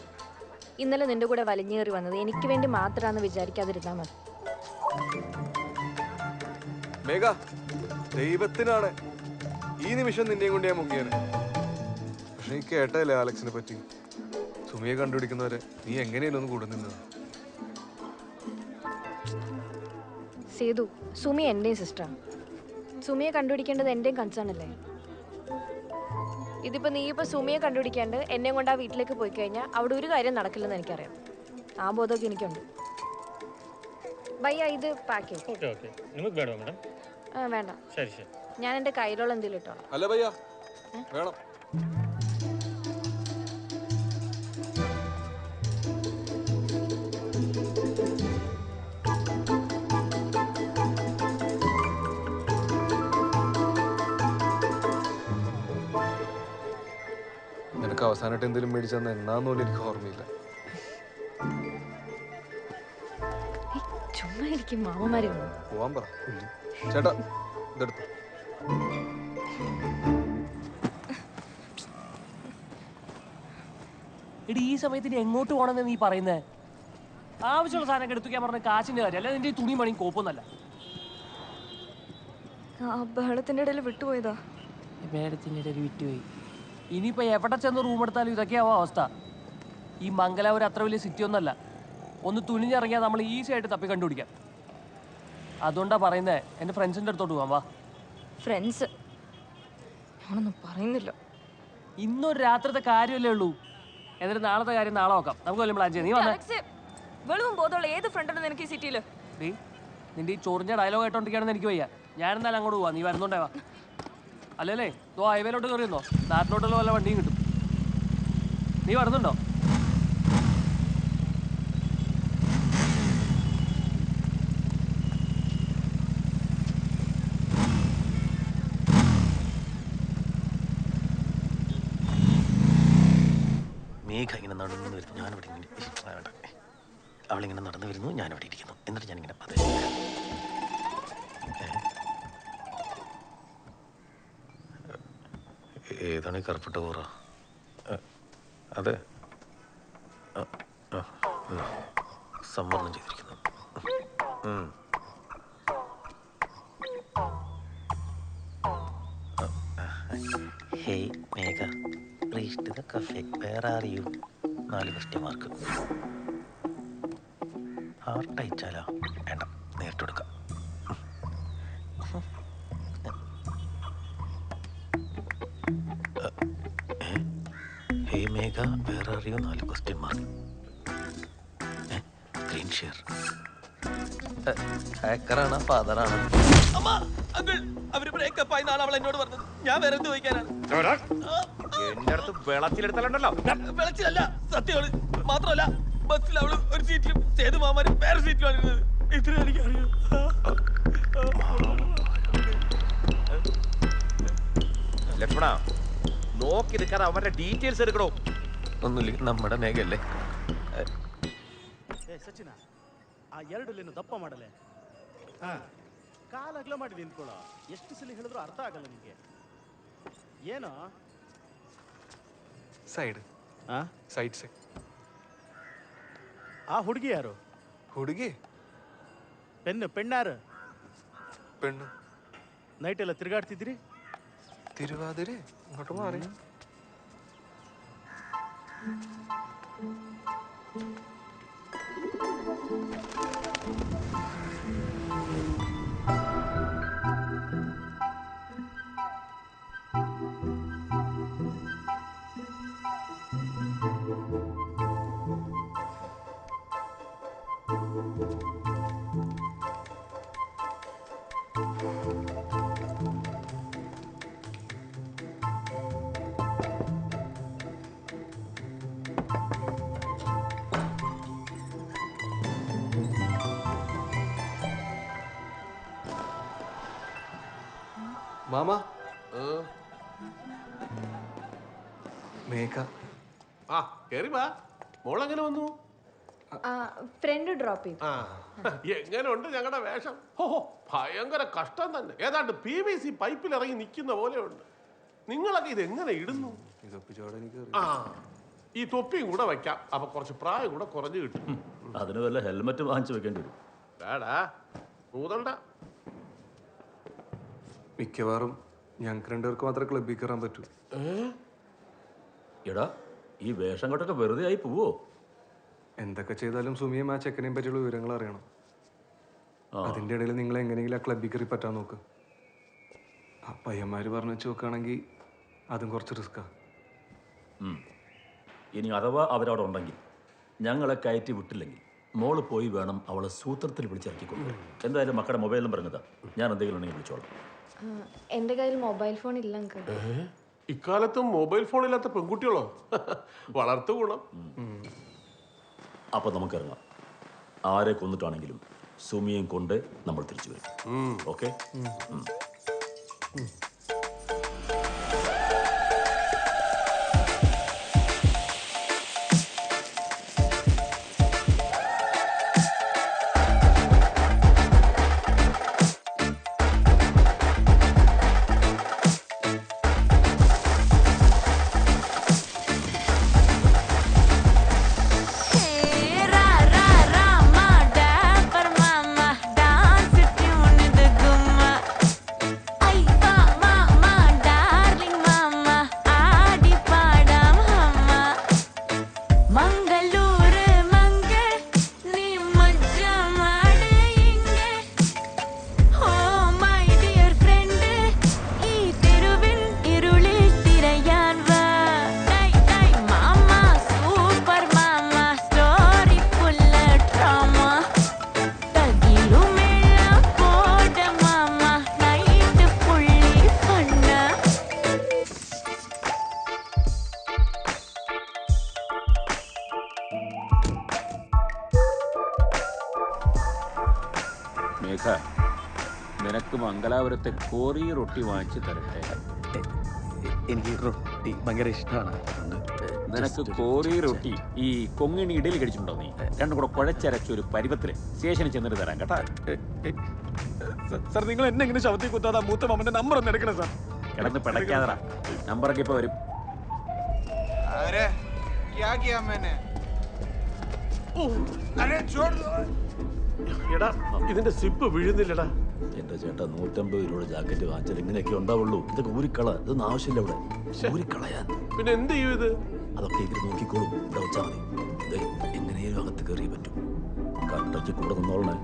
ഇന്നലെ നിന്റെ കൂടെ വലിഞ്ഞേറി വന്നത് എനിക്ക് വേണ്ടി മാത്രമാണെന്ന് വിചാരിക്കാതിരുന്നാ മതി. മേഘ, ദൈവത്തിനാണ് ഈ നിമിഷം നിന്നെയും കൊണ്ട് ഞാൻ മുങ്ങിയത്. പക്ഷെ നീ കേട്ടല്ലേ ആലക്സിനെ പറ്റി? സുമിയെ കണ്ടുപിടിക്കുന്നവരെ നീ എങ്ങനെയല്ലോ ഒന്ന് കൂടെ നിന്നത്? സേതു, സുമി എന്റെയും സിസ്റ്ററാണ്. സുമിയെ കണ്ടുപിടിക്കേണ്ടത് എന്റെയും കൺസേൺ അല്ലേ? ഇതിപ്പോ നീ ഇപ്പൊ സുമിയെ കണ്ടുപിടിക്കാണ്ട് എന്നെ കൊണ്ട് ആ വീട്ടിലേക്ക് പോയി കഴിഞ്ഞാൽ അവിടെ ഒരു കാര്യം നടക്കില്ലെന്ന് എനിക്കറിയാം. ആ ബോധമൊക്കെ എനിക്കുണ്ട്. ഭയ്യ ഇത് പാക്ക് ചെയ്യും. Okay okay. നിങ്ങൾക്ക് വേണോ മാഡം? വേണ്ട, ശരി ശരി. ഞാൻ എന്റെ കയ്യിലുള്ള എന്തെങ്കിലും ഇട്ടോളാം. അല്ല ഭയ്യ വേണം. നിനക്ക് അവസാനമായിട്ട് എന്തെങ്കിലും മേടിച്ചെന്ന് എന്നാന്ന് പോലും എനിക്ക് ഓർമ്മയില്ല. ചുമ്മാ എനിക്ക് മാമന്മാരെ പോവാൻ പറ. ചേട്ടാ ഇതെടുത്തു. എടി ഈ സമയത്ത് ഇനി എങ്ങോട്ട് പോകണമെന്ന് നീ പറയുന്നേ? ആവശ്യമുള്ള സാധനം എടുത്തുക്കാൻ പറഞ്ഞ കാശിന്റെ കാര്യം അല്ല. നിന്റെ തുണി മണിയും കോപ്പൊന്നല്ല. ബഹളത്തിന്റെ ഇടയിൽ വിട്ടുപോയതാ. മേഡത്തിന്റെ ഇടയിൽ വിട്ടുപോയി. ഇനിയിപ്പോ എവിടെ ചെന്ന് റൂം എടുത്താലും ഇതൊക്കെയാവും അവസ്ഥ. ഈ മംഗലാപുരം അത്ര വലിയ സിറ്റി ഒന്നല്ല. ഒന്ന് തുണിഞ്ഞിറങ്ങിയാൽ നമ്മൾ ഈസി ആയിട്ട് തപ്പി കണ്ടുപിടിക്കാം. അതുകൊണ്ടാ പറയുന്നേ, എൻ്റെ ഫ്രണ്ട്സിൻ്റെ അടുത്തോട്ട് പോകാം. വാ. ഫ്രണ്ട്സ് ഞാനൊന്നും പറയുന്നില്ല. ഇന്നൊരു രാത്രിത്തെ കാര്യമല്ലേ ഉള്ളൂ. എന്നിട്ട് നാളത്തെ കാര്യം നാളെ നോക്കാം. നമുക്ക് വല്ലതും പ്ലാൻ ചെയ്യാം. നീ വന്നേ. വെളുവും ബോധമുള്ള ഏത് ഫ്രണ്ടാണ് നിനക്ക് ഈ സിറ്റിയിൽ? നീ നിന്റെ ഈ ചൊറിഞ്ഞ ഡയലോഗ് ആയിട്ടോണ്ടിരിക്കുകയാണെന്ന് എനിക്ക് വയ്യ. ഞാനെന്തായാലും അങ്ങോട്ട് പോവാം. നീ വരുന്നുണ്ടേ വാ. അല്ലല്ലേ ഇതോ ഹൈവേയിലോട്ട് കയറിയെന്നോ? നാട്ടിലോട്ടുള്ള വല്ല വണ്ടിയും കിട്ടും. നീ വരുന്നുണ്ടോ? മേഘ ഇങ്ങനെ നടന്നു വരുന്നു, ഞാനിവിടെ അവളിങ്ങനെ നടന്നു വരുന്നു, ഞാനിവിടെ ഇരിക്കുന്നു. എന്നിട്ട് ഞാനിങ്ങനെ ഏതാണ് ഈ കറുപ്പിട്ട കൂറ? അതെ, സംവരണം ചെയ്തിരിക്കുന്നു. Hey Megha, reached the cafe. Where are you? 4 question mark. Heart അയച്ചാലോ? വേണ്ട, നേരിട്ട് കൊടുക്കാം. Hey Megha, where are you? 4 question mark. Screen share. ഹാക്കറാണ് ഫാദറാണ്? അവര് ബ്രേക്കപ്പ് ആയി നാളെ അവൾ എന്നോട് പറഞ്ഞത്. ഞാൻ വേറെ എന്ത് ചോദിക്കാനാണ്? എന്റെ അടുത്ത് വെളത്തിലെടുത്തല്ലോ. വെളച്ചിലല്ല, സത്യമാണ്. മാത്രമല്ല ബസ്സിൽ അവള് ഒരു സീറ്റിലും സേതു മാമാര് വേറെ സീറ്റിലാണ് ഇരുന്നത്. ഇത്ര എനിക്കറിയാം. ലക്ഷ്മണ, നോക്കി നിൽക്കാതെ അവരുടെ ഡീറ്റെയിൽസ് എടുക്കണോ? ഒന്നുമില്ല, നമ്മുടെ മേഘയല്ലേ. ಸಚಿನ, ಆ 2 ಲೇನು ದಪ್ಪ ಮಾಡಲೆ. ಕಾಲ ಅಗಲ ಮಾಡಿ ನಿಂತ್ಕೊಳ್ಳೋ. ಎಷ್ಟು ಸಲ ಹೇಳಿದ್ರು ಅರ್ಥ ಆಗಲ್ಲ ನಿಮಗೆ. ಏನೋ സൈഡ് സൈഡ് സൈഡ്. ಆ ಹುಡುಗಿ ಯಾರು? ಹುಡುಗಿ? ಪೆಣ್ಣಾರು? പെണ്ണ്. ನೈಟ್ ಎಲ್ಲ ತಿರುಗಾಡ್ತಿದ್ರಿ? തിരുവാതിരെ ഇങ്ങോട്ട് മാറി. മാമ മേഘ. ആ കേറി വാ. മോളെങ്ങനെ വന്നു? ഫ്രണ്ട് ഡ്രോപ്പ് ചെയ്തു. ആ എങ്ങനെ ഉണ്ട് ഞങ്ങളുടെ വേഷം? ഓഹോ ഭയങ്കര കഷ്ടം തന്നെ. ഏതാണ്ട് PVC പൈപ്പിൽ ഇറങ്ങി നിൽക്കുന്ന പോലെ ഉണ്ട്. നിങ്ങളൊക്കെ ഇത് എങ്ങനെ ഇടുന്നു? ആ ഈ തൊപ്പിയും കൂടെ വെക്കാം. അപ്പൊ കുറച്ച് പ്രായം കൂടെ കുറഞ്ഞു കിട്ടും. അതിന് വല്ല ഹെൽമെറ്റ് വാങ്ങിച്ചു വെക്കേണ്ടി വരും. ൂതണ്ട. മിക്കവാറും ഞങ്ങൾക്ക് രണ്ടുപേർക്ക് മാത്രമേ ക്ലബ്ബിൽ കയറാൻ പറ്റൂ. എടാ ഈ വേഷം കെട്ടൊക്കെ വെറുതെ ആയി പോവോ? എന്തൊക്കെ ചെയ്താലും സുമിയും ആ ചെക്കനെയും പറ്റിയുള്ള വിവരങ്ങൾ അറിയണം. അതിൻ്റെ ഇടയിൽ നിങ്ങൾ എങ്ങനെയെങ്കിലും ആ ക്ലബ്ബിൽ കയറി പറ്റാൻ നോക്ക്. ആ പയ്യന്മാർ പറഞ്ഞു വെച്ച് നോക്കുകയാണെങ്കിൽ അതും കുറച്ച് റിസ്ക്കാണ്. ഇനി അഥവാ അവരവിടെ ഉണ്ടെങ്കിൽ ഞങ്ങളെ കയറ്റി വിട്ടില്ലെങ്കിൽ മോള് പോയി വേണം അവളെ സൂത്രത്തിൽ വിളിച്ചിറക്കിക്കൊണ്ട്. എന്തായാലും മക്കളുടെ മൊബൈൽ നമ്പർ എന്നതാ, ഞാൻ എന്തെങ്കിലും ഉണ്ടെങ്കിൽ വിളിച്ചോളാം. എൻ്റെ കയ്യിൽ മൊബൈൽ ഫോൺ ഇല്ല അങ്കിൾ. ഇക്കാലത്തും മൊബൈൽ ഫോൺ ഇല്ലാത്ത പെൺകുട്ടികളോ? വളർത്തു ഗുണം. അപ്പൊ നമുക്കിറങ്ങാം. ആരെ കൊന്നിട്ടാണെങ്കിലും സുമിയും കൊണ്ട് നമ്മൾ തിരിച്ചു വരും. ഓക്കെ? മേഘ, നിനക്ക് മംഗലാപുരത്തെ കോറി റൊട്ടി വാങ്ങിച്ചു തരട്ടെ? എനിക്ക് റൊട്ടി ഭയങ്കര ഇഷ്ടമാണ്. നിനക്ക് കോറി റൊട്ടി ഈ കൊങ്ങിണി ഇടയിൽ കഴിച്ചിട്ടുണ്ടോ? നീ രണ്ടും കൂടെ കുഴച്ചരച്ച ഒരു പരുവത്തില് സ്റ്റേഷനിൽ ചെന്നിട്ട് തരാം കേട്ടാ. സാർ നിങ്ങൾ എന്നെ ഇങ്ങനെ ശബ്ദത്തിൽ കുത്താതെ മൂത്ത മാമന്റെ നമ്പർ ഒന്ന് എടുക്കണം സാർ. കിടന്ന് പിടയ്ക്കാതറ, നമ്പറൊക്കെ ഇപ്പൊ വരും. എടാ ഇതിന്റെ സിപ്പ് വീഴുന്നില്ലടാ. എന്റെ ചേട്ടാ 150 രൂപയുടെ ജാക്കറ്റ് വാങ്ങിച്ചാൽ ഇങ്ങനെയൊക്കെ ഉണ്ടാവുള്ളൂ. ഇതൊക്കെ ഊരിക്കള, ഇതൊന്നും ആവശ്യമില്ല ഇവിടെ. ഊരിക്കളയാൻ പിന്നെ എന്ത് ചെയ്യും ഇത്? അതൊക്കെ ഇവര് നോക്കിക്കോളും. ഇവിടെ വെച്ചാൽ മതി. എങ്ങനെയും അകത്ത് കയറിയേ പറ്റും. കട്ടയ്ക്ക് കൂടെ നിന്നോളണേ.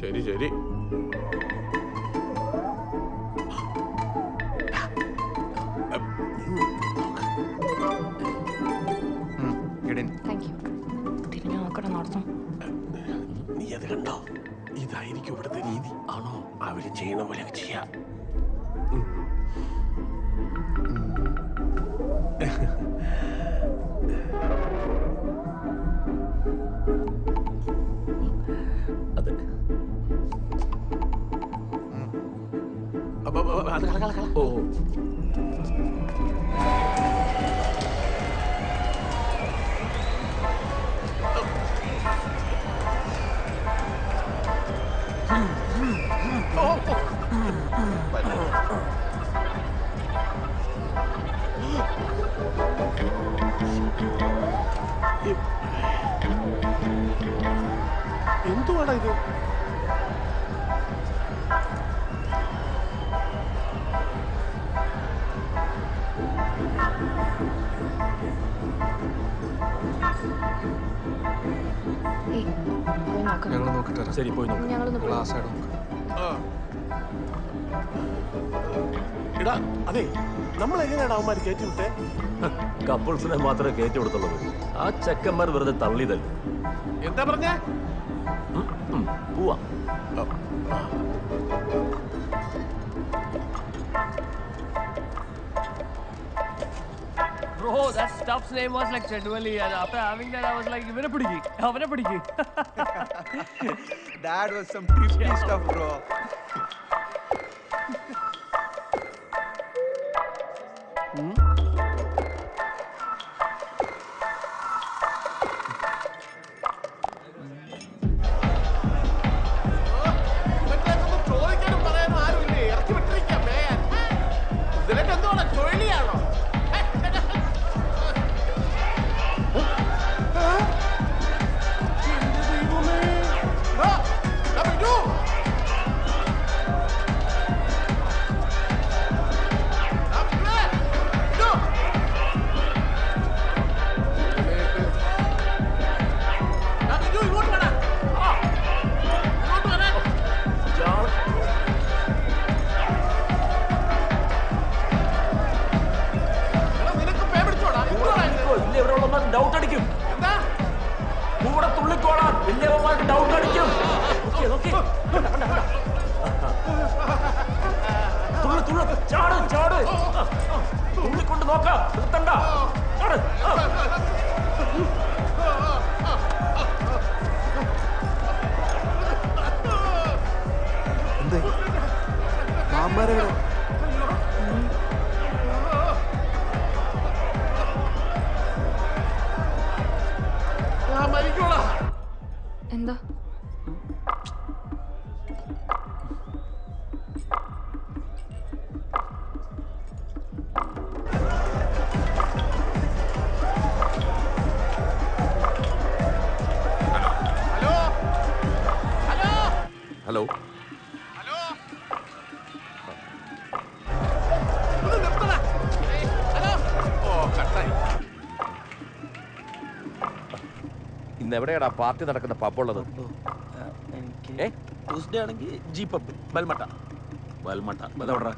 ശരി ശരി. തിരിഞ്ഞു നോക്കണം നടത്തും. നീ അത് കണ്ടോ? ഇതായിരിക്കും ഇവിടുത്തെ രീതി. ആണോ? അവര് ചെയ്യണ പോലെ ചെയ്യാം. അതെ. ഓ എന്തുവാടാ ഇത്? ഞങ്ങൾ നോക്കിട്ട് ശരി പോയി നോക്കാം. എടാ അതെ, നമ്മൾ എങ്ങനെയാണ് അവന്മാർ കയറ്റി വിട്ടേ? കപ്പിൾസിനെ മാത്രമേ കയറ്റി കൊടുത്തുള്ളൂ. ആ ചെക്കന്മാർ വെറുതെ തള്ളിയതല്ലേ. എന്താ പറഞ്ഞേ? പോവാ. Bro, that stuff's name was like Chandwali, and after having that, I was like, "Ivane pidiki." That was some trippy stuff, bro. നോക്കാം, നിർത്തണ്ട. ഓട്. എന്തേ മാമാരെവിടെ? ഞാൻ മരിക്കോളാം. എന്താ? ഹലോ ഇന്ന് എവിടെയാടാ പാർട്ടി നടക്കുന്ന പബ്ബുള്ളത്? ട്യൂസ്ഡേ ആണെങ്കിൽ ജി പബ് ബൽമട്ട. ബൽമട്ട അതെവിടാ?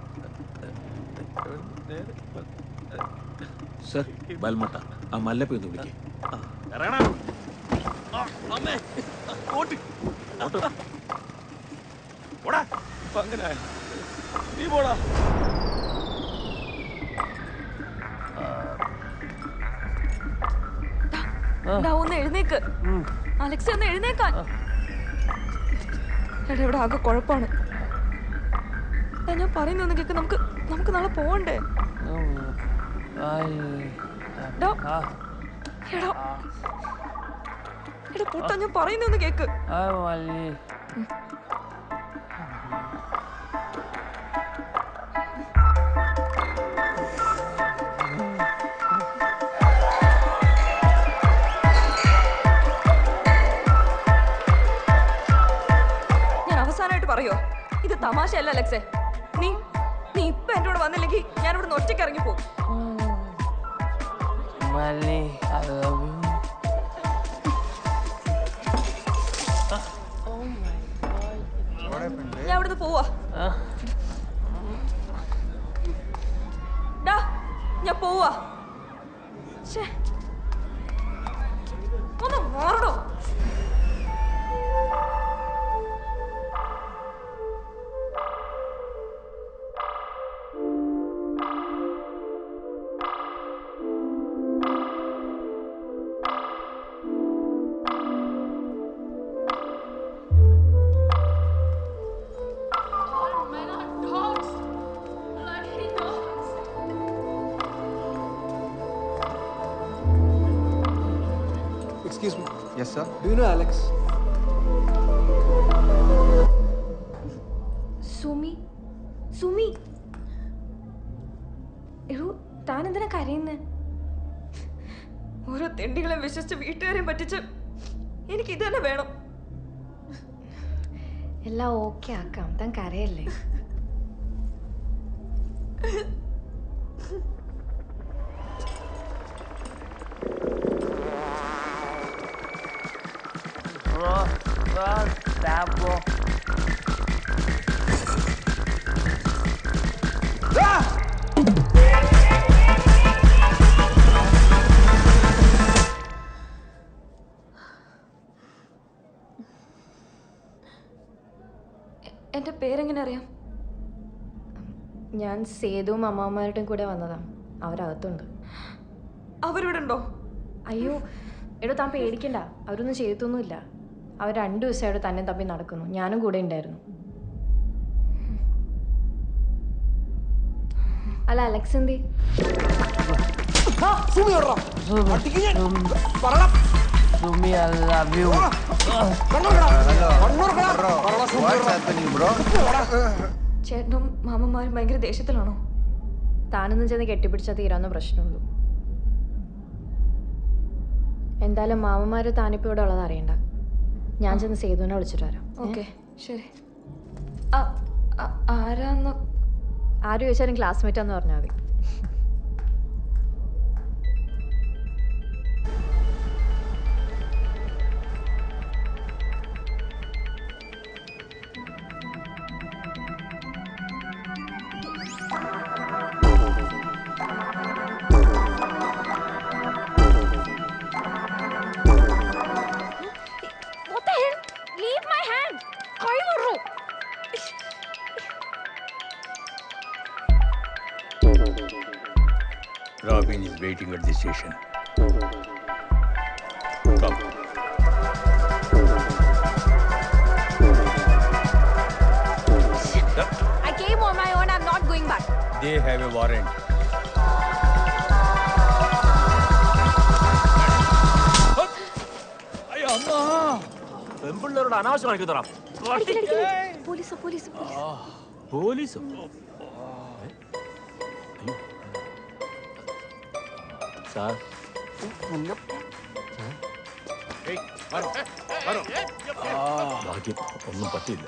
സർ ബൽമട്ട. ആ മല്ലപ്പ ഒന്ന് വിളിക്കേ. അങ്ങനെ നീ പോടാ. ഒന്ന് എഴുന്നേക്ക് അലക്സ്, ഒന്ന് എഴുന്നേക്കാൻ. എടാ ഇവിടെ ആകെ കുഴപ്പമാണ്. ഞാൻ പറയുന്ന കേക്ക്. നമുക്ക് നാളെ പോവണ്ടേ? എടാ പൊട്ടാ, ഞാൻ പറയുന്ന കേക്ക്. പറയോ, ഇത് തമാശയല്ല അലക്സേ. നീ ഇപ്പൊ എന്റെ കൂടെ വന്നില്ലെങ്കിൽ ഞാൻ ഇവിടെ ഒറ്റയ്ക്ക് ഇറങ്ങി പോകും. ഞാൻ ഇവിടുന്ന് പോവാ. ഞാൻ പോവാ. ഒന്ന് മാറണോ? Excuse me. Yes, sir. Do you know Alex? Sumi എടോ, താൻ എന്തിനാ കരയുന്നേ? ഓരോ തെണ്ടികളെ വിശ്വസിച്ച് വീട്ടുകാരെയും പറ്റിച്ച് എനിക്ക് ഇത് തന്നെ വേണം. എല്ലാം ഓക്കെ ആക്കാം, താൻ കരയല്ലേ. എന്റെ പേരെങ്ങനെ അറിയാം? ഞാൻ സേതുവും അമ്മാവന്മാരുടെയും കൂടെ വന്നതാ. അവരകത്തുണ്ട്. അവരിവിടെ ഉണ്ടോ? അയ്യോ എടോ, താൻ പേടിക്കണ്ട, അവരൊന്നും ചെയ്തൊന്നുമില്ല. അവർ 2 ദിവസമായിട്ട് തന്നെ തപ്പി നടക്കുന്നു. ഞാനും കൂടെ ഉണ്ടായിരുന്നു. അല്ല അലക്സ് എന്തി? ചേട്ടനും മാമന്മാരും ഭയങ്കര ദേഷ്യത്തിലാണോ? താനൊന്നും ചെന്ന് കെട്ടിപ്പിടിച്ചാൽ തീരാവുന്ന പ്രശ്നമുള്ളൂ. എന്തായാലും മാമന്മാര് താനിപ്പോ ഇവിടെ ഉള്ളത് അറിയണ്ട. ഞാൻ ചെന്ന് സേതുവിനെ വിളിച്ചിട്ട് വരാം. ഓക്കെ ശരി. ആരാന്ന് ആര് ചോദിച്ചാലും ക്ലാസ്മേറ്റ് എന്ന് പറഞ്ഞാൽ മതി. കൈ Robin is waiting at the station. Come. I came on my own. I'm not going back. They have a warrant. പെൺപിള്ളേരോട് അനാവശ്യം കാണിക്കുന്നതാ. പോലീസ് പോലീസ് പോലീസോ? സാർ ഭാഗ്യം ഒന്നും പറ്റിയില്ല.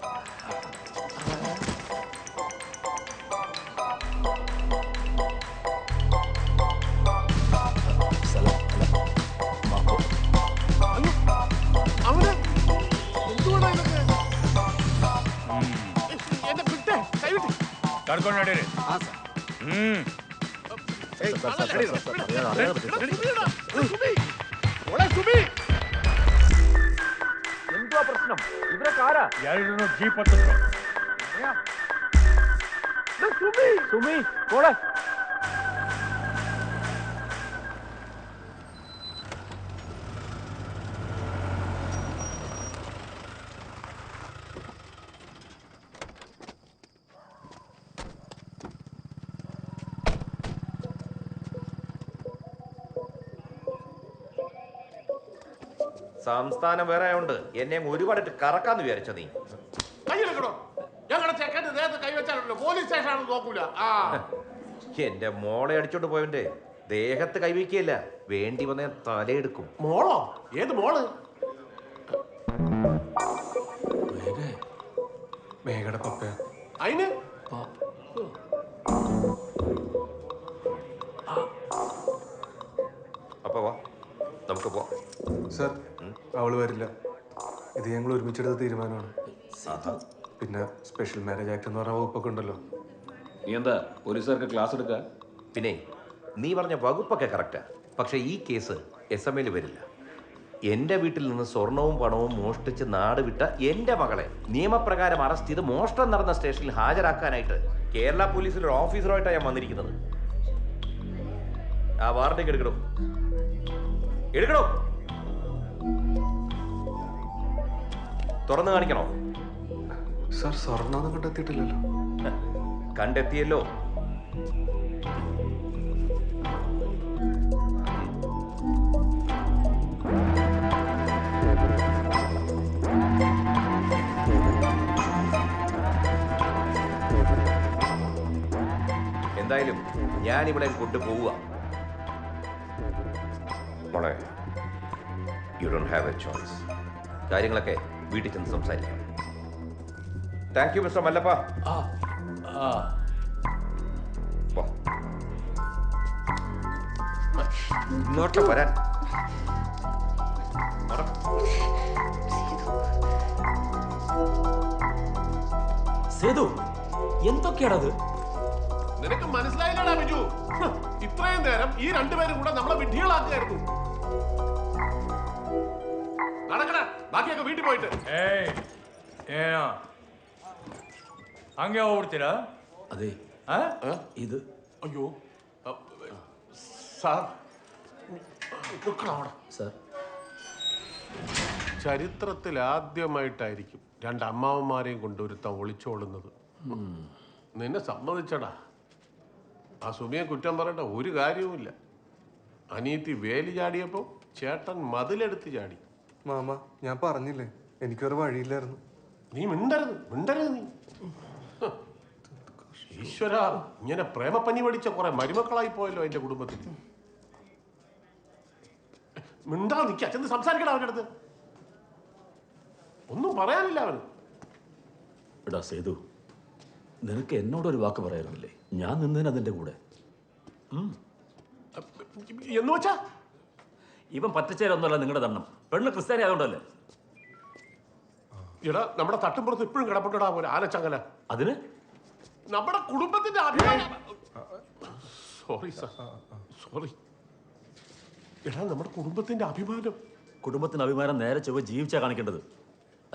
അവന് എന്തുകൊണ്ടാ ഇതൊക്കെ? എന്നെ വിട്ടേ, കൈവിട്ടേ. കടക്കൊണ്ട് നടേര്. എന്തുവാ പ്രശ്നം? ഇവരൊക്കെ ആരാ? ಯಾರಿಗೂ ಜೀಪ್ ಹತ್ತಿದ್ರು. സുമി പോളെ. സംസ്ഥാനം വേറെ ആയതുകൊണ്ട് എന്നെ ഒരുപാടിട്ട് കറക്കാന്ന് വിചാരിച്ച നീ. കൈയെടുക്കണോ? ഞങ്ങളുടെ ചെക്കൻ്റെ ദേഹത്ത് കൈവച്ചാലുണ്ടല്ലോ പോലീസ് സ്റ്റേഷനാണെന്ന് നോക്കൂല. എന്റെ മോളെ അടിച്ചോണ്ട് പോയവന്റെ ദേഹത്ത് കൈവയ്ക്കുകയല്ല, വേണ്ടി വന്ന തലയെടുക്കും. മോളോ? ഏത് മോള്? മേഘയുടെ പപ്പ. അതിന് അപ്പൊ വാ നമുക്ക് പോ. സർ, അവള് വരില്ല. ഇത് ഞങ്ങൾ ഒരുമിച്ചെടുത്ത തീരുമാനമാണ്. പിന്നെ സ്പെഷ്യൽ മാരേജ് ആക്ട് എന്ന് പറഞ്ഞ വകുപ്പൊക്കെ ഉണ്ടല്ലോ. നീ എന്താ പോലീസുകാർക്ക് ക്ലാസ് എടുക്കുക? പിന്നെ നീ പറഞ്ഞ വകുപ്പൊക്കെ കറക്റ്റാ, പക്ഷെ ഈ കേസ് SML വരില്ല. എൻ്റെ വീട്ടിൽ നിന്ന് സ്വർണവും പണവും മോഷ്ടിച്ച് നാട് വിട്ട എൻ്റെ മകളെ നിയമപ്രകാരം അറസ്റ്റ് ചെയ്ത് മോഷണം നടന്ന സ്റ്റേഷനിൽ ഹാജരാക്കാനായിട്ട് കേരള പോലീസിൽ ഒരു ഓഫീസറുമായിട്ടാണ് ഞാൻ വന്നിരിക്കുന്നത്. ആ വാറണ്ടേക്ക് എടുക്കണോ? എടുക്കണോ? തുറന്നു കാണിക്കണോ? സർ, സ്വർണ്ണമൊന്നും കണ്ടെത്തിയിട്ടില്ലല്ലോ. കണ്ടെത്തിയല്ലോ. എന്തായാലും ഞാൻ ഇവിടെ കൊണ്ടുപോവുക. മോളെ, you don't have a choice. കാര്യങ്ങളൊക്കെ വീട്ടിൽ ചെന്ന് സംസാരിക്കാം. Thank you mister Mallappa. ഇങ്ങോട്ട് വരാൻ. സേതു, എന്തൊക്കെയാണത്? നിനക്ക് മനസ്സിലായില്ലടാ ബിജു? ഇത്രയും നേരം ഈ രണ്ടുപേരും കൂടെ നമ്മളെ വിഡ്ഢികളാക്കുകയായിരുന്നു. നടക്കടാ, ബാക്കിയൊക്കെ വീട്ടിൽ പോയിട്ട്. ಏನೋ ಹಂಗೆ ಹೋಗ್ಬಿಡ್ತೀರಾ? അതെ, ഇത് അയ്യോ സാർ, സാർ, ചരിത്രത്തിൽ ആദ്യമായിട്ടായിരിക്കും രണ്ട് അമ്മാവന്മാരെയും കൊണ്ടൊരുത്തം ഒളിച്ചോളുന്നത്. നിന്നെ സമ്മതിച്ചടാ. ആ സുമിയെ കുറ്റം പറയേണ്ട ഒരു കാര്യവുമില്ല. അനിയത്തി വേലി ചാടിയപ്പോൾ ചേട്ടൻ മതിലെടുത്ത് ചാടി. മാമ, ഞാൻ പറഞ്ഞില്ലേ, എനിക്കൊരു വഴിയില്ലായിരുന്നു. നീ മിണ്ടരുത് നീ. ഈശ്വര, ഇങ്ങനെ പ്രേമപ്പനി പഠിച്ച കുറെ മരുമക്കളായി പോയല്ലോ എന്റെ കുടുംബത്തിൽ. മിണ്ടാ നിൽക്കുക, ചെന്ന് സംസാരിക്കണം അവൻ്റെ അടുത്ത്. ഒന്നും പറയാനില്ല അവന്. എടാ സേതു, നിനക്ക് എന്നോടൊരു വാക്ക് പറയാറില്ലേ? ഞാൻ നിന്നതിന് അതിൻ്റെ കൂടെ. എന്ന് വെച്ചാ ഇവൻ പറ്റച്ചേരൊന്നുമല്ല നിങ്ങളുടെ ദണ്ണം. പെണ്ണ് ക്രിസ്ത്യാനി ആയതുകൊണ്ടല്ലേ? എടാ, നമ്മുടെ തട്ടുംപുറത്ത് ഇപ്പോഴും കിടപ്പുണ്ടടാ പോലെ ആനച്ചങ്ങല. അതിന് നമ്മുടെ കുടുംബത്തിന്റെ അഭിമാനം. സോറി എടാ, നമ്മുടെ കുടുംബത്തിന്റെ അഭിമാനം. കുടുംബത്തിന് അഭിമാനം നേരെ ചൊവ്വ ജീവിച്ചാ കാണിക്കേണ്ടത്,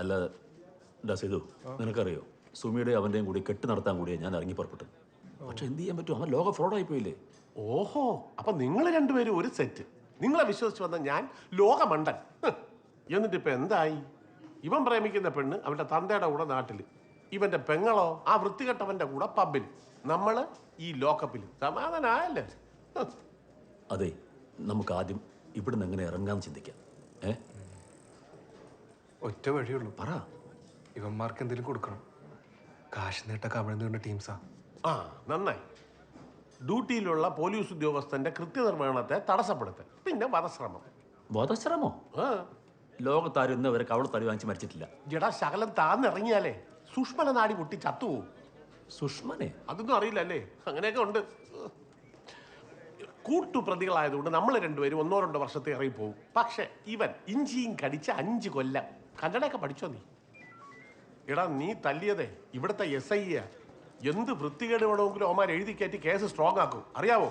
അല്ലാതെ. ഡാ സേതു, നിനക്കറിയോ, സുമിയുടെ അവൻ്റെയും കൂടി കെട്ട് നടത്താൻ കൂടിയാണ് ഞാൻ ഇറങ്ങി പുറപ്പെട്ടു. പക്ഷെ എന്ത് ചെയ്യാൻ പറ്റും? അവൻ ലോക ഫ്രോഡായി പോയില്ലേ. ഓഹോ, അപ്പൊ നിങ്ങൾ രണ്ടുപേരും ഒരു സെറ്റ്. നിങ്ങളെ വിശ്വസിച്ച് വന്ന ഞാൻ ലോകമണ്ടൻ. എന്നിട്ട് ഇപ്പൊ എന്തായി? ഇവൻ പ്രേമിക്കുന്ന പെണ്ണ് അവന്റെ തന്തയുടെ കൂടെ നാട്ടിൽ, ഇവന്റെ പെങ്ങളോ ആ വൃത്തികെട്ടവന്റെ കൂടെ പബ്ബിൽ, നമ്മള് ഈ ലോക്കപ്പിൽ. സമാധാനമായല്ലേ? അതെ, നമുക്ക് ആദ്യം ഇവിടുന്ന് എങ്ങനെ ഇറങ്ങാന്ന് ചിന്തിക്കാം. ഒറ്റ വഴിയുള്ളൂ. പറ. ഇവന്മാർക്ക് എന്തെങ്കിലും കൊടുക്കണം. കാശ് നേട്ട കമിഴ്ന്നുകൊണ്ട് ടീംസാ. ആ, നന്നായി. ഡ്യൂട്ടിയിലുള്ള പോലീസ് ഉദ്യോഗസ്ഥന്റെ കൃത്യനിർവഹണത്തെ തടസ്സപ്പെടുത്തൽ, പിന്നെ വധശ്രമം. വധശ്രമോ? ലോകത്താരും ഇന്ന് വരെ കവള തടി വാങ്ങിച്ച് മരിച്ചിട്ടില്ല. ജടാ, ശകലം താന്നിറങ്ങിയാലേ സുഷ്മന നാടി പൊട്ടി ചത്തുപോകും. സുഷ്മനെ? അതൊന്നും അറിയില്ലല്ലേ? അങ്ങനെയൊക്കെ ഉണ്ട്. കൂട്ടുപ്രതികളായതുകൊണ്ട് നമ്മൾ രണ്ടുപേരും 1-2 വർഷത്തെ ഇറങ്ങിപ്പോവും. പക്ഷെ ഇവൻ ഇഞ്ചിയും കടിച്ച് 5 കൊല്ലം. കന്നഡയൊക്കെ പഠിച്ചോ നീ? എടാ, നീ തല്ലിയതേ ഇവിടുത്തെ SI എന്ത് വൃത്തികേട് വേണമെങ്കിലും അവന്മാർ എഴുതി കയറ്റി കേസ് സ്ട്രോങ് ആക്കും, അറിയാവോ?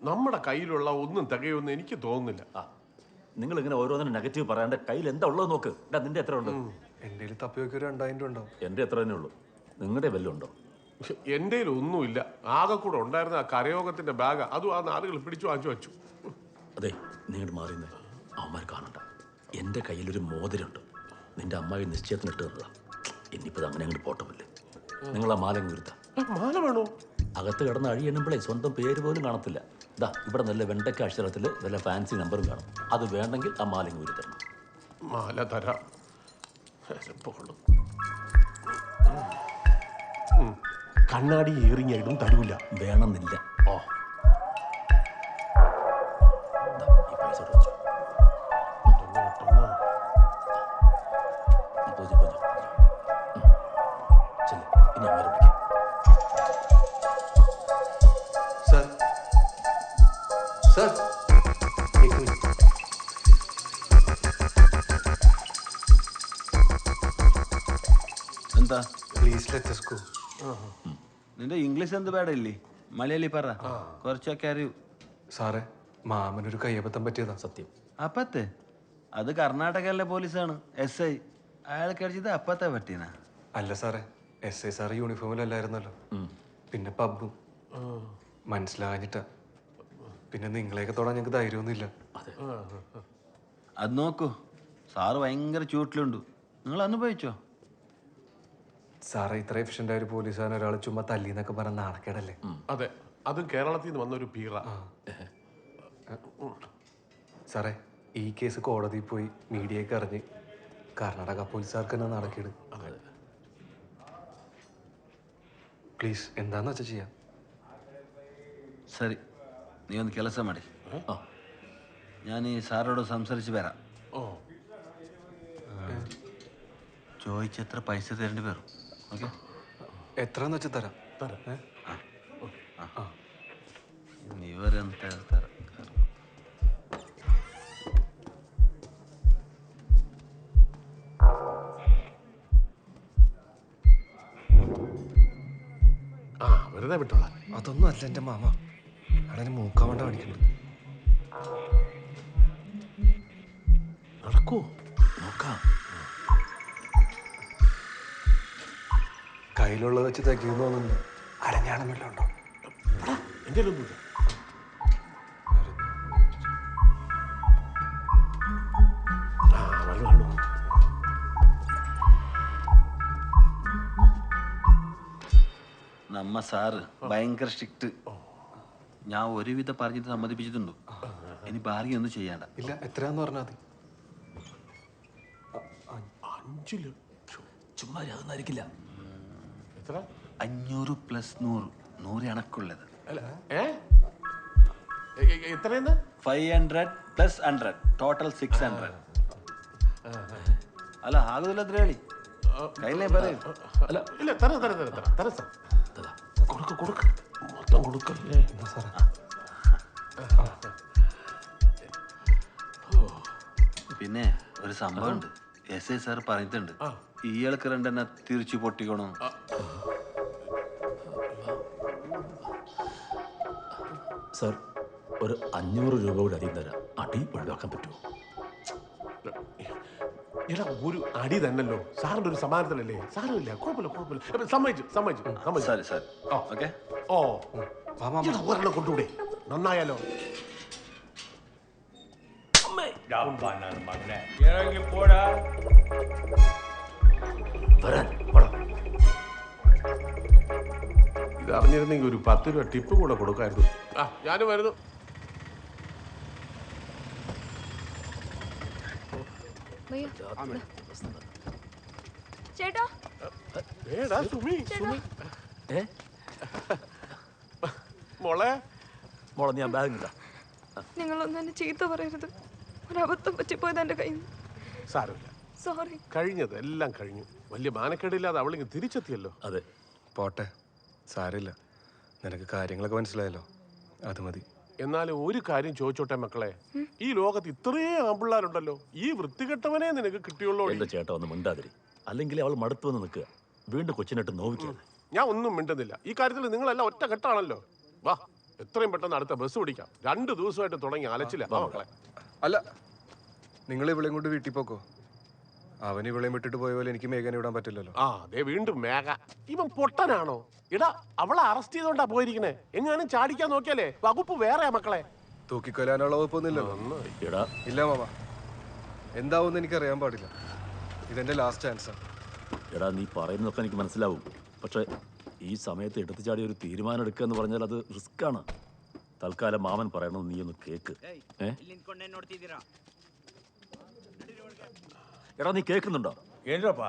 നമ്മുടെ കയ്യിലുള്ള ഒന്നും തികയൊന്നും എനിക്ക് തോന്നുന്നില്ല. നിങ്ങൾ ഇങ്ങനെ ഓരോന്നിനും നെഗറ്റീവ് പറയാണ്ട് കയ്യിൽ എന്താ ഉള്ളത് നോക്ക്. നിന്റെ എത്ര ഉണ്ട്? എൻ്റെ തപ്പി നോക്കി 2000 ഉണ്ടാവും. എൻ്റെ എത്ര തന്നെ ഉള്ളൂ. നിങ്ങളുടെ വല്ലതും ഉണ്ടോ? എൻ്റെ ഒന്നുമില്ല. ആകെ കൂടെ ഉണ്ടായിരുന്ന ആ കരയോഗത്തിന്റെ ബാഗ്, അതും ആ നാടുകൾ പിടിച്ചു വാങ്ങിച്ചു വെച്ചു. അതെ, നീങ്ങോട്ട് മാറിയുന്നേ. അവന്മാർ കാണണ്ട. എൻ്റെ കയ്യിലൊരു മോതിരമുണ്ട്. നിന്റെ അമ്മായി നിശ്ചയത്തിന് ഇട്ട് തന്നതാ. ഇനിയിപ്പോൾ അങ്ങനെ അങ്ങോട്ട് പോട്ടമില്ലേ. നിങ്ങൾ ആ മാല വീഴ്ത്താം. മാല വേണോ? അകത്ത് കിടന്ന് അഴി എണ്ണുമ്പോഴേ സ്വന്തം പേര് പോലും കാണത്തില്ല. ഇതാ ഇവിടെ നല്ല വെണ്ടയ്ക്ക അക്ഷരത്തിൽ നല്ല ഫാൻസി നമ്പറും കാണും. അത് വേണമെങ്കിൽ ആ മാല വീഴ്ത്തണം. മാല തരാം. കണ്ണാടി ഏറിഞ്ഞിടും തരൂല. വേണമെന്നില്ല. ഓ, ഈ പൈസ വെച്ചു. ഇനി അമ്മ വിളിക്കാം. സർ, സർ, എന്താ? Please let us go. നിന്റെ ഇംഗ്ലീഷ് എന്ത് പേടല്ലേ? മലയാളി പറ, കുറച്ചൊക്കെ അറിയൂ. സാറേ, മാമനൊരു കയ്യബദ്ധം പറ്റിയതാ. സത്യം. അപ്പത്തെ? അത് കർണാടകയിലെ പോലീസാണ്, SI. അയാൾക്ക് അടിച്ചത് അപ്പത്തെ പറ്റീന? അല്ല സാറേ, SI സാറ് യൂണിഫോമിലല്ലായിരുന്നല്ലോ. പിന്നെ പബ്ബും മനസ്സിലാഞ്ഞിട്ടാ. പിന്നെ നിങ്ങളെയൊക്കെ തൊടാൻ ഞങ്ങൾക്ക് ധൈര്യമൊന്നുമില്ല. അത് നോക്കൂ, സാറ് ഭയങ്കര ചൂട്ടിലുണ്ട്. നിങ്ങൾ അനുഭവിച്ചോ? സാറേ, ഇത്ര എഫിഷ്യൻ്റ് ആയ ഒരു പോലീസുകാരൻ ഒരാൾ ചുമ്മാ തല്ലിന്നൊക്കെ പറഞ്ഞ നാണക്കേടല്ലേ? അതെ, അതും കേരളത്തിൽ നിന്ന് വന്നൊരു പീറ. സാറേ, ഈ കേസ് കോടതിയിൽ പോയി മീഡിയയൊക്കെ അറിഞ്ഞ് കർണാടക പോലീസുകാർക്ക് തന്നെ നടക്കേട്. പ്ലീസ്, എന്താന്ന് വെച്ചാൽ ചെയ്യാം. സരി, നീ ഒന്ന് ಕೆಲಸ ಮಾಡಿ. ഞാൻ ഈ സാറോട് സംസാരിച്ച് വരാം. ചോദിച്ചെത്ര പൈസ തരേണ്ടി വരും? ഓക്കെ, എത്രയെന്ന് വെച്ചാൽ തരാം. ഇവരെന്താ തരാം? വെറുതെ വിട്ടോളാം. അതൊന്നും അല്ല എൻ്റെ മാമ. അവിടെ മൂക്കാവണ്ട കാണിക്കുന്നത്. നടക്കൂ, നോക്കാം. കയ്യിലുള്ളത് വെച്ച് തികയുന്നു തോന്നുന്നു. അരഞ്ഞാണം വല്ലതും ഉണ്ടോ? എൻ്റെ ഒന്നുമില്ല. നമ്മ സാറ് ഭയങ്കര സ്ട്രിക്റ്റ്. ഞാൻ ഒരുവിധം പറഞ്ഞിട്ട് സമ്മതിപ്പിച്ചിട്ടുണ്ട്. ഇനി ബാർഗി ഒന്നും ചെയ്യണ്ട. ഇല്ല, എത്രയാന്ന് പറഞ്ഞാൽ മതി. 5 ലക്ഷം. ചുമ്മാ അതൊന്നായിരിക്കില്ല. 500 + 100, 100 കണക്കുള്ളത്. എത്രയെന്ന്? 500 + 100, ടോട്ടൽ 600. അല്ല, ആകുന്നില്ല. എത്ര കളി കയ്യിലേ പറയൂ. അല്ല, ഇല്ല, തരാം സാർ. കൊടുക്ക മൊത്തം കൊടുക്കല്ലേ. പിന്നെ ഒരു സംഭവം ഉണ്ട്. SI സാർ പറഞ്ഞിട്ടുണ്ട്, ഇയാൾക്ക് 2 തിരിച്ചു പൊട്ടിക്കണം. സാർ, ഒരു 500 രൂപ കൂടി അധികം തരാം. അടി ഒഴിവാക്കാൻ പറ്റുമോ? എടാ ഒരു അടി തന്നല്ലോ സാറിന്റെ ഒരു സമാനത്തിലല്ലേ സാരമില്ല കുഴപ്പമില്ല സമ്മതിച്ചു സാരി സാർ ഓക്കെ ഓ എടാ, ഒരെണ്ണം കൊണ്ടുകൂടെ നന്നായാലോ മകനെ ഇറങ്ങി പോടാ ഇത് അറിഞ്ഞിരുന്നെങ്കിൽ ഒരു 10 രൂപ ടിപ്പ് കൂടെ കൊടുക്കായിരുന്നു. ആ ഞാനും വരുന്നു. ചേട്ടാ സുമി മോളെ മോളെ ഞാൻ ബാഗ് ഇല്ല. നിങ്ങളൊന്നും എന്നെ ചീത്ത പറയരുത്. ഒരബദ്ധം പറ്റിപ്പോയത് എൻ്റെ കയ്യിൽ നിന്ന്. സാരമില്ല, സോറി. കഴിഞ്ഞത് എല്ലാം കഴിഞ്ഞു. വലിയ മാനക്കേടില്ലാതെ അവളിങ്ങ് തിരിച്ചെത്തിയല്ലോ. അതെ പോട്ടെ, സാരമില്ല. നിനക്ക് കാര്യങ്ങളൊക്കെ മനസ്സിലായല്ലോ, അത് മതി. എന്നാലും ഒരു കാര്യം ചോദിച്ചോട്ടെ മക്കളെ, ഈ ലോകത്ത് ഇത്രയും ആമ്പിള്ളാരുണ്ടല്ലോ, ഈ വൃത്തികെട്ടവനെ നിനക്ക് കിട്ടിയുള്ളൂ. എന്റെ ചേട്ടാ ഒന്ന് മിണ്ടാതിരി, അല്ലെങ്കിൽ അവൾ മടുത്തു വന്ന് നിൽക്കുക. വീണ്ടും കൊച്ചിനിട്ട് നോവിക്കാതെ. ഞാൻ ഒന്നും മിണ്ടുന്നില്ല. ഈ കാര്യത്തിൽ നിങ്ങളെല്ലാം ഒറ്റ കെട്ടാണല്ലോ. വാ, എത്രയും പെട്ടെന്ന് അടുത്ത ബസ് പിടിക്കാം. 2 ദിവസമായിട്ട് തുടങ്ങി അലച്ചില്ല മക്കളെ. അല്ല, നിങ്ങൾ ഇവളെയും കൊണ്ട് വീട്ടിൽ പോക്കോ. അവൻ ഇവളെയും വിട്ടിട്ട് പോയ പോലെ എനിക്ക് മേഘനെ വിടാൻ പറ്റില്ലല്ലോ. ആ അതെ, വീണ്ടും മേഘ. ഇവൻ പൊട്ടനാണോ? എടാ, അവളെ അറസ്റ്റ് ചെയ്തോണ്ടാ പോയിരിക്കണേ. എങ്ങാനും ചാടിക്കാൻ നോക്കിയാലേ വകുപ്പ് വേറെയാ മക്കളെ. തൂക്കിക്കൊല്ലാനുള്ള വകുപ്പൊന്നുമില്ലല്ലോ. ഇല്ല മാമ, എന്താവുമെന്ന് എനിക്കറിയാൻ പാടില്ല. ഇതെന്റെ ലാസ്റ്റ് ചാൻസാണ്. എടാ, നീ പറയുന്നതൊക്കെ എനിക്ക് മനസ്സിലാവും. പക്ഷെ ഈ സമയത്ത് എടുത്തു ചാടി ഒരു തീരുമാനം എടുക്കുക എന്ന് പറഞ്ഞാൽ അത് റിസ്ക്കാണ്. തൽക്കാലം മാമൻ പറയണത് നീ ഒന്ന് കേക്ക്. ಎಡ ನೀ ಕೇಳ್ಕೊಂಡುಂಡೋ ಏನ್ರಪ್ಪ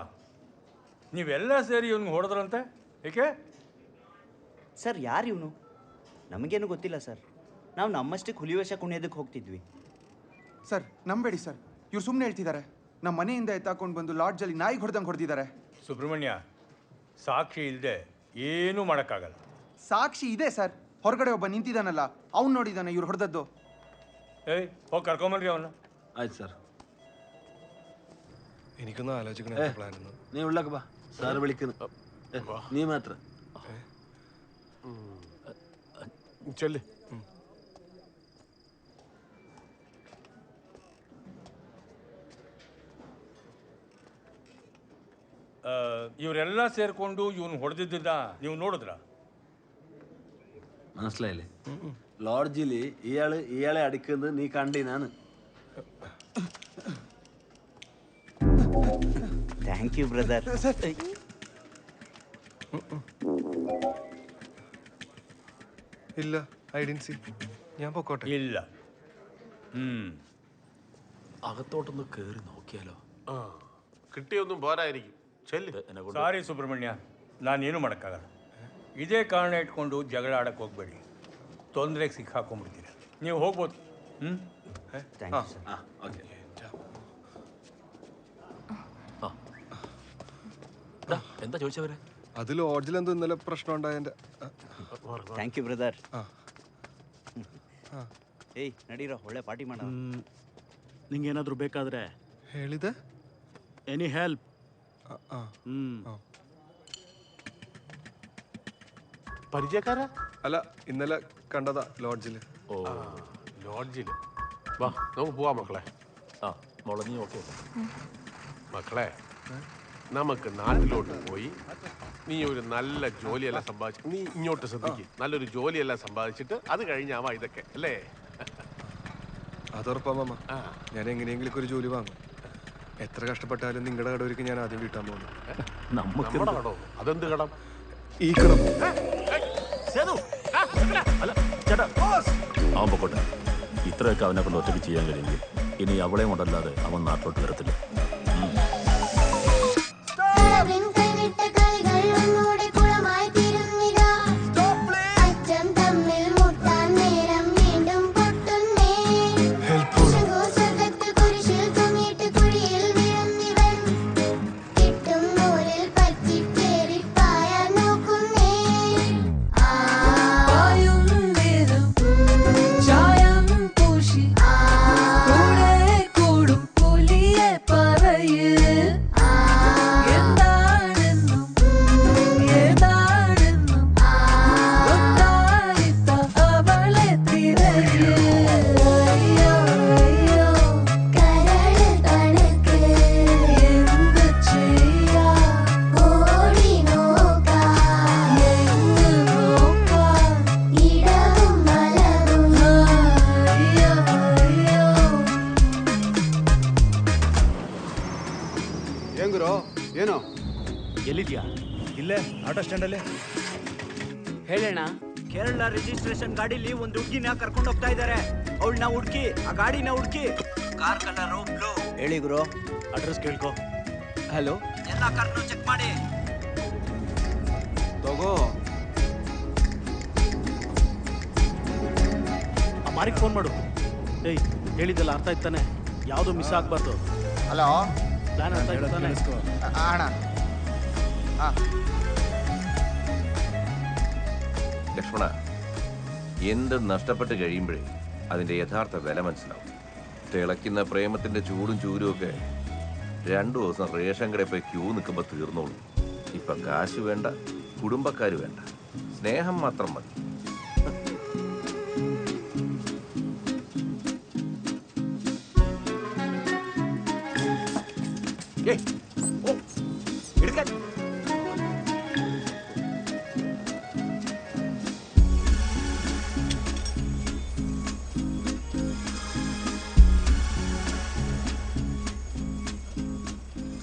ನೀವೆಲ್ಲ ಸೇರಿ ಇವ್ನಿಗೆ ಹೊಡೆದ್ರಂತೆ ಏಕೆ ಸರ್ ಯಾರು ಇವನು ನಮಗೇನು ಗೊತ್ತಿಲ್ಲ ಸರ್ ನಾವು ನಮ್ಮಷ್ಟಕ್ಕೆ ಹುಲಿವೇಷ ಕುಣಿಯೋದಕ್ಕೆ ಹೋಗ್ತಿದ್ವಿ ಸರ್ ನಂಬೇಡಿ ಸರ್ ಇವ್ರು ಸುಮ್ಮನೆ ಹೇಳ್ತಿದ್ದಾರೆ ನಮ್ಮ ಮನೆಯಿಂದ ಎತ್ತಾಕೊಂಡು ಬಂದು ಲಾಡ್ಜಲ್ಲಿ ನಾಯಿಗೆ ಹೊಡೆದಂಗೆ ಹೊಡೆದಿದ್ದಾರೆ ಸುಬ್ರಹ್ಮಣ್ಯ ಸಾಕ್ಷಿ ಇಲ್ಲದೆ ಏನೂ ಮಾಡೋಕ್ಕಾಗಲ್ಲ ಸಾಕ್ಷಿ ಇದೆ ಸರ್ ಹೊರಗಡೆ ಒಬ್ಬ ನಿಂತಿದ್ದಾನಲ್ಲ ಅವ್ನು ನೋಡಿದ್ದಾನೆ ಇವ್ರು ಹೊಡೆದದ್ದು ഏയ് ಹೋಗಿ ಕರ್ಕೊಂಬನ್ರಿ ಅವನ್ನ ಆಯ್ತು ಸರ್ എനിക്കൊന്നും ആലോചിക്കണ പ്ലാൻ നീ ഉള്ളക്ക് ബാ സാറ് വിളിക്കുന്നു നീ മാത്രം ചെല്ല് ಇವರೆಲ್ಲ ಸೇರ್ಕೊಂಡು ಇವನು ಹೊಡೆದಿದ್ದ ನೀವು ನೋಡಿದ್ರ മനസ്സിലായില്ലേ ലോഡ്ജിൽ ഇയാളെ അടിക്കുന്നത് നീ കണ്ടിനാണ് താങ്ക് യു ബ്രദർ ഇല്ല ഐ ഡിഡ്ന്റ് സീ ഞാൻ പൊക്കോട്ടെ ഇല്ല അകത്തോട്ടൊന്ന് കേറി നോക്കിയാലോ കിട്ടിയൊന്നും പോരായിരിക്കും ಸಾರಿ ಸುಬ್ರಹ್ಮಣ್ಯ ನಾನೇನು ಮಾಡೋಕ್ಕಾಗಲ್ಲ ಇದೇ ಕಾರಣ ಇಟ್ಕೊಂಡು ಜಗಳ ಆಡಕ್ಕೆ ಹೋಗ್ಬೇಡಿ ತೊಂದರೆಗೆ ಸಿಕ್ಕಾಕೊಂಡ್ಬಿಡ್ತೀರ ನೀವು ಹೋಗ್ಬೋದು എന്താ ചോദിച്ചവരെ അത് ലോഡ്ജിൽ എന്തോ ഇന്നലെ പ്രശ്നം ഉണ്ടായതിന്റെ ಥ್ಯಾಂಕ್ ಯು ಬ್ರದರ್ ಏಯ್ ನಡೀರೋ ಒಳ್ಳೆ ಪಾರ್ಟಿ ಮಾಡೋಣ ನಿಂಗೆ ಏನಾದರೂ ಬೇಕಾದ್ರೆ ಹೇಳಿದೆ ಎನಿ ಹೆಲ್ಪ್ പരിചയക്കാരാ അല്ല ഇന്നലെ കണ്ടതാ ലോഡ്ജിൽ ലോഡ്ജിൽ വാ നമുക്ക് പോവാം മക്കളെ മോളെ നീ ഓക്കെ മക്കളെ നമുക്ക് നാട്ടിലോട്ട് പോയി നീ ഒരു നല്ല ജോലിയെല്ലാം സമ്പാദിച്ചു നീ ഇങ്ങോട്ട് ശ്രദ്ധിക്കും നല്ലൊരു ജോലിയെല്ലാം സമ്പാദിച്ചിട്ട് അത് കഴിഞ്ഞാവാ ഇതൊക്കെ അല്ലേ അതുറപ്പാ മാമ ഞാൻ എങ്ങനെയെങ്കിലും ഒരു ജോലി വാങ്ങും എത്ര കഷ്ടപ്പെട്ടാലും നിങ്ങളുടെ കടവർക്ക് ഞാൻ ആദ്യം വീട്ടാൻ പോകുന്നു നമ്മുടെ കടോ അതെന്ത് കടം ഈ കടം ചേട്ടാ അവൻ പൊക്കോട്ടെ ഇത്രയൊക്കെ അവനെ കൊണ്ട് ഒറ്റയ്ക്ക് ചെയ്യാൻ കഴിയുമെങ്കിൽ ഇനി അവളെയും കൊണ്ടല്ലാതെ അവൻ നാട്ടിലോട്ട് വരത്തില്ല കൂടും പുലിയെ പറയേ ಇಲ್ಲೇ ಆಟೋ ಸ್ಟ್ಯಾಂಡಲ್ಲೇ. ಹೇಳೋಣ. ಕೇರಳ ರಿಜಿಸ್ಟ್ರೇಷನ್ ಗಾಡಿಲಿ ಒಂದು ಹುಡುಗಿನ ಕರ್ಕೊಂಡು ಹೋಗ್ತಾ ಇದ್ದಾರೆ. ಅವಳನ್ನ ಹುಡುಕಿ, ಆ ಗಾಡಿನ ಹುಡುಕಿ. Car colour blue. ಹೇಳಿ ಗುರು. ಅಡ್ರೆಸ್ ಕೇಳ್ಕೊ. ಹಲೋ, ಎಲ್ಲ ಕಾರ್ನು ಚೆಕ್ ಮಾಡಿ. ತಗೋ. ಆ ಮಾರಿಗೆ ಫೋನ್ ಮಾಡು. ಏಯ್, ಹೇಳಿದ್ದೆಲ್ಲ ಅರ್ಥ ಆಯ್ತಾನೆ? ಯಾವುದು ಮಿಸ್ ಆಗಬಾರ್ದು. ഹലോ ಪ್ಲಾನ್ ಅರ್ಥ ಆಯ್ತಾನೆ? ആണോ ആ ലക്ഷ്മണ, എന്ത് നഷ്ടപ്പെട്ട് കഴിയുമ്പോഴേ അതിൻ്റെ യഥാർത്ഥ വില മനസ്സിലാവും. തിളയ്ക്കുന്ന പ്രേമത്തിൻ്റെ ചൂടും ചൂരും ഒക്കെ 2 ദിവസം റേഷൻ കടയിൽ പോയി ക്യൂ നിൽക്കുമ്പോൾ തീർന്നോളൂ. ഇപ്പം കാശ് വേണ്ട, കുടുംബക്കാർ വേണ്ട, സ്നേഹം മാത്രം മതി.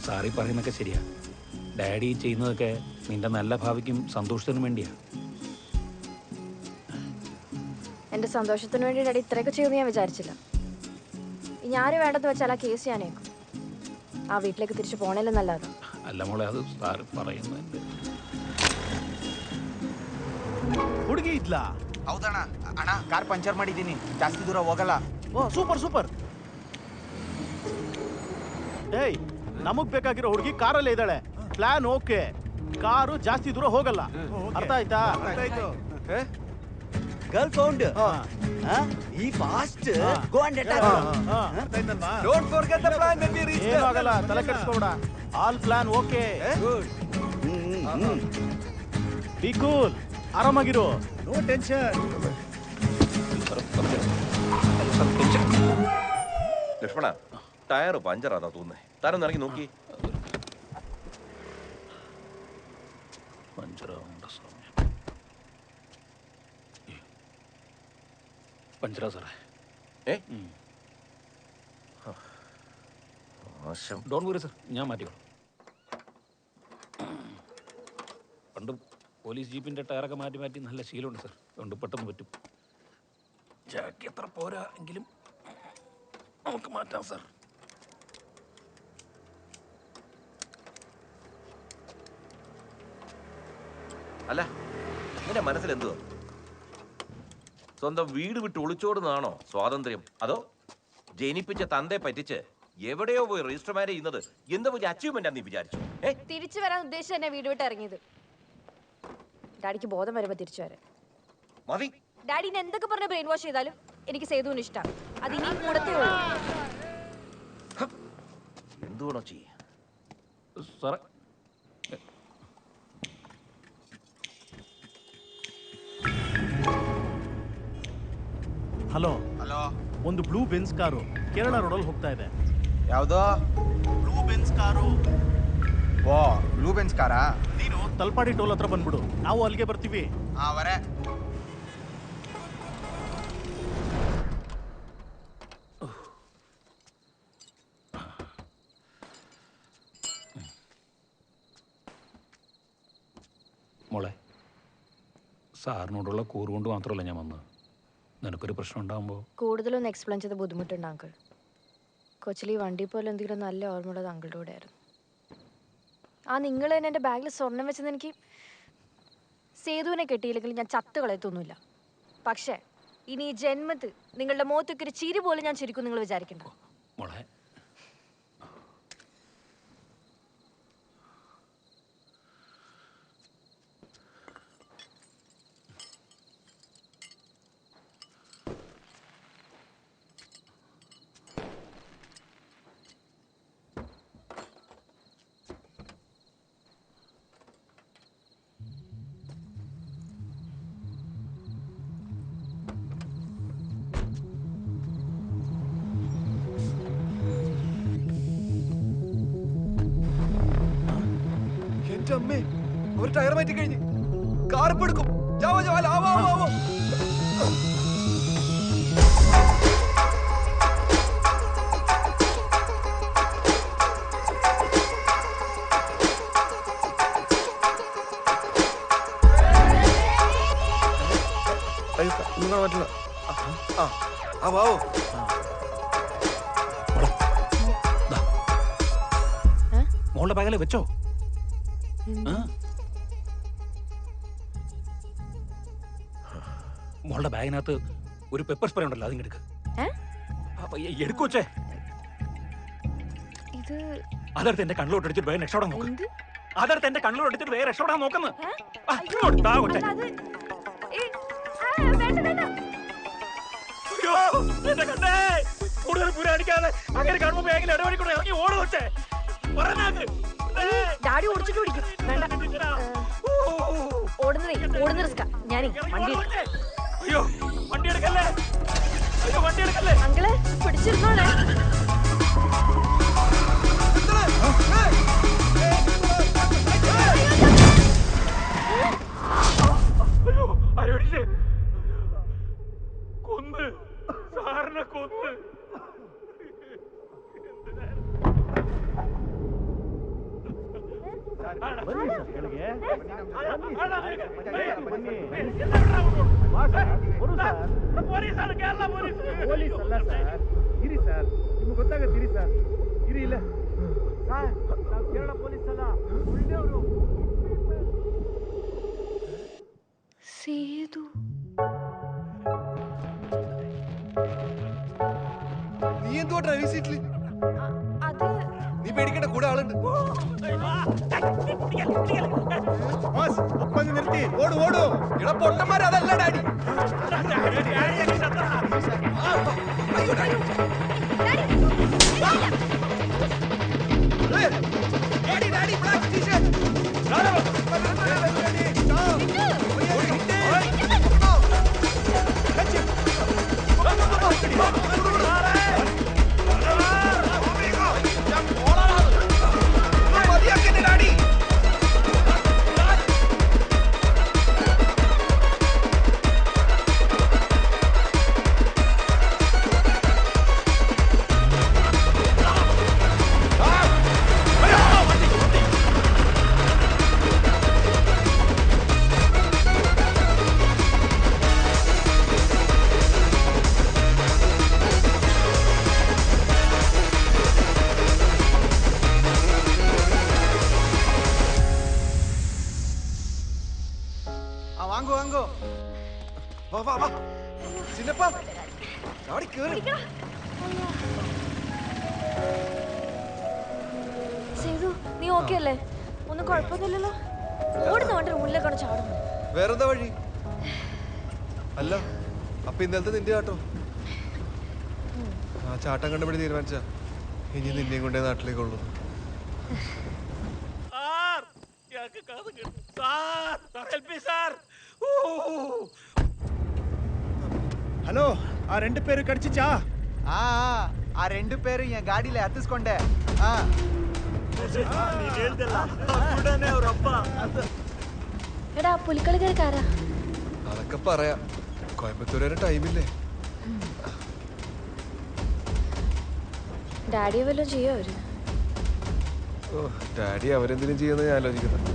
സാറി പറയുന്നതൊക്കെ ശരിയാ. ഡാഡി ചെയ്യുന്നതൊക്കെ നിന്റെ നല്ല ഭാവിക്കും സന്തോഷത്തിനും വേണ്ടിയാ. എൻ്റെ സന്തോഷത്തിന് വേണ്ടി ഡാഡി ഇത്രയൊക്കെ ചെയ്യുമെന്ന് ഞാൻ വിചാരിച്ചില്ല. ഇനി ആര് വേണ്ടെന്ന് വെച്ചാൽ ആ കേസ് ഞാനേക്കും. ആ വീട്ടിലേക്ക് തിരിച്ചു പോണേലും നല്ലത്. അല്ല മോളെ, അത് സാറ് പറയുന്നുണ്ട്. ಹುಡುಗಿ ಇದ್ಲಾ? ಹೌದಣ್ಣ. ಅಣ್ಣ, ಕಾರ್ ಪಂಚರ್ ಮಾಡಿದ್ದೀನಿ, ಜಾಸ್ತಿ ದೂರ ಹೋಗಲ್ಲ. ಓ, ಸೂಪರ್ ಸೂಪರ್. ಏಯ್, ನಮಗ್ ಬೇಕಾಗಿರೋ ಹುಡುಗಿ ಕಾರಲ್ಲೇ ಇದ್ದಾಳೆ. ಪ್ಲಾನ್ ಓಕೆ, ಕಾರು ಜಾಸ್ತಿ ದೂರ ಹೋಗಲ್ಲ. ಅರ್ಥ ಆಯ್ತಾ? Girl found. ಈ fast go and attack. Don't forget the plan when we reach ಏನು ಆಗಲ್ಲ, ತಲೆ ಕೆಡಿಸ್ಕೋಬೇಡ. All plan okay. Be cool, ಆರಾಮಾಗಿರು. No tension. ലക്ഷ്മണ, ടയർ പഞ്ചറാന്നാ തോന്നുന്നേ. താനൊന്ന് ഇറങ്ങി നോക്കി. പഞ്ചറാ സാറേ. ഡോണ്ട് വറി സർ, ഞാൻ മാറ്റിക്കോളാം. പണ്ട് പോലീസ് ജീപ്പിൻ്റെ ടയറൊക്കെ മാറ്റി മാറ്റി നല്ല ശീലമുണ്ട് സർ. അതുകൊണ്ട് പെട്ടെന്ന് പറ്റും. ജാക്കി എത്ര പോരാ എങ്കിലും നമുക്ക് മാറ്റാം സർ. അല്ല, നിന്റെ മനസ്സിൽ എന്തുവാ? സ്വന്തം വീട് വിട്ട് ഒളിച്ചോടുന്നതാണോ സ്വാതന്ത്ര്യം? അതോ ജനിപ്പിച്ച തന്തയെ പറ്റിച്ച് എവിടെയോ പോയി രജിസ്റ്റർ മാരേജ് ചെയ്യുന്നത് എന്താ വലിയ അച്ചീവ്മെന്റ് നീ വിചാരിച്ചു? തിരിച്ചു വരാൻ ഉദ്ദേശിച്ച് തന്നെ വീട് വിട്ട് ഇറങ്ങിയത്. ഡാഡിക്ക് ബോധം വരുമ്പോ തിരിച്ചു വരാൻ മതി. ഡാഡിനെ എന്തൊക്കെ പറഞ്ഞ് ബ്രെയിൻ വാഷ് ചെയ്താലും എനിക്ക് സേതുവിന് ഇഷ്ടമാണ്. അതിനി കൂടത്തേ ഉള്ളൂ. എന്തുവേണോ ചെയ്യ സാറേ. ಹಲೋ ಹಲೋ, ಒಂದು ಬ್ಲೂ ಬೆನ್ಸ್ ಕಾರು ಕೇರಳ ರೋಡಲ್ಲಿ ಹೋಗ್ತಾ ಇದೆ. ಯಾವುದು? Blue Benz car. ಓ, ಬ್ಲೂ ಬೆನ್ಸ್ ಕಾರಾ? ನೀನು ತಲ್ಪಾಡಿ ಟೋಲ್ ಹತ್ರ ಬಂದ್ಬಿಡು, ನಾವು ಅಲ್ಲಿಗೆ ಬರ್ತೀವಿ. ಅವರೇ. മോളെ, സാറിനോടുള്ള കൂറ് കൊണ്ട് മാത്രമല്ല ഞാൻ വന്നത്. നിനക്കൊരു പ്രശ്നം ഉണ്ടാകുമ്പോൾ കൂടുതലൊന്നും എക്സ്പ്ലെയിൻ ചെയ്ത് ബുദ്ധിമുട്ടുണ്ട് അങ്കിൾ. കൊച്ചിൽ ഈ വണ്ടി പോലെ എന്തെങ്കിലും നല്ല ഓർമ്മയുള്ളത് അങ്കിളുടെ കൂടെ ആയിരുന്നു. ആ നിങ്ങൾ തന്നെ എൻ്റെ ബാഗിൽ സ്വർണം വെച്ചത് എനിക്ക് സേതുവിനെ കെട്ടിയില്ലെങ്കിൽ ഞാൻ ചത്ത് കളയത്തൊന്നുമില്ല. പക്ഷേ ഇനി ഈ ജന്മത്ത് നിങ്ങളുടെ മുഖത്തൊക്കെ ഒരു ചിരി പോലും ഞാൻ ചിരിക്കും നിങ്ങൾ വിചാരിക്കണ്ട. മോളെ, എന്റെ അമ്മേ, അവർ ടയർ മാറ്റി കഴിഞ്ഞ് കാർ എടുക്കും. ജാവോ ജാവോ, ആവോ ആവോ ആവോ. നിങ്ങൾ പറ്റില്ല ആ വാവോ മോളുടെ ബാഗിലെ വെച്ചോ. മോളുടെ ബാഗിനകത്ത് ഒരു പെപ്പർ സ്പ്രേ ഉണ്ടല്ലോ, അതിങ്ങ് എടുക്ക്. എടുക്കുവച്ചേ. ഇത് അതെടുത്ത് എന്റെ കണ്ണിലോട്ട് അടിച്ചിട്ട് വേഗം രക്ഷപ്പെടാൻ നോക്ക്. അതെടുത്ത് എന്റെ കണ്ണിലോട്ട് അടിച്ചിട്ട് വേഗം രക്ഷപ്പെടാൻ നോക്കുന്നു. കൊച്ചേ. കൂടുതൽ പുര അടിക്കാതെ അങ്ങനെ കാണുമ്പോ ബാഗിൽ ഇടപെടിക്കൂടെ ഇറങ്ങി ഓട് കൊച്ചേ. ഡാഡി ഓടിച്ചിട്ട് പിടിക്കും. വേണ്ട, ഓടുന്ന റിസ്കാ. ഞാനേ വണ്ടി അയ്യോ വണ്ടി എടുക്കല്ലേ, അയ്യോ വണ്ടി എടുക്കല്ലേ. അങ്കിള് പിടിച്ചിരുന്നോളെ. അയ്യോ ആരോടില്ലേ, കൊന്ന് സാറിനെ കൊന്ന്. ನಿಮ್ಗೆ ಗೊತ್ತಾಗತ್ತೆ ಇರಿ ಸರ್, ಇರಿ ಇಲ್ಲ ಸರ್, ನಾವು ಕೇರಳ ಪೊಲೀಸ್ ಅಲ್ಲ, ಒಳ್ಳೆಯವರು. സേതു നീ എന്തുവാ ഡ്രൈവിംഗ് സീറ്റിൽ? നീ പേടിക്കേണ്ട, കൂടെ ആളുണ്ട്. നിർത്തി ഓടു ഓടു. ഇവിടെ പൊട്ടന്മാർ അതല്ല ഡാഡി. വാങ്ങോ വാങ്ങോ, വാ വാ വാ ചിന്നപ്പ, ചാടി കേറി. സേതു നീ ഓക്കെ അല്ലേ? ഒന്നും കുഴപ്പമൊന്നുമില്ലല്ലോ? ഓടുന്ന വണ്ടി റൂമിലേക്കാണ് ചാടുന്നത്. വേറെന്താ വഴി? അല്ല അപ്പൊ ഇന്നലത്തെ നിന്റെ ചാട്ടോ? ആ ചാട്ടം കണ്ടുപിടി തീരുമാനിച്ച ഇനി നിന്നെയും കൊണ്ടേ നാട്ടിലേക്കുള്ളൂ. ஹலோ, ஆ 2 பேரு கடிச்சிச்சா? ಆ 2 பேரு என் காடியில அத்துஸ்கொண்டே. നീ കേൾതല്ല ഉടനെ അവരപ്പ. എടാ പുലിക്കളിക്കാരാ? അതൊക്കെ പറയാം, കോയമ്പത്തൂർ വരെ ടൈമില്ലേ? ഡാഡിയെ വല്ലതും ചെയ്യോ അവര്? ഓ ഡാഡി അവരെന്തെങ്കിലും ചെയ്യുന്ന ഞാൻ ആലോചിക്കുന്നത്.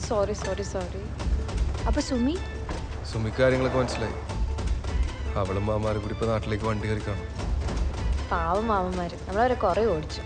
Sorry sorry sorry. അപ്പൊ സുമി? സുമിക്ക് കാര്യങ്ങളൊക്കെ മനസ്സിലായി. അവളും മാമാരും കൂടി ഇപ്പൊ നാട്ടിലേക്ക് വണ്ടി കയറി കാണും. പാവം മാമന്മാര് നമ്മളവരെ കുറെ ഓടിച്ചു.